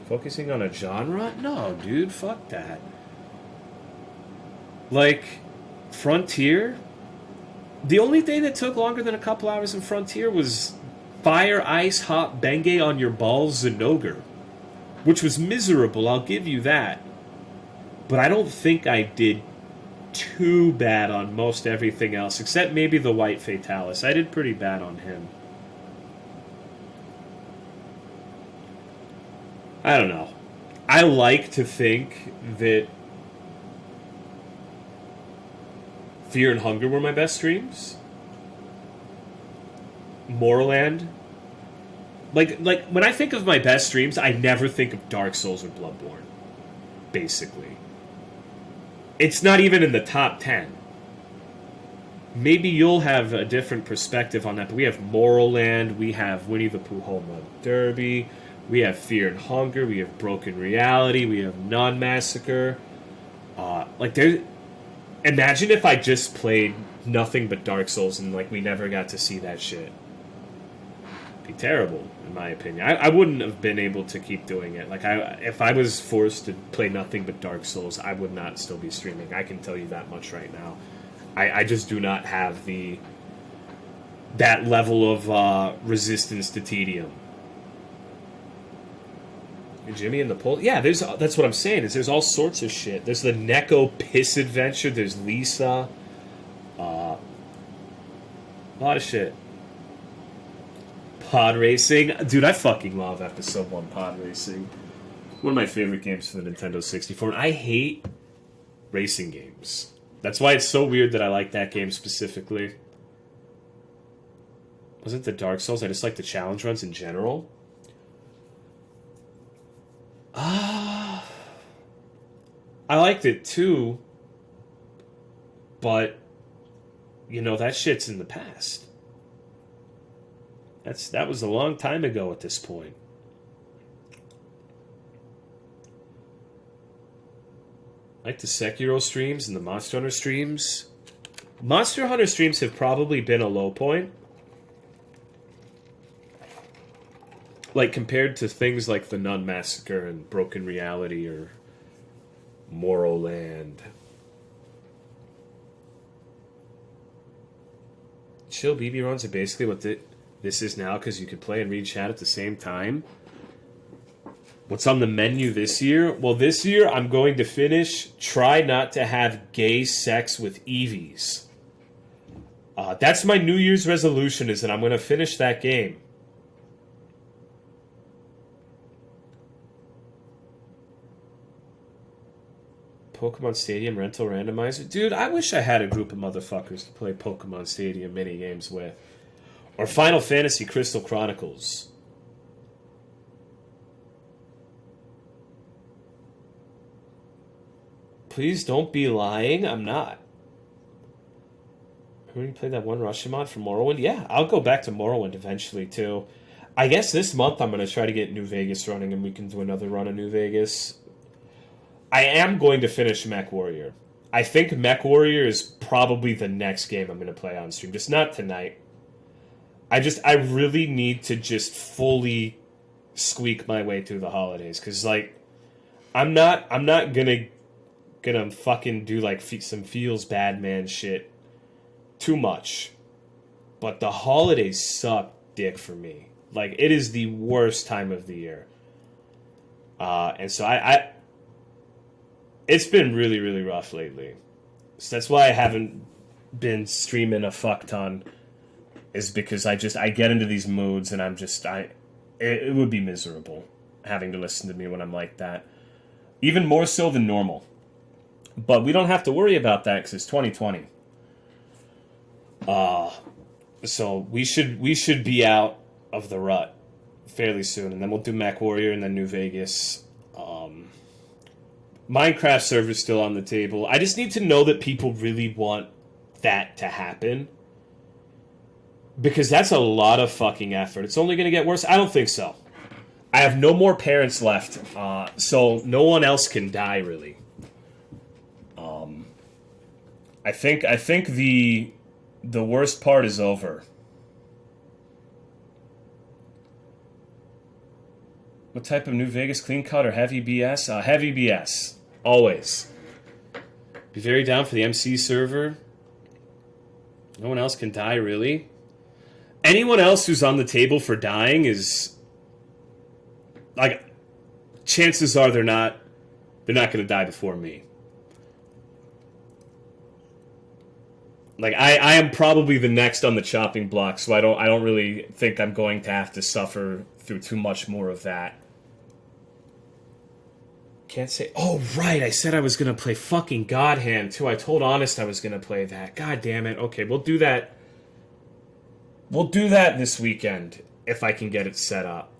Focusing on a genre? No, dude, fuck that. Like, Frontier? The only thing that took longer than a couple hours in Frontier was Fire, Ice, Hot, Bengay on your balls, Zenogre. Which was miserable, I'll give you that. But I don't think I did too bad on most everything else, except maybe the White Fatalis. I did pretty bad on him. I don't know. I like to think that Fear and Hunger were my best streams. Moorland. Like when I think of my best streams, I never think of Dark Souls or Bloodborne. Basically. It's not even in the top 10. Maybe you'll have a different perspective on that, but we have Morroland, we have Winnie the Pooh Home Run Derby, we have Fear and Hunger, we have Broken Reality, we have Non-Massacre. Imagine if I just played nothing but Dark Souls and like we never got to see that shit. It'd be terrible, in my opinion. I wouldn't have been able to keep doing it. Like if I was forced to play nothing but Dark Souls, I would not still be streaming. I can tell you that much right now. I just do not have that level of resistance to tedium. Jimmy and the Pole. Yeah, that's what I'm saying. There's all sorts of shit. There's the Neko Piss Adventure. There's Lisa. A lot of shit. Pod Racing. Dude, I fucking love Episode 1 Pod Racing. One of my favorite games for the Nintendo 64. And I hate racing games. That's why it's so weird that I like that game specifically. Wasn't the Dark Souls? I just like the challenge runs in general. I liked it too, but that shit's in the past. That was a long time ago at this point. I like the Sekiro streams and the Monster Hunter streams. Monster Hunter streams have probably been a low point. Like, compared to things like the Nun Massacre and Broken Reality or Morroland. Chill BB runs are basically what this is now, because you could play and read chat at the same time. What's on the menu this year? Well, this year I'm going to finish Try Not to Have Gay Sex with Eevees. That's my New Year's resolution, is that I'm going to finish that game. Pokemon Stadium rental randomizer? Dude, I wish I had a group of motherfuckers to play Pokemon Stadium minigames with. Or Final Fantasy Crystal Chronicles. Please don't be lying. I'm not. Who you played that one Russian mod for Morrowind? Yeah, I'll go back to Morrowind eventually, too. I guess this month I'm going to try to get New Vegas running and we can do another run of New Vegas. I am going to finish Mech Warrior. I think Mech Warrior is probably the next game I'm going to play on stream. Just not tonight. I really need to just fully squeak my way through the holidays. Because, like, I'm not gonna fucking do, like, some feels bad man shit too much. But the holidays suck dick for me. Like, it is the worst time of the year. And so it's been really, really rough lately. So that's why I haven't been streaming a fuck ton, is because I get into these moods and it would be miserable having to listen to me when I'm like that. Even more so than normal. But we don't have to worry about that because it's 2020. So we should be out of the rut fairly soon, and then we'll do Mech Warrior and then New Vegas. Minecraft server's still on the table. I just need to know that people really want that to happen, because that's a lot of fucking effort. It's only going to get worse. I don't think so. I have no more parents left, so no one else can die, really. I think the worst part is over. What type of New Vegas clean cut or heavy BS? Heavy BS. Always. Be very down for the MC server. No one else can die, really. Anyone else who's on the table for dying is, like, chances are they're not going to die before me. Like, I am probably the next on the chopping block, so I don't really think I'm going to have to suffer through too much more of that. Can't say... Oh, right, I said I was going to play fucking God Hand, too. I told Honest I was going to play that. God damn it. Okay, we'll do that. We'll do that this weekend, if I can get it set up.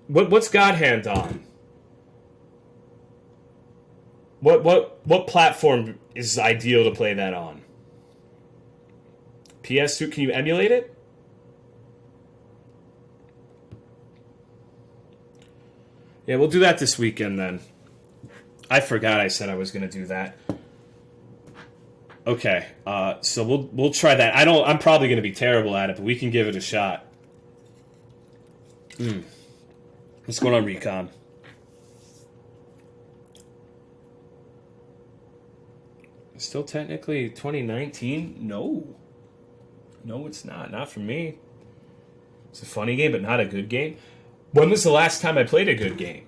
What's God Hand on? What platform is ideal to play that on? PS2, can you emulate it? Yeah, we'll do that this weekend then. I forgot I said I was going to do that. Okay, so we'll try that. I'm probably going to be terrible at it, but we can give it a shot. What's going on, Recon? Still technically 2019? No, it's not. Not for me. It's a funny game, but not a good game. When was the last time I played a good game?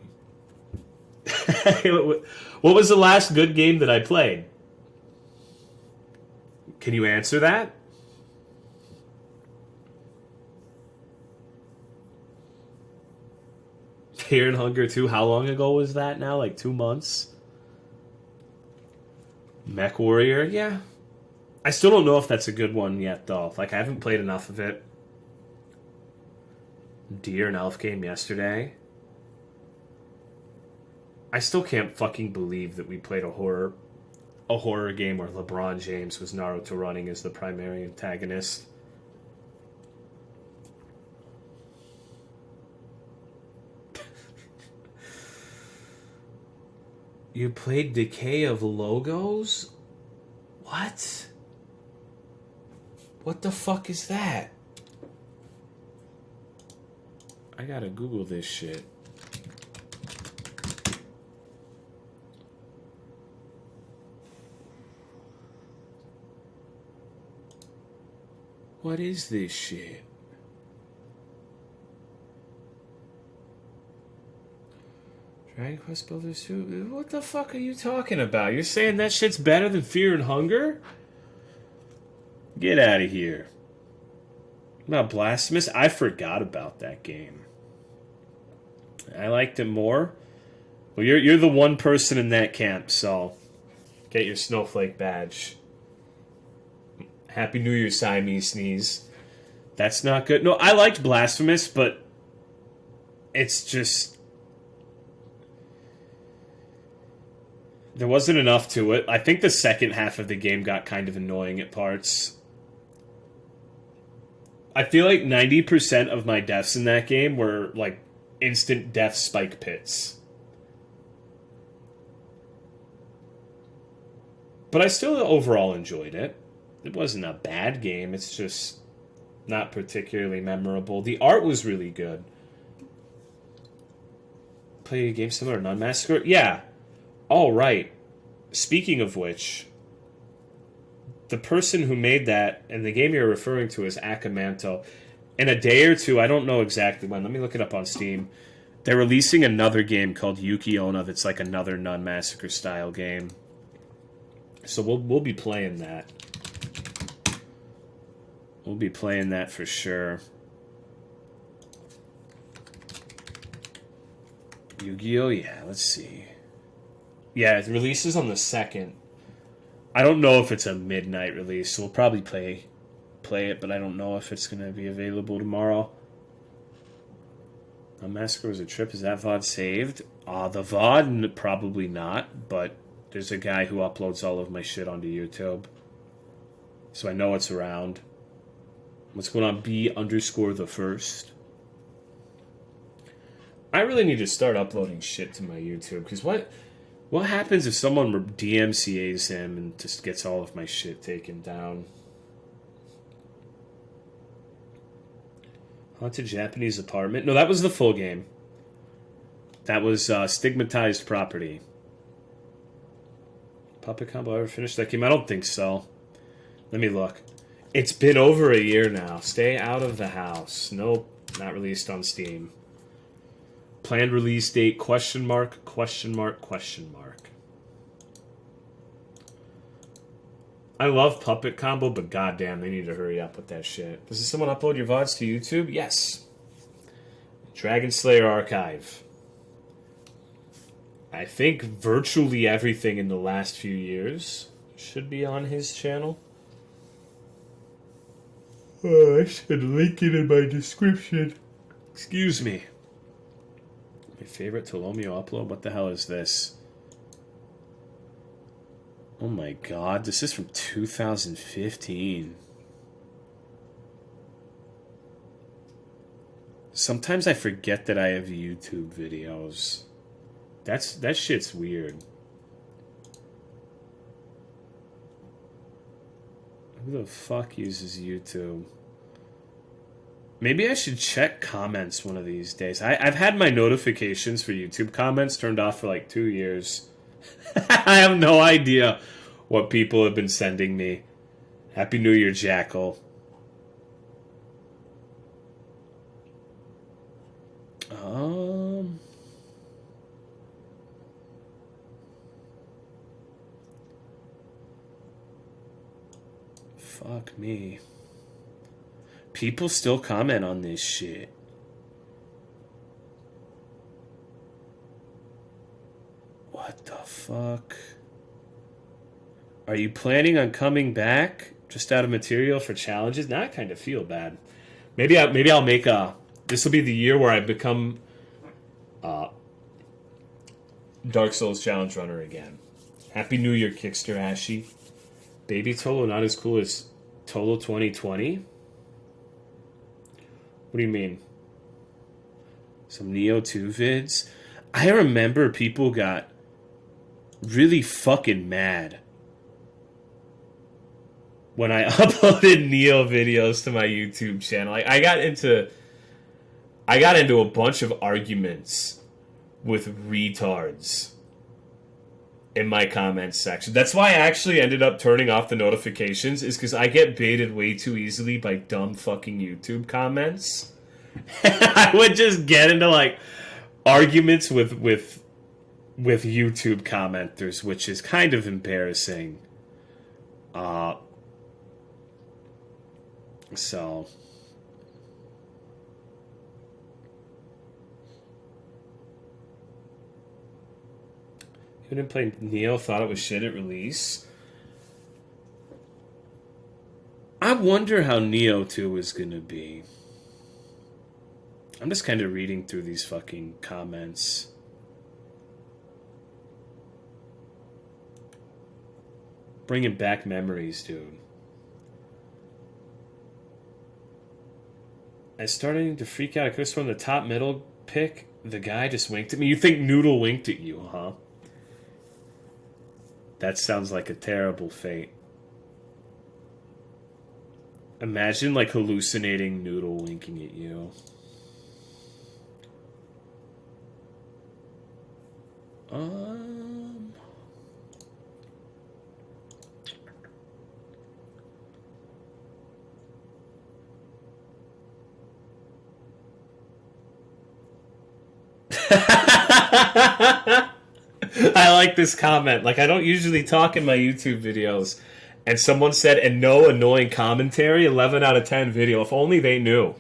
What was the last good game that I played? Can you answer that? Fear and Hunger 2, how long ago was that now? Like 2 months? Mech Warrior, yeah. I still don't know if that's a good one yet, though. Like, I haven't played enough of it. Deer and Elf game yesterday. I still can't fucking believe that we played a horror game where LeBron James was Naruto running as the primary antagonist. You played Decay of Logos? What? What the fuck is that? I gotta Google this shit. What is this shit? Dragon Quest Builders 2? What the fuck are you talking about? You're saying that shit's better than Fear and Hunger? Get out of here. About Blasphemous? I forgot about that game. I liked it more. Well, you're the one person in that camp, so get your snowflake badge. Happy New Year, Siamese sneeze. That's not good. No, I liked Blasphemous, but it's just... there wasn't enough to it. I think the second half of the game got kind of annoying at parts. I feel like 90% of my deaths in that game were, like, instant death spike pits. But I still overall enjoyed it. It wasn't a bad game. It's just not particularly memorable. The art was really good. Play a game similar to Nun Massacre? Yeah. All right. Speaking of which, the person who made that, and the game you're referring to is Akamanto. In a day or two, I don't know exactly when. Let me look it up on Steam. They're releasing another game called Yuki-Onna that's like another Nun Massacre style game. So we'll be playing that. We'll be playing that for sure. Yu-Gi-Oh! Yeah, let's see. Yeah, it releases on the 2nd. I don't know if it's a midnight release, so we'll probably play it, but I don't know if it's going to be available tomorrow. A Massacre was a trip. Is that VOD saved? The VOD, probably not, but there's a guy who uploads all of my shit onto YouTube. So I know it's around. What's going on? B_the_first. I really need to start uploading shit to my YouTube, because what happens if someone DMCAs him and just gets all of my shit taken down? Haunted Japanese Apartment? No, that was the full game. That was Stigmatized Property. Puppet Combo ever finished that game? I don't think so. Let me look. It's been over a year now. Stay out of the house. Nope, not released on Steam. Planned release date, question mark, question mark, question mark. I love Puppet Combo, but goddamn, they need to hurry up with that shit. Does someone upload your VODs to YouTube? Yes. Dragon Slayer Archive. I think virtually everything in the last few years should be on his channel. I should link it in my description. Excuse me. My favorite Tolomeo upload? What the hell is this? Oh my god, this is from 2015. Sometimes I forget that I have YouTube videos. That shit's weird. Who the fuck uses YouTube? Maybe I should check comments one of these days. I've had my notifications for YouTube comments turned off for like 2 years. I have no idea what people have been sending me. Happy New Year, Jackal. Fuck me. People still comment on this shit. What the fuck? Are you planning on coming back just out of material for challenges? Now I kind of feel bad. Maybe I'll make a... This will be the year where I become Dark Souls Challenge Runner again. Happy New Year, Kickster Ashy. Baby Tolo not as cool as Tolo 2020? What do you mean? Some Neo 2 vids? I remember people got really fucking mad when I uploaded Neo videos to my YouTube channel. I got into a bunch of arguments with retards in my comments section. That's why I actually ended up turning off the notifications, is because I get baited way too easily by dumb fucking YouTube comments. I would just get into like arguments with with YouTube commenters, which is kind of embarrassing. So you didn't play Neo, thought it was shit at release. I wonder how Neo 2 is gonna be. I'm just kind of reading through these fucking comments. Bringing back memories, dude. I started to freak out. I could have sworn the top middle pick, the guy just winked at me. You think Noodle winked at you, huh? That sounds like a terrible fate. Imagine, like, hallucinating Noodle winking at you. I like this comment. Like, I don't usually talk in my YouTube videos. And someone said, and no annoying commentary, 11 out of 10 video. If only they knew.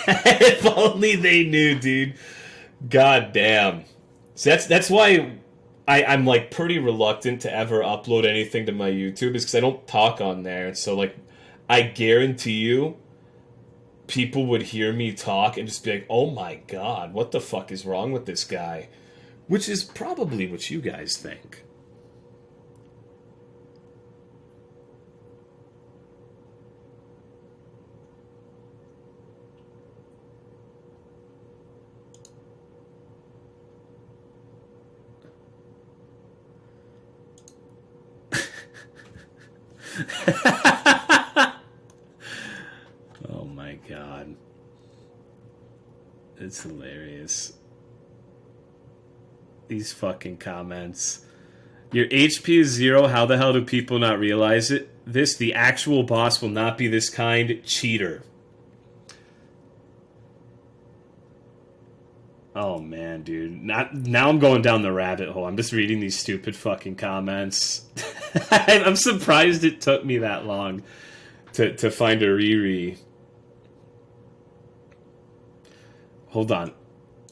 If only they knew, dude. God damn. So that's why I'm, like, pretty reluctant to ever upload anything to my YouTube, is because I don't talk on there. So, like, I guarantee you, people would hear me talk and just be like, oh my god, what the fuck is wrong with this guy? Which is probably what you guys think. Oh my god. It's hilarious. These fucking comments. Your HP is 0. How the hell do people not realize it? The actual boss will not be this kind. Cheater. Oh man, dude. Now I'm going down the rabbit hole. I'm just reading these stupid fucking comments. I'm surprised it took me that long to find a Riri. Hold on.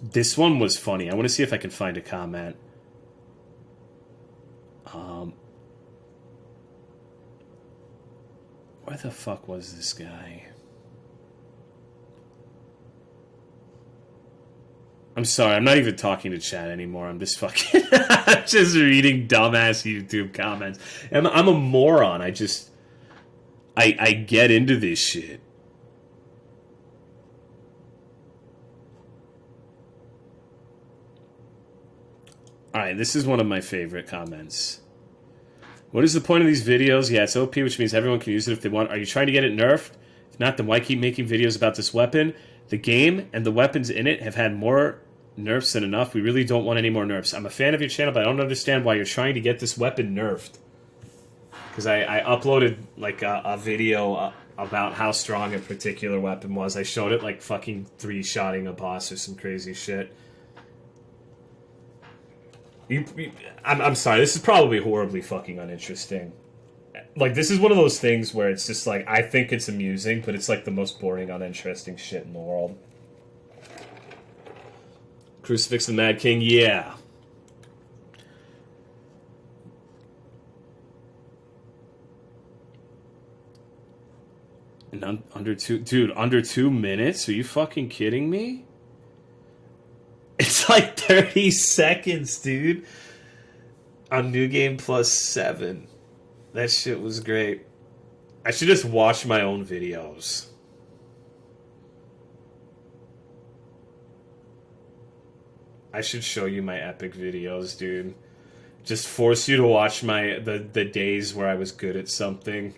This one was funny. I want to see if I can find a comment. Where the fuck was this guy? I'm sorry, I'm not even talking to chat anymore. I'm just fucking just reading dumbass YouTube comments. I'm a moron. I get into this shit. Alright, this is one of my favorite comments. What is the point of these videos? Yeah, it's OP, which means everyone can use it if they want. Are you trying to get it nerfed? If not, then why keep making videos about this weapon? The game and the weapons in it have had more nerfs than enough. We really don't want any more nerfs. I'm a fan of your channel, but I don't understand why you're trying to get this weapon nerfed. Because I uploaded like a video about how strong a particular weapon was. I showed it like fucking 3-shotting a boss or some crazy shit. I'm sorry, this is probably horribly fucking uninteresting. Like, this is one of those things where it's just like, I think it's amusing, but it's like the most boring, uninteresting shit in the world. Crucifix the Mad King, yeah. And under 2 minutes? Are you fucking kidding me? It's like 30 seconds, dude. On New Game Plus 7. That shit was great. I should just watch my own videos. I should show you my epic videos, dude. Just force you to watch the days where I was good at something.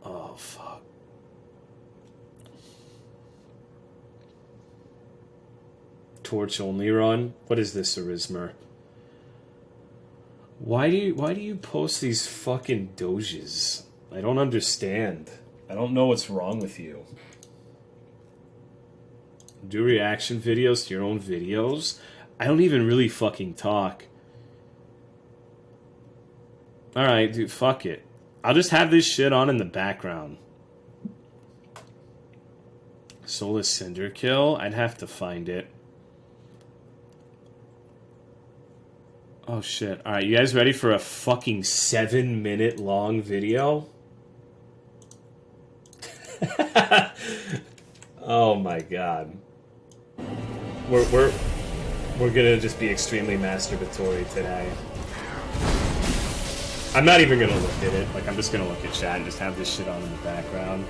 Oh, fuck. Torch only run? What is this, Arismer? Why do you post these fucking doges? I don't understand. I don't know what's wrong with you. Do reaction videos to your own videos? I don't even really fucking talk. Alright, dude, fuck it. I'll just have this shit on in the background. Soulless Cinder Kill? I'd have to find it. Oh shit. Alright, you guys ready for a fucking 7-minute long video? Oh my god. We're gonna just be extremely masturbatory today. I'm not even gonna look at it. Like, I'm just gonna look at chat and just have this shit on in the background.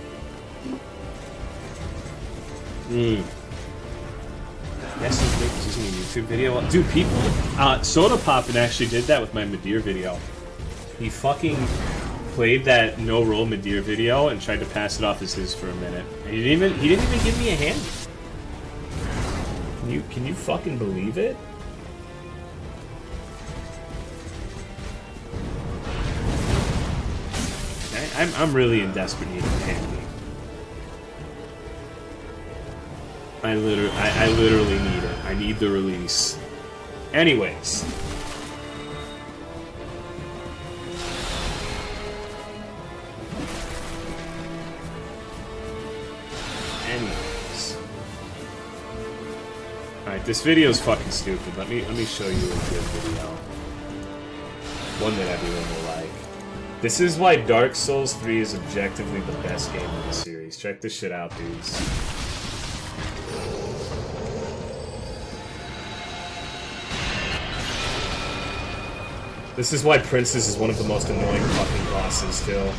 Yes, this isn't a YouTube video. Dude, people... Soda Poppin' actually did that with my Madeir video. He fucking played that no-roll Madeir video and tried to pass it off as his for a minute. And he didn't even give me a hand. Can you fucking believe it? I'm really in desperate need of a handy. I literally need it. I need the release. Anyways. Alright, this video is fucking stupid. Let me show you a good video. One that everyone will like. This is why Dark Souls 3 is objectively the best game in the series. Check this shit out, dudes. This is why Princess is one of the most annoying fucking bosses, still.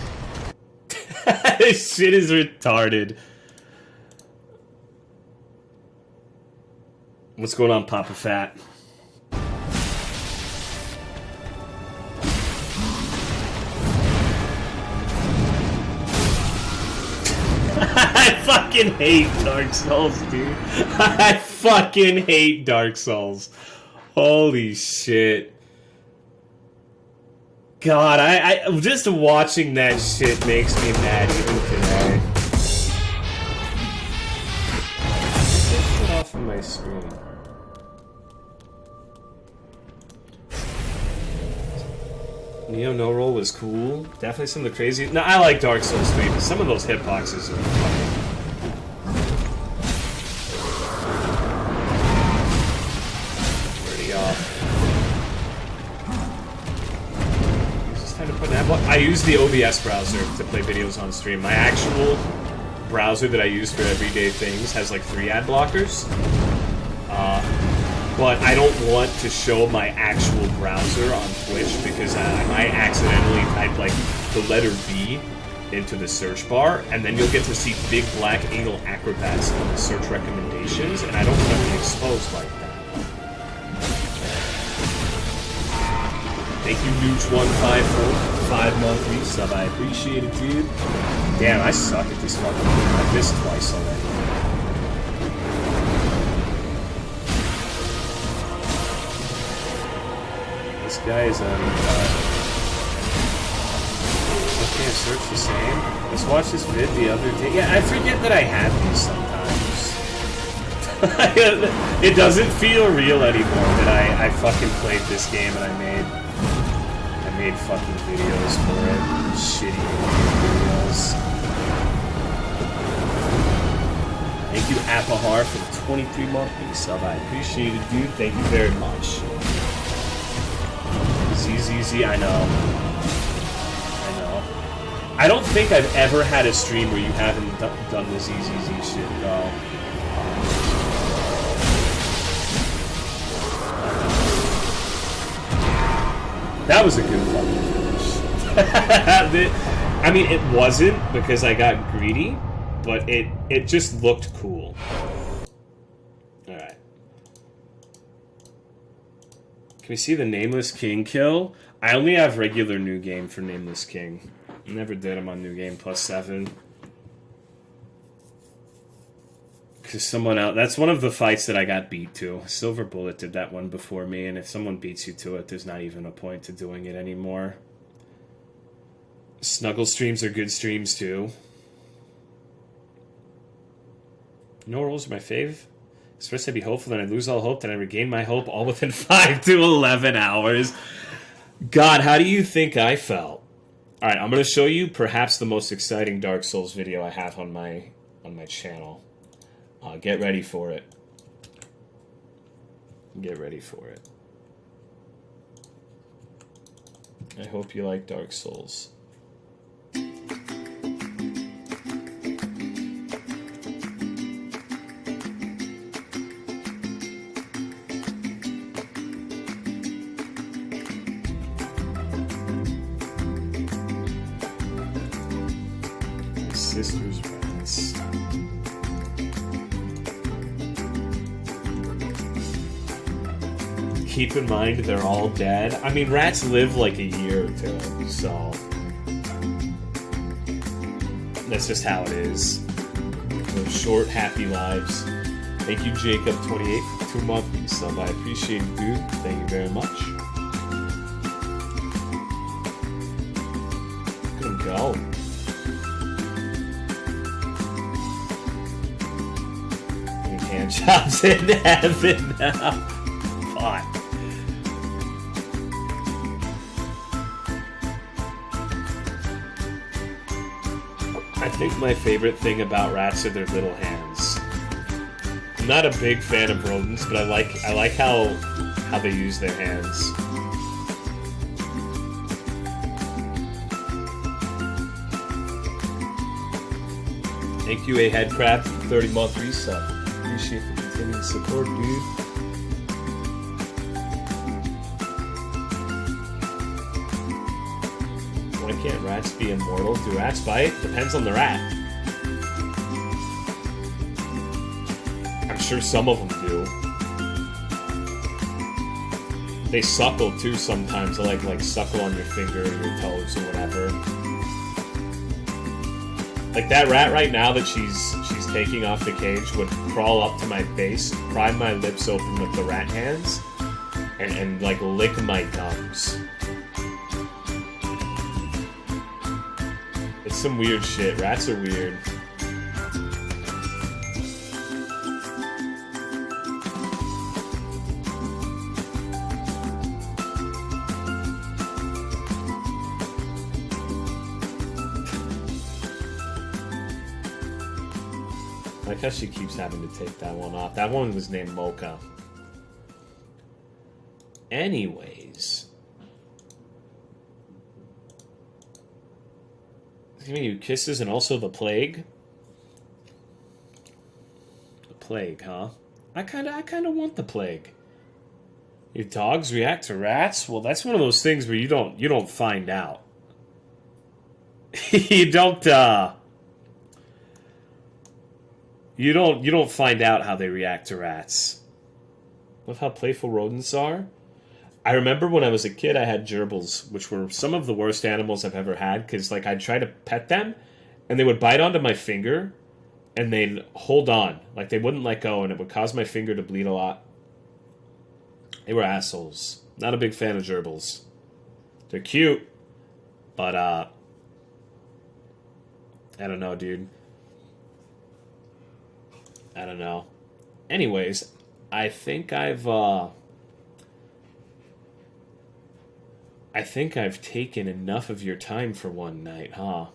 This shit is retarded. What's going on, Papa Fat? I fucking hate Dark Souls, dude. I fucking hate Dark Souls. Holy shit. God, I just watching that shit makes me mad even today. Get off of my screen. Neo No Roll was cool. Definitely some of the crazy. No, I like Dark Souls 3, but some of those hitboxes are fucking pretty off. I use the OBS browser to play videos on stream. My actual browser that I use for everyday things has like 3 ad blockers. But I don't want to show my actual browser on Twitch because I might accidentally type like the letter B into the search bar, and then you'll get to see big black anal acrobats in the search recommendations, and I don't want to be exposed like that. Thank you, Nooch154. 5 monthly sub, I appreciate it, dude. Damn, I suck at this fucking game. I missed twice already. This guy is okay, search the same. Let's watch this vid the other day. Yeah, I forget that I have these sometimes. It doesn't feel real anymore that I fucking played this game and I made fucking videos for it. Shitty videos. Thank you, Apahar, for the 23-month sub. I appreciate it, dude. Thank you very much. ZZZ, I know. I don't think I've ever had a stream where you haven't done the ZZZ shit, though. That was a good fucking finish. I mean, it wasn't because I got greedy, but it just looked cool. Alright. Can we see the Nameless King kill? I only have regular New Game for Nameless King. Never did him on New Game plus 7. Because someone else... That's one of the fights that I got beat to. Silver Bullet did that one before me, and if someone beats you to it, there's not even a point to doing it anymore. Snuggle streams are good streams, too. No Rolls are my fave. First I'd be hopeful, then I'd lose all hope, then I'd regain my hope all within 5 to 11 hours. God, how do you think I felt? Alright, I'm going to show you perhaps the most exciting Dark Souls video I have on my channel. Get ready for it. Get ready for it. I hope you like Dark Souls. Sister's rats. Keep in mind they're all dead. I mean, rats live like a year or two, so that's just how it is. They're short, happy lives. Thank you, Jacob28, for 2 months sub. I appreciate it, dude. Thank you very much. Look at him go. Hand jobs in heaven now. Fuck. I think my favorite thing about rats are their little hands. I'm not a big fan of rodents, but I like how they use their hands. Thank you, A Headcraft, 30-month resub. Appreciate the continued support, dude. Why can't rats be immortal? Do rats bite? Depends on the rat. I'm sure some of them do. They suckle too sometimes. They like suckle on your finger or your toes or whatever. Like that rat right now that she's taking off the cage would crawl up to my face, pry my lips open with the rat hands, and like lick my gums. It's some weird shit. Rats are weird. I like how she keeps having to take that one off. That one was named Mocha. Anyways. Giving you kisses and also the plague? The plague, huh? I kinda want the plague. Your dogs react to rats? Well, that's one of those things where you don't find out. You don't find out how they react to rats. Love how playful rodents are. I remember when I was a kid, I had gerbils, which were some of the worst animals I've ever had, because like I'd try to pet them, and they would bite onto my finger, and they'd hold on, like they wouldn't let go, and it would cause my finger to bleed a lot. They were assholes. Not a big fan of gerbils. They're cute, but I don't know, dude. I don't know. Anyways, I think I've taken enough of your time for one night, huh? I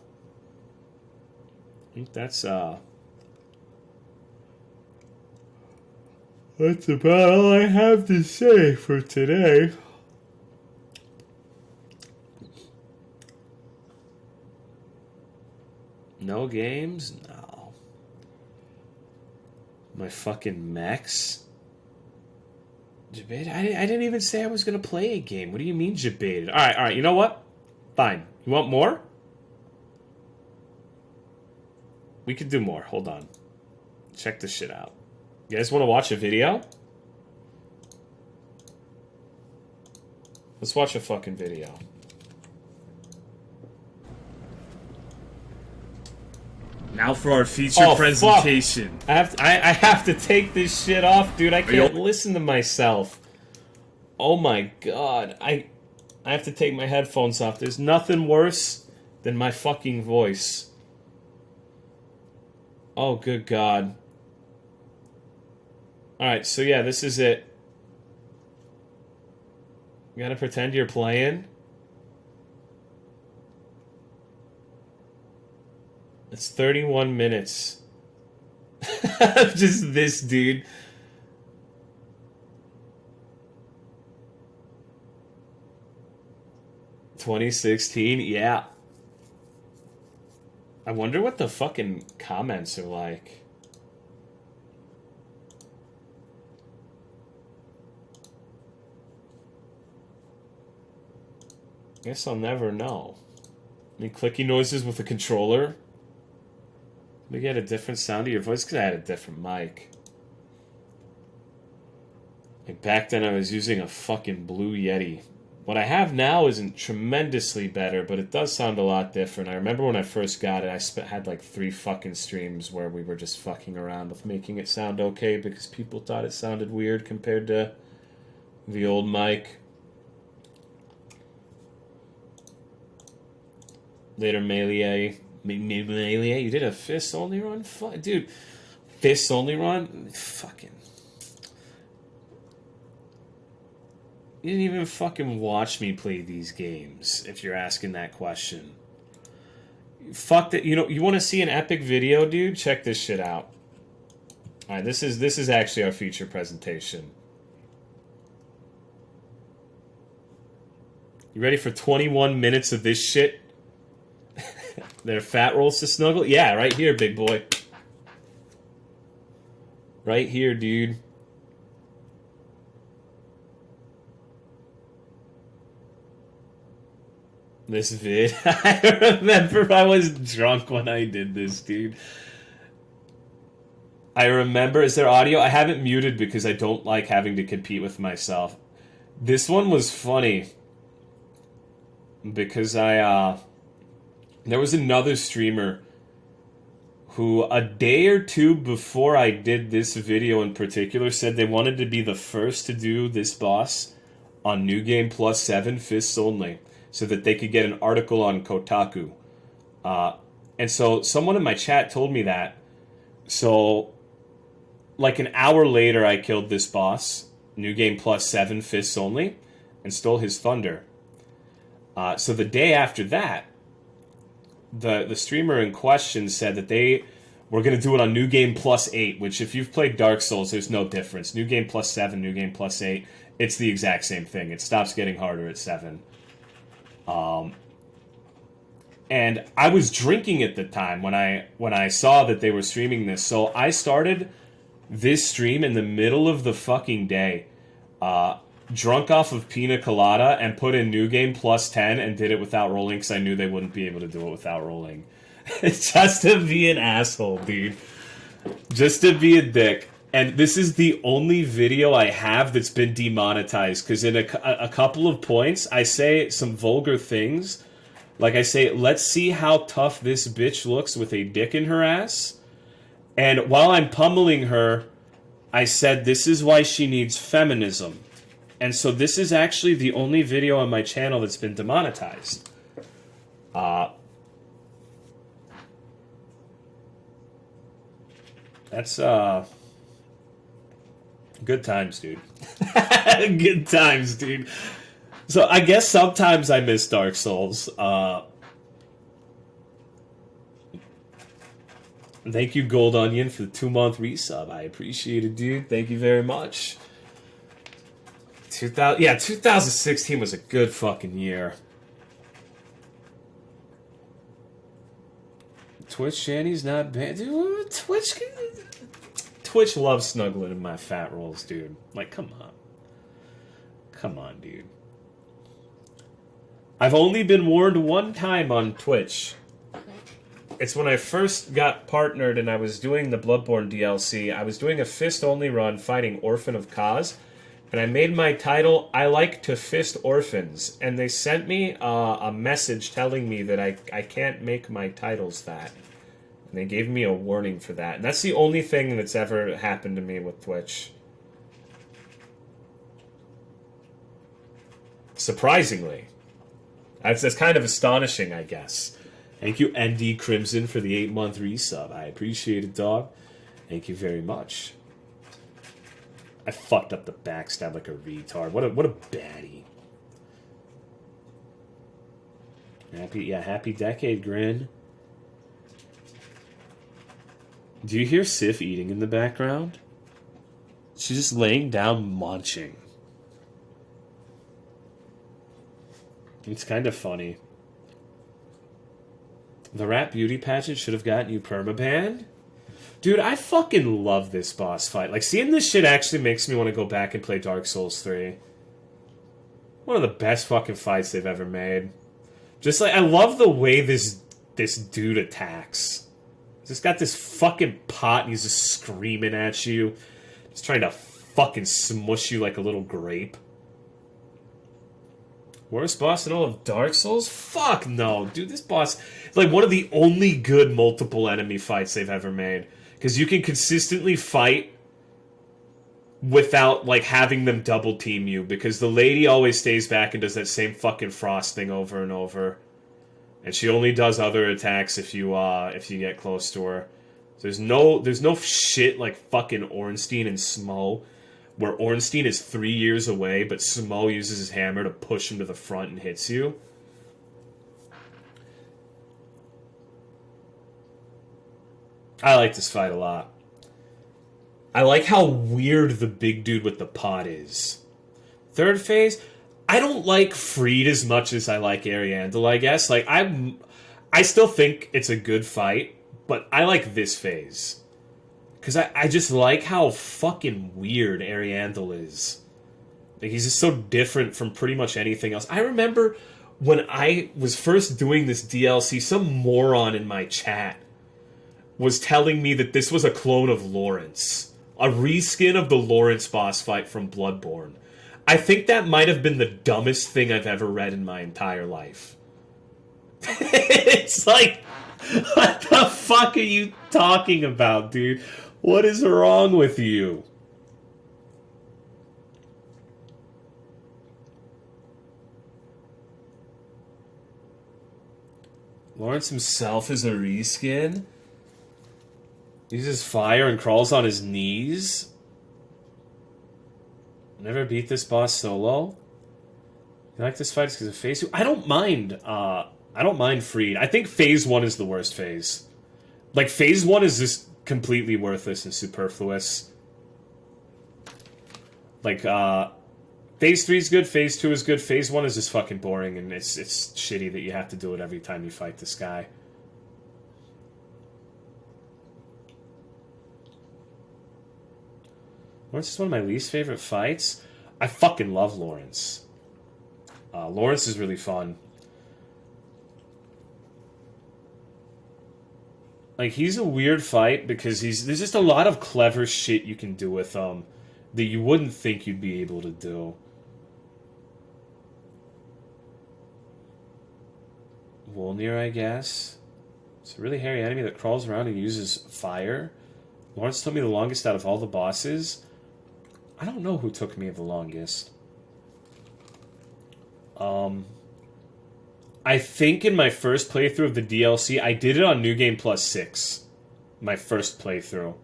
think that's about all I have to say for today. No games? No. My fucking mechs? Debated? I didn't even say I was going to play a game. What do you mean, debated? Alright, you know what? Fine. You want more? We could do more. Hold on. Check this shit out. You guys want to watch a video? Let's watch a fucking video. Now for our feature presentation. Fuck. I have to take this shit off, dude. I can't listen to myself. Oh my god. I have to take my headphones off. There's nothing worse than my fucking voice. Oh, good god. Alright, so yeah, this is it. You gotta pretend you're playing. It's 31 minutes. Just this dude. "2016, yeah." I wonder what the fucking comments are like. Guess I'll never know. Any clicky noises with the controller? Maybe you had a different sound to your voice because I had a different mic. Like back then I was using a fucking Blue Yeti. What I have now isn't tremendously better, but it does sound a lot different. I remember when I first got it, I had like 3 fucking streams where we were just fucking around with making it sound okay because people thought it sounded weird compared to the old mic. Later, Melee. Melee? You did a fist only run? Dude, fist only run? Fucking. You didn't even fucking watch me play these games, if you're asking that question. Fuck that. You know, you want to see an epic video, dude? Check this shit out. Alright, this is actually our feature presentation. You ready for 21 minutes of this shit? They're fat rolls to snuggle? Yeah, right here, big boy. Right here, dude. This vid. I remember I was drunk when I did this, dude. I remember, is there audio? I have it muted because I don't like having to compete with myself. This one was funny. Because there was another streamer who a day or two before I did this video in particular said they wanted to be the first to do this boss on New Game Plus 7 Fists Only so that they could get an article on Kotaku. And so someone in my chat told me that. So like an hour later I killed this boss, New Game Plus 7 Fists Only, and stole his thunder. So the day after that, the streamer in question said that they were going to do it on New Game Plus 8, which if you've played Dark Souls, there's no difference. New Game Plus 7, New Game Plus 8, it's the exact same thing. It stops getting harder at 7. And I was drinking at the time when I saw that they were streaming this, so I started this stream in the middle of the fucking day, drunk off of pina colada, and put in New Game Plus 10 and did it without rolling because I knew they wouldn't be able to do it without rolling. Just to be an asshole, dude. Just to be a dick. And this is the only video I have that's been demonetized because in a couple of points I say some vulgar things. Like I say, let's see how tough this bitch looks with a dick in her ass. And while I'm pummeling her, I said this is why she needs feminism. And so this is actually the only video on my channel that's been demonetized. That's, good times, dude. Good times, dude. So I guess sometimes I miss Dark Souls. Thank you, Gold Onion, for the 2-month resub. I appreciate it, dude. Thank you very much. 2016 was a good fucking year. Twitch Shanny's not bad. Dude, Twitch loves snuggling in my fat rolls, dude. Like, come on. Come on, dude. I've only been warned one time on Twitch. It's when I first got partnered and I was doing the Bloodborne DLC. I was doing a fist-only run fighting Orphan of Kaz. And I made my title, I like to fist orphans. And they sent me a message telling me that I can't make my titles that. And they gave me a warning for that. And that's the only thing that's ever happened to me with Twitch. Surprisingly. That's kind of astonishing, I guess. Thank you, ND Crimson, for the 8-month resub. I appreciate it, dog. Thank you very much. I fucked up the backstab like a retard. What a baddie. Happy decade, Grin. Do you hear Sif eating in the background? She's just laying down munching. It's kind of funny. The rap beauty pageant should have gotten you permabanned. Dude, I fucking love this boss fight. Like, seeing this shit actually makes me want to go back and play Dark Souls 3. One of the best fucking fights they've ever made. Just like, I love the way this dude attacks. He's just got this fucking pot and he's just screaming at you. He's trying to fucking smush you like a little grape. Worst boss in all of Dark Souls? Fuck no, dude. This boss is like one of the only good multiple enemy fights they've ever made. Because you can consistently fight without, like, having them double team you. Because the lady always stays back and does that same fucking frost thing over and over. And she only does other attacks if you get close to her. So there's no shit like fucking Ornstein and Smo, where Ornstein is 3 years away, but Smo uses his hammer to push him to the front and hits you. I like this fight a lot. I like how weird the big dude with the pot is. Third phase, I don't like Freed as much as I like Ariandel, I guess. Like, I still think it's a good fight, but I like this phase. Because I just like how fucking weird Ariandel is. Like, he's just so different from pretty much anything else. I remember when I was first doing this DLC, some moron in my chat was telling me that this was a clone of Lawrence. A reskin of the Lawrence boss fight from Bloodborne. I think that might have been the dumbest thing I've ever read in my entire life. It's like, what the fuck are you talking about, dude? What is wrong with you? Lawrence himself is a reskin? Uses fire and crawls on his knees? Never beat this boss solo? You like this fight because of phase 2? I don't mind Freed. I think phase 1 is the worst phase. Like, phase 1 is just completely worthless and superfluous. Like, phase 3 is good, phase 2 is good, phase 1 is just fucking boring, and it's shitty that you have to do it every time you fight this guy. Lawrence is one of my least favorite fights. I fucking love Lawrence. Lawrence is really fun. Like, he's a weird fight because there's just a lot of clever shit you can do with him that you wouldn't think you'd be able to do. Wolnir, I guess. It's a really hairy enemy that crawls around and uses fire. Lawrence took me the longest out of all the bosses. I don't know who took me the longest. I think in my first playthrough of the DLC, I did it on New Game Plus 6. My first playthrough.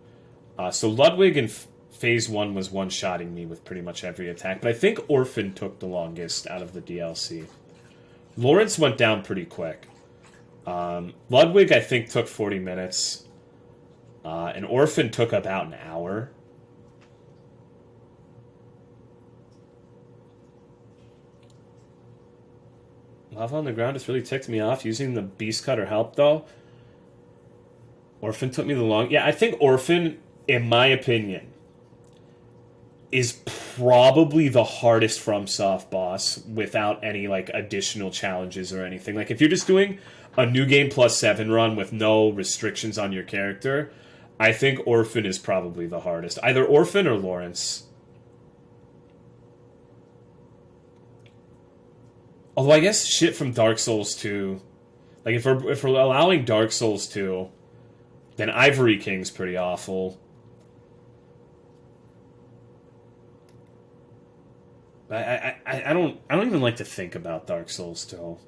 So Ludwig in Phase 1 was one-shotting me with pretty much every attack. But I think Orphan took the longest out of the DLC. Lawrence went down pretty quick. Ludwig, I think, took 40 minutes. And Orphan took about an hour. Lava on the ground just really ticked me off. Using the Beast Cutter helped, though. Orphan took me the long... Yeah, I think Orphan, in my opinion, is probably the hardest FromSoft boss without any, like, additional challenges or anything. Like, if you're just doing a New Game Plus 7 run with no restrictions on your character, I think Orphan is probably the hardest. Either Orphan or Lawrence. Although I guess shit from Dark Souls 2, like if we're allowing Dark Souls 2, then Ivory King's pretty awful. I don't even like to think about Dark Souls 2.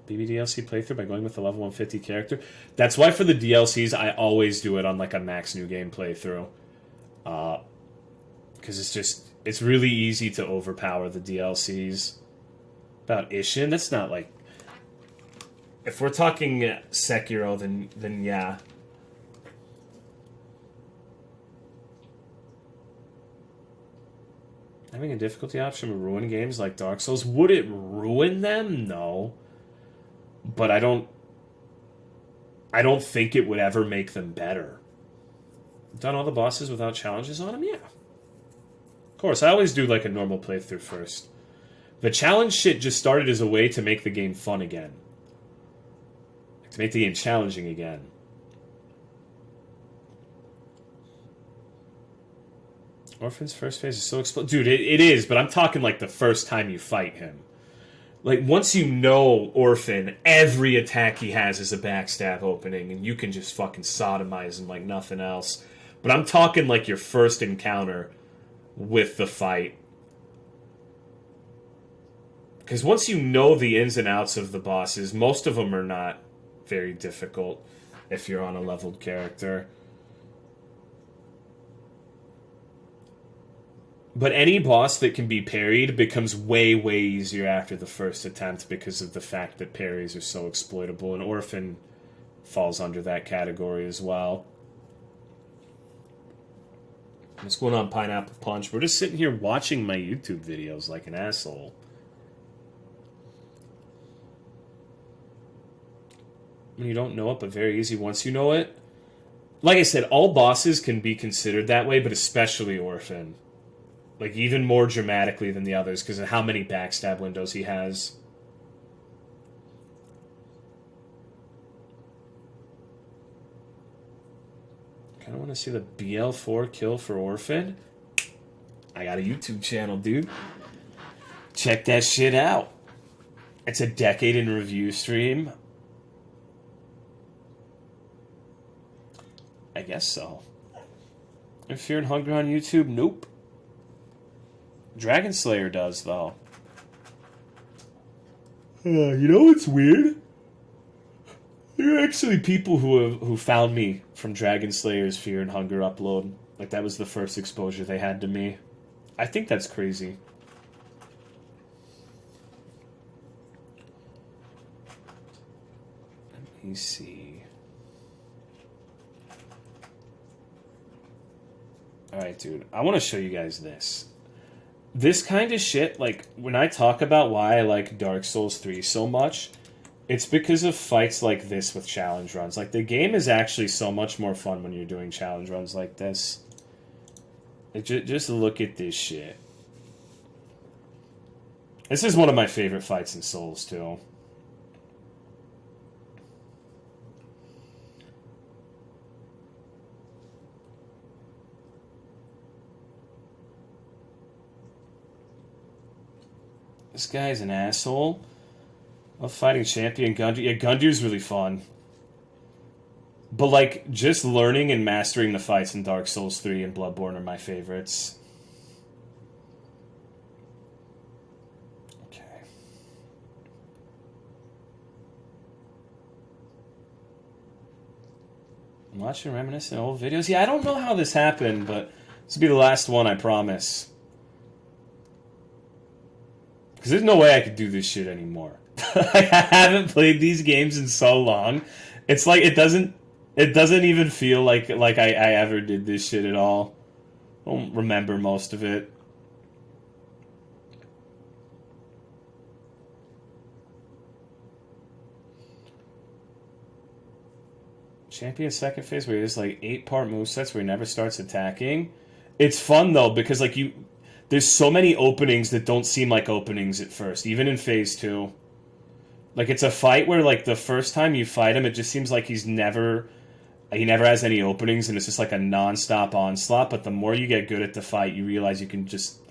BBDLC playthrough by going with the level 150 character. That's why for the DLCs I always do it on like a max new game playthrough. because it's really easy to overpower the DLCs. About Ishin, that's not like, if we're talking Sekiro, then yeah. Having a difficulty option would ruin games like Dark Souls. Would it ruin them? No. But I don't think it would ever make them better. Done all the bosses without challenges on them? Yeah. Of course, I always do like a normal playthrough first. The challenge shit just started as a way to make the game fun again. To make the game challenging again. Orphan's first phase is so explosive. Dude, it is, but I'm talking like the first time you fight him. Like, once you know Orphan, every attack he has is a backstab opening, and you can just fucking sodomize him like nothing else. But I'm talking like your first encounter with the fight. Because once you know the ins and outs of the bosses, most of them are not very difficult if you're on a leveled character. But any boss that can be parried becomes way, way easier after the first attempt because of the fact that parries are so exploitable, and Orphan falls under that category as well. What's going on, Pineapple Punch? We're just sitting here watching my YouTube videos like an asshole. You don't know it, but very easy once you know it. Like I said, all bosses can be considered that way, but especially Orphan. Like, even more dramatically than the others, because of how many backstab windows he has. Kind of want to see the BL4 kill for Orphan. I got a YouTube channel, dude. Check that shit out. It's a decade in review stream. I guess so. And Fear and Hunger on YouTube? Nope. Dragon Slayer does, though. You know what's weird? There are actually people who found me from Dragon Slayer's Fear and Hunger upload. Like, that was the first exposure they had to me. I think that's crazy. Let me see. Alright, dude. I want to show you guys this. This kind of shit, like, when I talk about why I like Dark Souls 3 so much, it's because of fights like this with challenge runs. Like, the game is actually so much more fun when you're doing challenge runs like this. Just look at this shit. This is one of my favorite fights in Souls, too. This guy's an asshole. Love fighting champion Gundu. Yeah, Gundu's really fun. But, like, just learning and mastering the fights in Dark Souls 3 and Bloodborne are my favorites. Okay. I'm watching reminiscent old videos. Yeah, I don't know how this happened, but this will be the last one, I promise. Because there's no way I could do this shit anymore. I haven't played these games in so long. It's like it doesn't even feel like I ever did this shit at all. I don't remember most of it. Champion second phase where there's like 8-part movesets where he never starts attacking. It's fun though because like there's so many openings that don't seem like openings at first, even in Phase 2. Like, it's a fight where, like, the first time you fight him, it just seems like he never has any openings, and it's just like a non-stop onslaught, but the more you get good at the fight, you realize you can just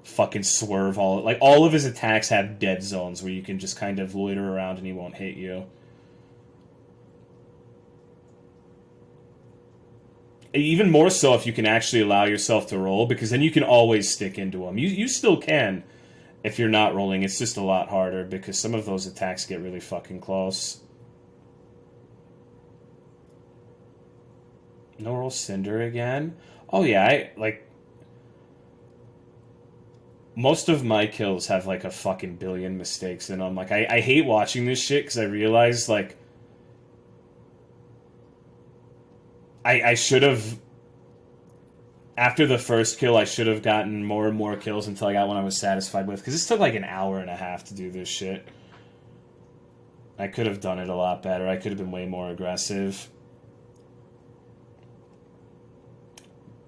fucking swerve all of his attacks have dead zones where you can just kind of loiter around and he won't hit you. Even more so if you can actually allow yourself to roll, because then you can always stick into them. You still can if you're not rolling. It's just a lot harder because some of those attacks get really fucking close. No roll Cinder again? Oh yeah, Most of my kills have like a fucking billion mistakes in them. Like I hate watching this shit because I realize like I should have after the first kill I should have gotten more and more kills until I got one I was satisfied with because this took like an hour and a half to do this shit. I could have done it a lot better. I could have been way more aggressive.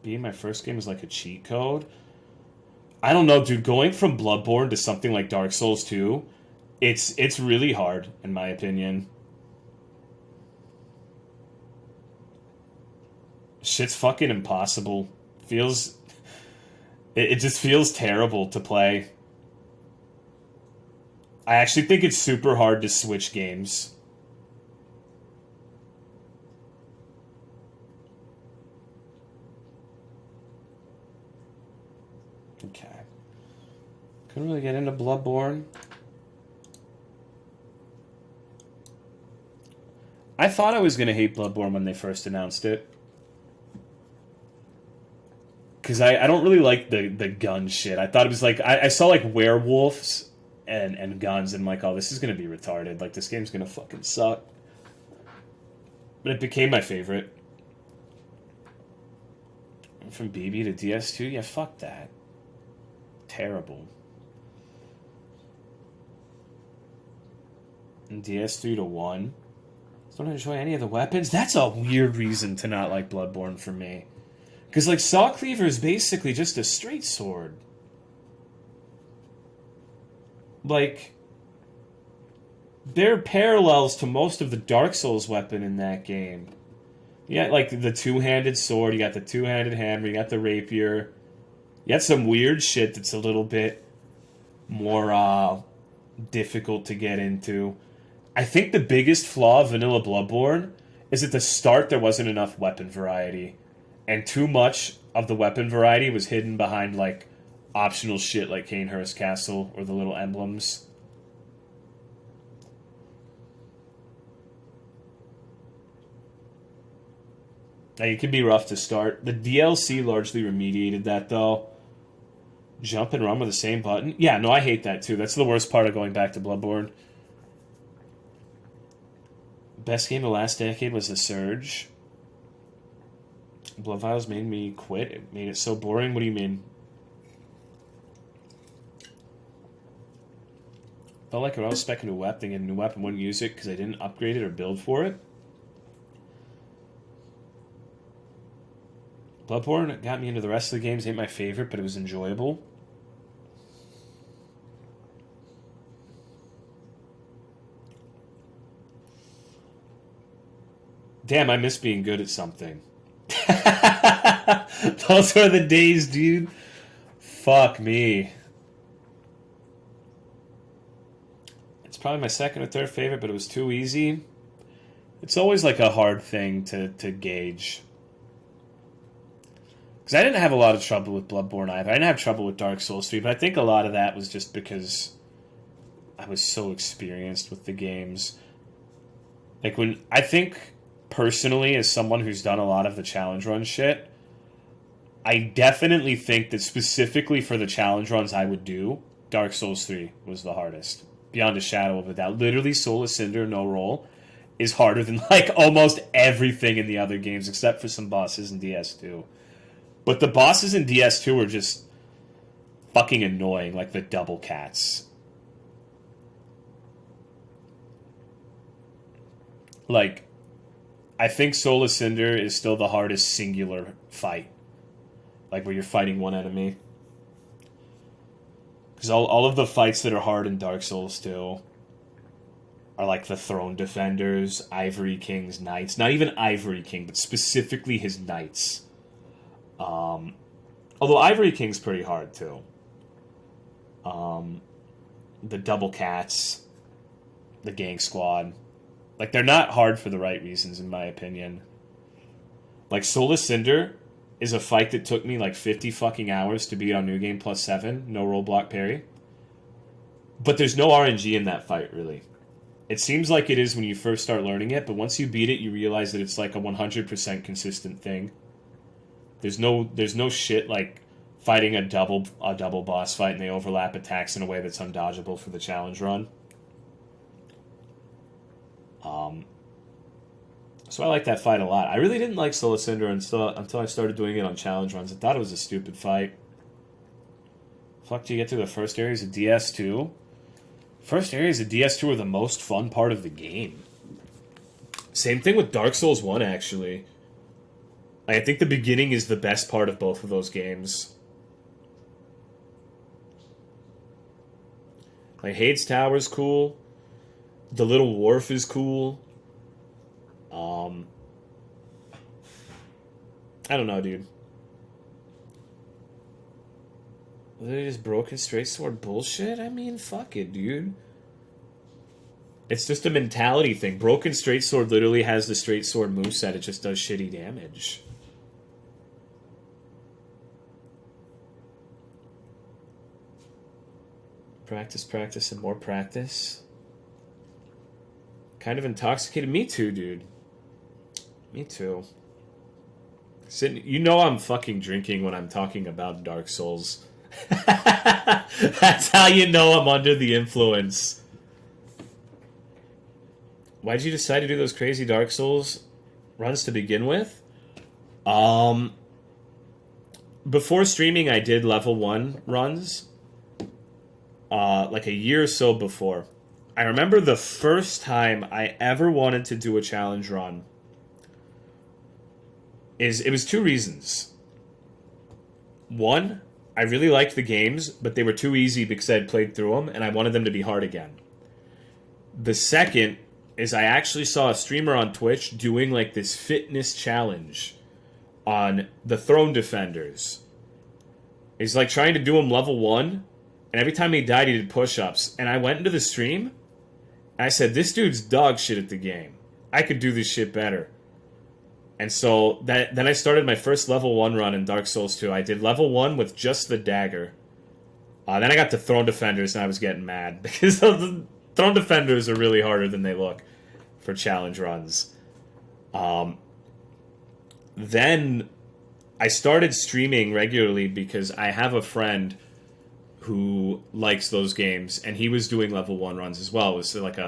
Being my first game was like a cheat code. I don't know, dude. Going from Bloodborne to something like Dark Souls 2, it's really hard, in my opinion. Shit's fucking impossible. Feels it just feels terrible to play. I actually think it's super hard to switch games. Okay. Couldn't really get into Bloodborne. I thought I was going to hate Bloodborne when they first announced it. Because I don't really like the gun shit. I thought it was like... I saw like werewolves and guns and I'm like, oh, this is going to be retarded. Like, this game's going to fucking suck. But it became my favorite. From BB to DS2? Yeah, fuck that. Terrible. And DS3 to 1. Don't enjoy any of the weapons? That's a weird reason to not like Bloodborne for me. Because, like, Saw Cleaver is basically just a straight sword. Like, there are parallels to most of the Dark Souls weapon in that game. You got, like, the two-handed sword, you got the two-handed hammer, you got the rapier. You got some weird shit that's a little bit more, difficult to get into. I think the biggest flaw of Vanilla Bloodborne is at the start there wasn't enough weapon variety. And too much of the weapon variety was hidden behind, like, optional shit like Cainhurst Castle or the little emblems. Now, it can be rough to start. The DLC largely remediated that, though. Jump and run with the same button? Yeah, no, I hate that, too. That's the worst part of going back to Bloodborne. Best game of the last decade was The Surge. Blood Vials made me quit. It made it so boring. What do you mean? Felt like when I was spec'ing a new weapon, thinking a new weapon wouldn't use it because I didn't upgrade it or build for it. Bloodborne got me into the rest of the games. Ain't my favorite, but it was enjoyable. Damn, I miss being good at something. Those are the days, dude. Fuck me. It's probably my second or third favorite, but it was too easy. It's always like a hard thing to gauge. Because I didn't have a lot of trouble with Bloodborne either. I didn't have trouble with Dark Souls 3, but I think a lot of that was just because I was so experienced with the games. Like, when... I think, personally, as someone who's done a lot of the challenge run shit, I definitely think that specifically for the challenge runs I would do, Dark Souls 3 was the hardest. Beyond a shadow of a doubt. Literally, Soul of Cinder, no roll, is harder than, like, almost everything in the other games, except for some bosses in DS2. But the bosses in DS2 are just fucking annoying, like the double cats. Like, I think Soul of Cinder is still the hardest singular fight. Like, where you're fighting one enemy. Because all of the fights that are hard in Dark Souls 2 are like the Throne Defenders, Ivory King's Knights. Not even Ivory King, but specifically his Knights. Although Ivory King's pretty hard, too. The Double Cats, the Gang Squad. Like, they're not hard for the right reasons, in my opinion. Like, Soul of Cinder is a fight that took me like 50 fucking hours to beat on New Game plus 7, no rollblock parry. But there's no RNG in that fight, really. It seems like it is when you first start learning it, but once you beat it, you realize that it's like a 100% consistent thing. There's no shit like fighting a double boss fight, and they overlap attacks in a way that's undodgeable for the challenge run. So I like that fight a lot. I really didn't like Soul Cinder until I started doing it on challenge runs. I thought it was a stupid fight. Fuck, do you get through the first areas of DS2? First areas of DS2 are the most fun part of the game. Same thing with Dark Souls 1, actually. I think the beginning is the best part of both of those games. Like, Hades Tower's cool. The Little Wharf is cool. I don't know, dude. Literally just broken straight sword bullshit? I mean, fuck it, dude. It's just a mentality thing. Broken straight sword literally has the straight sword moveset. It just does shitty damage. Practice, practice, and more practice. Kind of intoxicated. Me too, dude. Me too. You know I'm fucking drinking when I'm talking about Dark Souls. That's how you know I'm under the influence. Why'd you decide to do those crazy Dark Souls runs to begin with? Before streaming, I did level 1 runs. Like a year or so before. I remember the first time I ever wanted to do a challenge run. It was 2 reasons. One, I really liked the games, but they were too easy because I had played through them, and I wanted them to be hard again. The second is I actually saw a streamer on Twitch doing like this fitness challenge on the Throne Defenders. He's like trying to do them level 1, and every time he died he did push-ups. And I went into the stream, and I said, this dude's dog shit at the game. I could do this shit better. And so then I started my first level 1 run in Dark Souls 2. I did level 1 with just the dagger. Then I got to Throne Defenders, and I was getting mad because the Throne Defenders are really harder than they look for challenge runs. Then I started streaming regularly because I have a friend who likes those games, and he was doing level 1 runs as well. It was like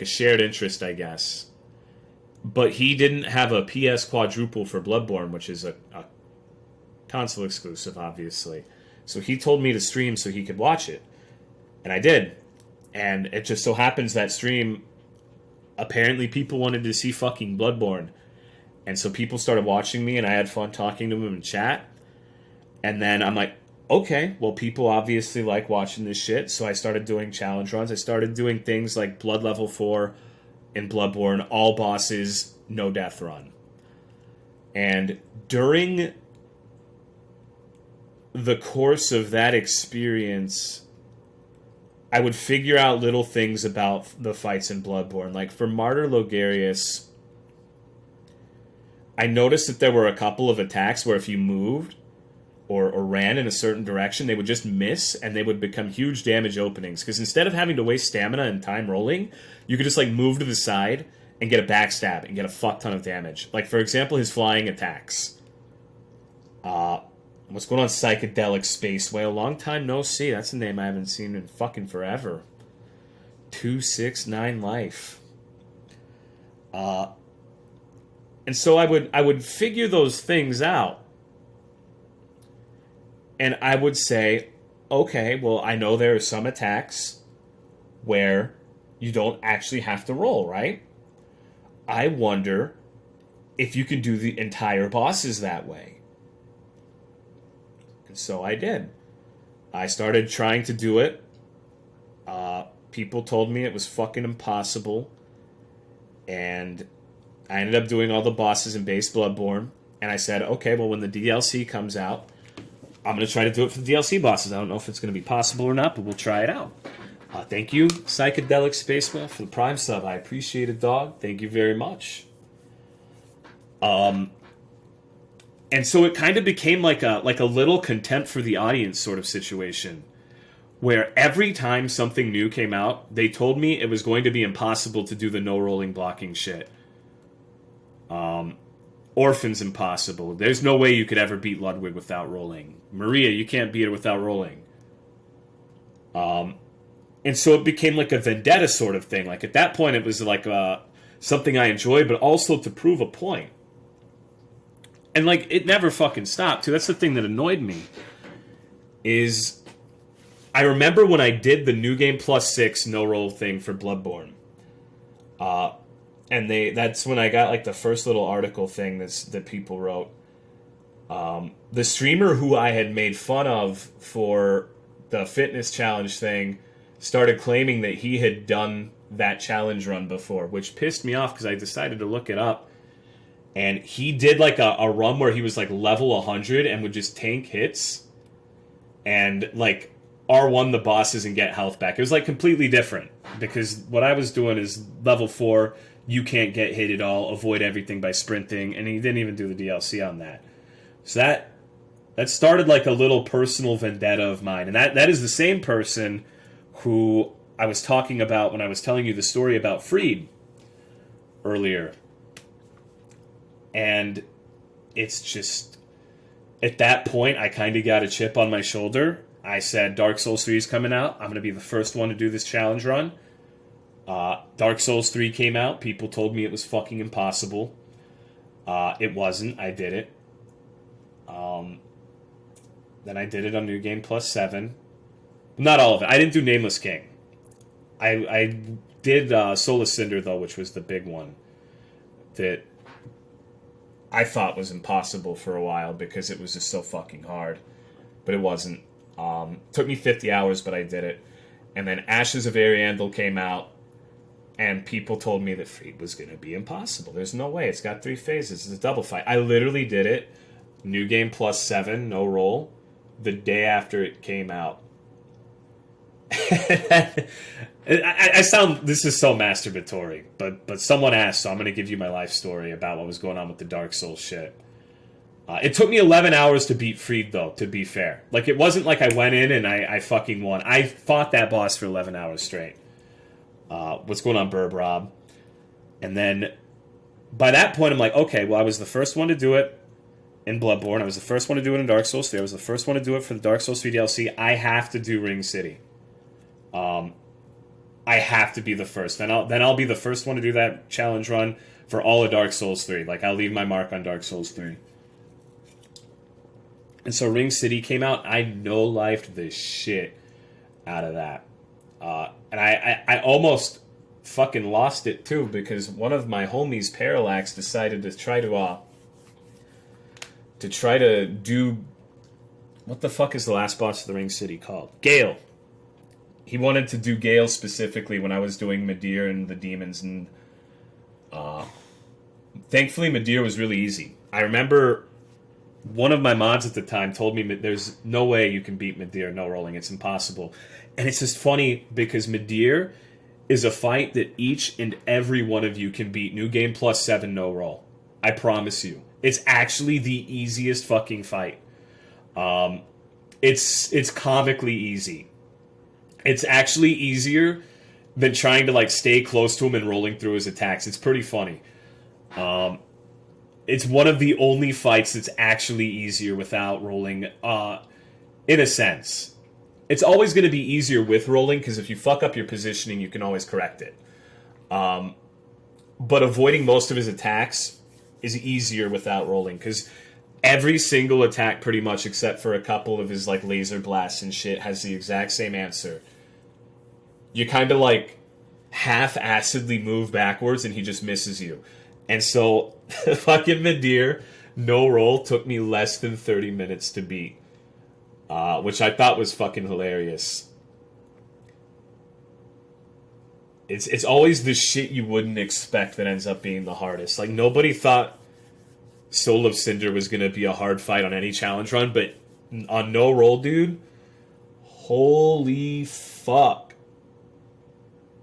a shared interest, I guess. But he didn't have a PS quadruple for Bloodborne, which is a console exclusive, obviously. So he told me to stream so he could watch it. And I did. And it just so happens that stream, apparently people wanted to see fucking Bloodborne. And so people started watching me, and I had fun talking to them in chat. And then I'm like, okay, well, people obviously like watching this shit. So I started doing challenge runs. I started doing things like Blood Level 4 in Bloodborne, all bosses, no death run. And during the course of that experience, I would figure out little things about the fights in Bloodborne. Like for Martyr Logarius, I noticed that there were a couple of attacks where if you moved or ran in a certain direction, they would just miss, and they would become huge damage openings. Because instead of having to waste stamina and time rolling, you could just like move to the side and get a backstab and get a fuck ton of damage. Like, for example, his flying attacks. What's going on, Psychedelic Space Whale? Long time no see. That's a name I haven't seen in fucking forever. 269 life. And so I would figure those things out. And I would say, okay, well, I know there are some attacks where you don't actually have to roll, right? I wonder if you can do the entire bosses that way. And so I did. I started trying to do it. People told me it was fucking impossible. And I ended up doing all the bosses in base Bloodborne. And I said, okay, well, when the DLC comes out, I'm going to try to do it for the DLC bosses. I don't know if it's going to be possible or not, but we'll try it out. Thank you, Psychedelic Space Whale, for the Prime sub. I appreciate it, dog. Thank you very much. And so it kind of became like a little contempt for the audience sort of situation, where every time something new came out, they told me it was going to be impossible to do the no rolling blocking shit. Orphan's impossible. There's no way you could ever beat Ludwig without rolling. Maria, you can't beat her without rolling. And so it became like a vendetta sort of thing. Like at that point, it was like something I enjoyed, but also to prove a point. And like it never fucking stopped too. That's the thing that annoyed me. Is I remember when I did the New Game +6 no roll thing for Bloodborne. And that's when I got like the first little article thing that people wrote. The streamer who I had made fun of for the fitness challenge thing started claiming that he had done that challenge run before, which pissed me off because I decided to look it up. And he did like a run where he was like level 100 and would just tank hits and like R1 the bosses and get health back. It was like completely different because what I was doing is level 4, you can't get hit at all, avoid everything by sprinting, and he didn't even do the DLC on that. So that started like a little personal vendetta of mine. And that is the same person who I was talking about when I was telling you the story about Freed earlier. And it's just, at that point, I kind of got a chip on my shoulder. I said, Dark Souls 3 is coming out. I'm going to be the first one to do this challenge run. Dark Souls 3 came out. People told me it was fucking impossible. It wasn't. I did it. Then I did it on New Game +7. Not all of it. I didn't do Nameless King. I did Soul of Cinder, though, which was the big one that I thought was impossible for a while because it was just so fucking hard. But it wasn't. Took me 50 hours, but I did it. And then Ashes of Ariandel came out, and people told me that Freed was going to be impossible. There's no way. It's got 3 phases. It's a double fight. I literally did it. New Game +7, no roll, the day after it came out. I sound, this is so masturbatory, but someone asked, so I'm going to give you my life story about what was going on with the Dark Souls shit. It took me 11 hours to beat Freed, though, to be fair. Like, it wasn't like I went in and I fucking won. I fought that boss for 11 hours straight. What's going on, Burb Rob? And then, by that point, I'm like, okay, well, I was the first one to do it in Bloodborne. I was the first one to do it in Dark Souls 3. I was the first one to do it for the Dark Souls 3 DLC. I have to do Ring City. I have to be the first. Then I'll be the first one to do that challenge run for all of Dark Souls 3. Like, I'll leave my mark on Dark Souls 3. And so Ring City came out. I no-lifed the shit out of that. And I almost fucking lost it, too, because one of my homies, Parallax, decided to try to do... What the fuck is the last boss of the Ring City called? Gale. He wanted to do Gale specifically when I was doing Midir and the demons, and thankfully Midir was really easy. I remember one of my mods at the time told me there's no way you can beat Midir no rolling. It's impossible. And it's just funny because Midir is a fight that each and every one of you can beat. New Game +7 no roll. I promise you. It's actually the easiest fucking fight. It's comically easy. It's actually easier than trying to like stay close to him and rolling through his attacks. It's pretty funny. It's one of the only fights that's actually easier without rolling, in a sense. It's always going to be easier with rolling, because if you fuck up your positioning, you can always correct it. But avoiding most of his attacks is easier without rolling, because every single attack, pretty much, except for a couple of his like laser blasts and shit, has the exact same answer. You kind of like half-assedly move backwards, and he just misses you. And so, fucking Midir, no roll, took me less than 30 minutes to beat. Which I thought was fucking hilarious. It's always the shit you wouldn't expect that ends up being the hardest. Like, nobody thought Soul of Cinder was going to be a hard fight on any challenge run, but on no roll, dude, holy fuck.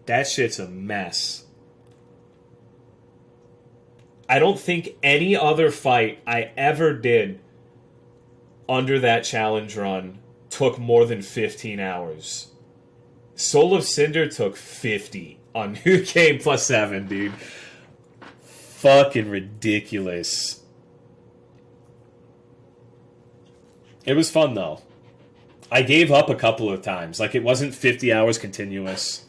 That shit's a mess. I don't think any other fight I ever did under that challenge run took more than 15 hours. Soul of Cinder took 50 on New Game +7, dude. Fucking ridiculous. It was fun, though. I gave up a couple of times. Like, it wasn't 50 hours continuous.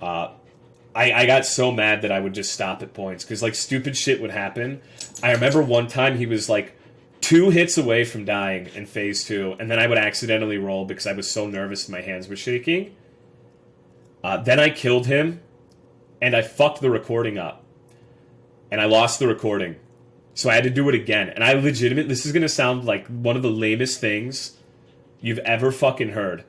I got so mad that I would just stop at points, because, like, stupid shit would happen. I remember one time he was, like, 2 hits away from dying in Phase 2, and then I would accidentally roll because I was so nervous and my hands were shaking. Then I killed him, and I fucked the recording up. And I lost the recording. So I had to do it again. And I legitimately... This is going to sound like one of the lamest things you've ever fucking heard.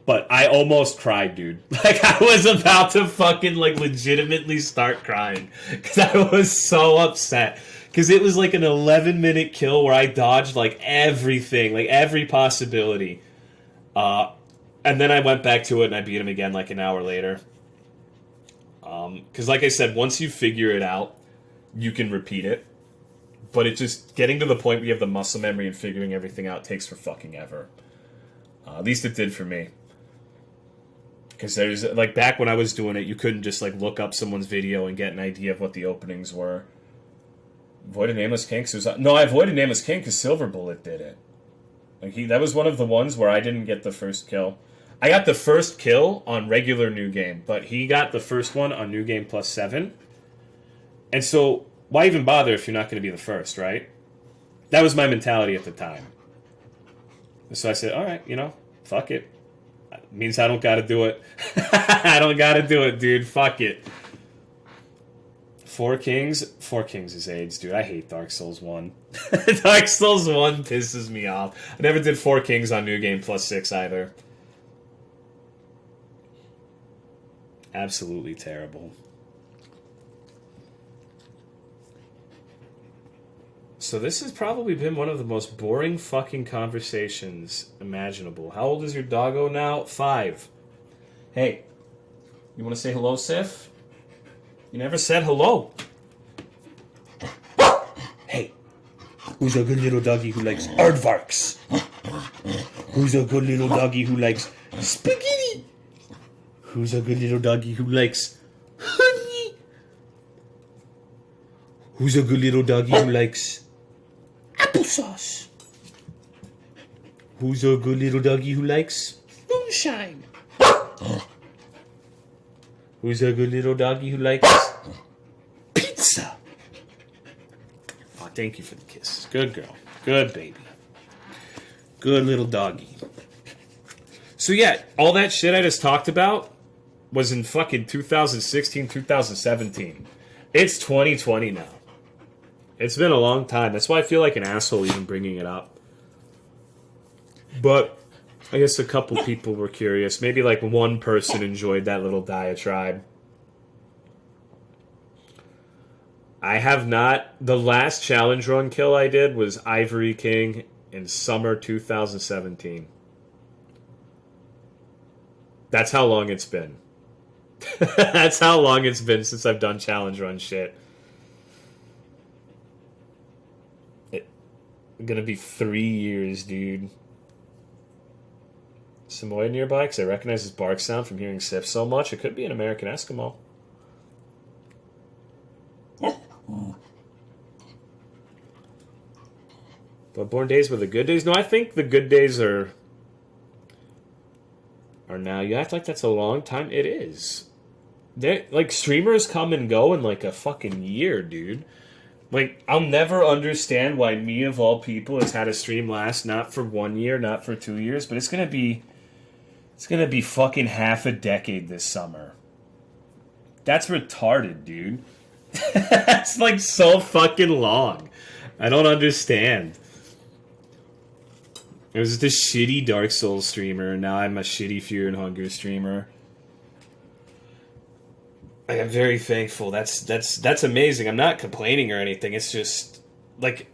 But I almost cried, dude. Like, I was about to fucking, like, legitimately start crying. Because I was so upset. Because it was, like, an 11-minute kill where I dodged, like, everything. Like, every possibility. And then I went back to it and I beat him again, like, an hour later. Because, like I said, once you figure it out, you can repeat it. But it's just getting to the point where you have the muscle memory and figuring everything out takes for fucking ever. At least it did for me. Because there's, like, back when I was doing it, you couldn't just, like, look up someone's video and get an idea of what the openings were. Avoided Nameless King? No, I avoided Nameless King because Silver Bullet did it. Like, that was one of the ones where I didn't get the first kill. I got the first kill on regular New Game, but he got the first one on New Game plus 7. And so, why even bother if you're not going to be the first, right? That was my mentality at the time. So I said, alright, you know, fuck it. It means I don't gotta do it. I don't gotta do it, dude. Fuck it. 4 Kings? 4 Kings is AIDS, dude. I hate Dark Souls 1. Dark Souls 1 pisses me off. I never did 4 Kings on New Game plus 6 either. Absolutely terrible. So this has probably been one of the most boring fucking conversations imaginable. How old is your doggo now? 5. Hey, you want to say hello, Sif? You never said hello. Hey, who's a good little doggy who likes aardvarks? Who's a good little doggy who likes spaghetti? Who's a good little doggy who likes honey? Who's a good little doggy who likes applesauce? Who's a good little doggy who likes moonshine? Who's a good little doggy who likes pizza? Oh, thank you for the kisses. Good girl. Good baby. Good little doggy. So yeah, all that shit I just talked about was in fucking 2016, 2017. It's 2020 now. It's been a long time. That's why I feel like an asshole even bringing it up. But I guess a couple people were curious. Maybe like one person enjoyed that little diatribe. I have not. The last challenge run kill I did was Ivory King in summer 2017. That's how long it's been. That's how long it's been since I've done challenge run shit. It's gonna be 3 years, dude. Samoyed nearby, because I recognize his bark sound from hearing Sif so much. It could be an American Eskimo. Bloodborne days were the good days? No, I think the good days are now. You act like that's a long time. It is. Like, streamers come and go in like a fucking year, dude. Like, I'll never understand why me of all people has had a stream last not for 1 year, not for 2 years, but it's gonna be fucking half a decade this summer. That's retarded, dude. That's like so fucking long. I don't understand. I was just a shitty Dark Souls streamer, and now I'm a shitty Fear and Hunger streamer. I am very thankful. That's amazing. I'm not complaining or anything. It's just like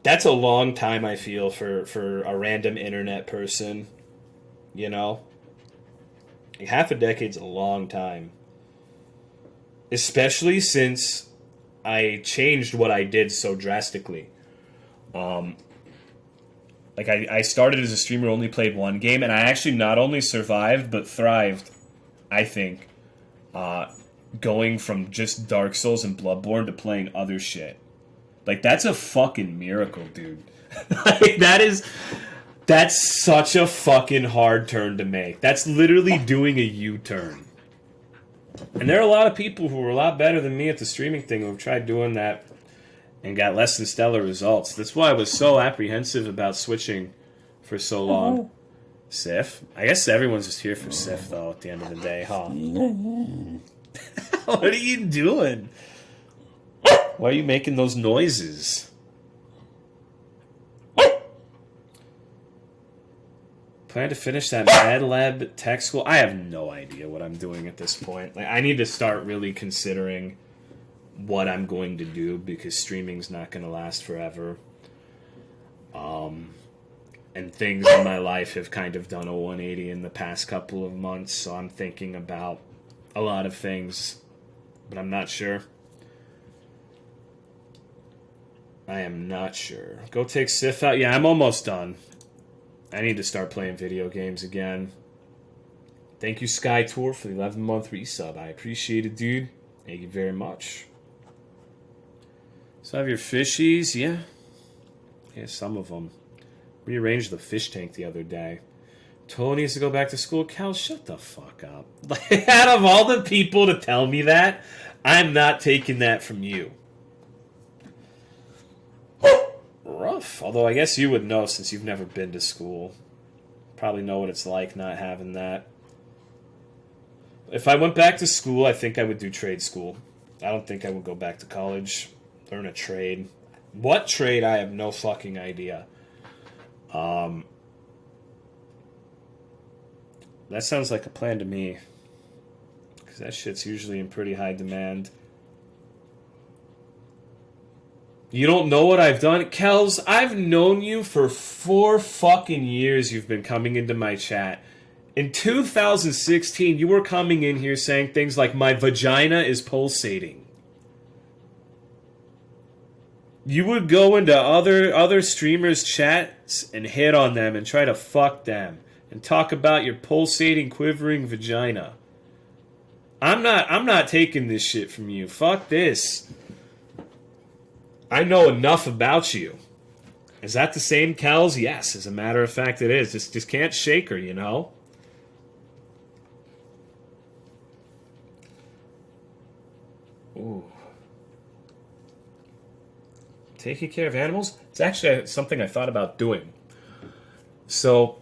that's a long time, I feel, for a random internet person. You know? Like, half a decade's a long time. Especially since I changed what I did so drastically. Like, I started as a streamer, only played one game, and I actually not only survived, but thrived, I think, going from just Dark Souls and Bloodborne to playing other shit. Like, that's a fucking miracle, dude. Like, that's such a fucking hard turn to make. That's literally doing a U-turn. And there are a lot of people who are a lot better than me at the streaming thing who have tried doing that and got less than stellar results. That's why I was so apprehensive about switching for so long. Sif? I guess everyone's just here for Sif, though, at the end of the day, huh? What are you doing? Why are you making those noises? Plan to finish that Mad Lab tech school? I have no idea what I'm doing at this point. Like, I need to start really considering what I'm going to do because streaming's not going to last forever. And things in my life have kind of done a 180 in the past couple of months, so I'm thinking about a lot of things, but I'm not sure. I am not sure. Go take Sif out. Yeah, I'm almost done. I need to start playing video games again. Thank you, Sky Tour, for the 11-month resub. I appreciate it, dude. Thank you very much. So have your fishies, yeah. Yeah, some of them. Rearranged the fish tank the other day. Tony needs to go back to school. Cal, shut the fuck up. Like, out of all the people to tell me that, I'm not taking that from you. Rough. Although I guess you would know since you've never been to school. Probably know what it's like not having that. If I went back to school, I think I would do trade school. I don't think I would go back to college. Learn a trade. What trade? I have no fucking idea. That sounds like a plan to me. Because that shit's usually in pretty high demand. You don't know what I've done? Kels, I've known you for 4 fucking years. You've been coming into my chat. In 2016, you were coming in here saying things like, my vagina is pulsating. You would go into other streamers' chats and hit on them and try to fuck them. And talk about your pulsating, quivering vagina. I'm not taking this shit from you. Fuck this. I know enough about you. Is that the same, Kels? Yes, as a matter of fact, it is. Just can't shake her, you know? Ooh. Taking care of animals? It's actually something I thought about doing. So,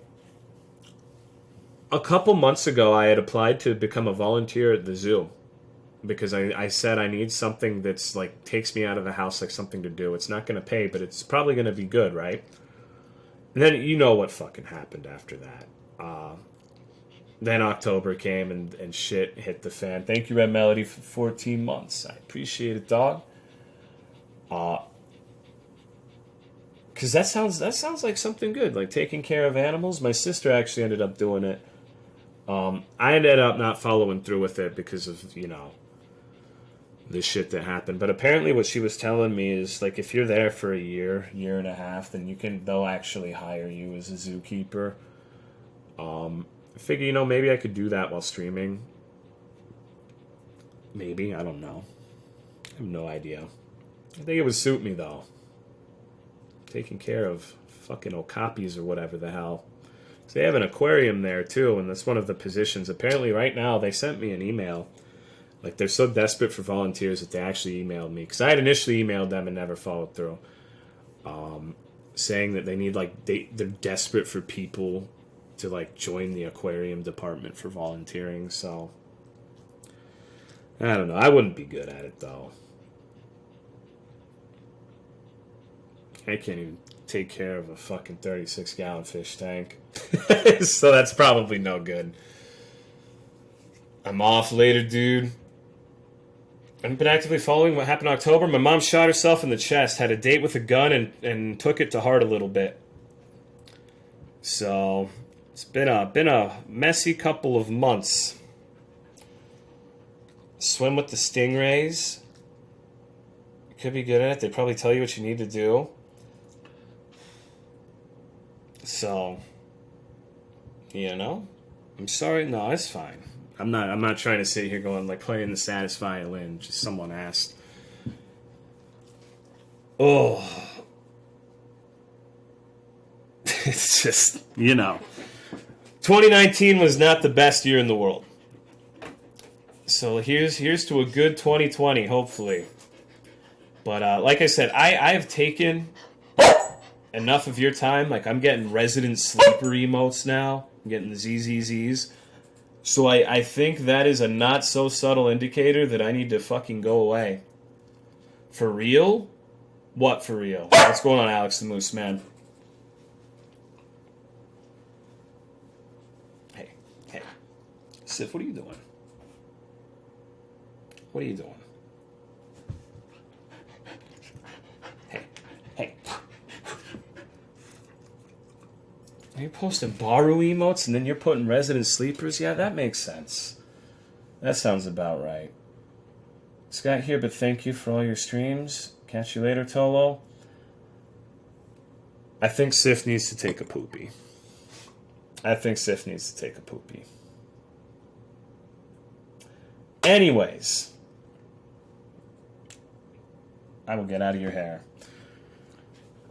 a couple months ago, I had applied to become a volunteer at the zoo. Because I said I need something that's like takes me out of the house, like something to do. It's not going to pay, but it's probably going to be good, right? And then you know what fucking happened after that. Then October came and shit hit the fan. Thank you, Red Melody, for 14 months. I appreciate it, dog. Because that sounds like something good, like taking care of animals. My sister actually ended up doing it. I ended up not following through with it because of, you know, the shit that happened. But apparently what she was telling me is, like, if you're there for a year and a half, then they'll actually hire you as a zookeeper. I figure, you know, maybe I could do that while streaming. Maybe, I don't know. I have no idea. I think it would suit me, though. Taking care of fucking okapis or whatever the hell. So they have an aquarium there, too, and that's one of the positions. Apparently, right now, they sent me an email. Like, they're so desperate for volunteers that they actually emailed me. Because I had initially emailed them and never followed through. Saying that they need, like, they're desperate for people to, like, join the aquarium department for volunteering. So, I don't know. I wouldn't be good at it, though. I can't even take care of a fucking 36-gallon fish tank. So that's probably no good. I'm off later, dude. I've been actively following what happened in October. My mom shot herself in the chest, had a date with a gun, and took it to heart a little bit. So, it's been a messy couple of months. Swim with the stingrays. You could be good at it. They probably tell you what you need to do. So, you know, I'm sorry. No, it's fine. I'm not trying to sit here going like playing the saddest violin. Just someone asked. Oh, it's just, 2019 was not the best year in the world. So here's to a good 2020, hopefully. But like I said, I have taken enough of your time. Like, I'm getting resident sleeper emotes now. I'm getting the ZZZs. So I think that is a not so subtle indicator that I need to fucking go away. For real? What for real? What's going on, Alex the Moose, man? Hey. Sif, what are you doing? What are you doing? Hey. You're posting Baru emotes and then you're putting resident sleepers? Yeah, that makes sense. That sounds about right. Scott here, but thank you for all your streams. Catch you later, Tolo. I think Sif needs to take a poopy. Anyways, I will get out of your hair.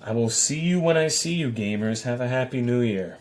I will see you when I see you, gamers. Have a happy new year.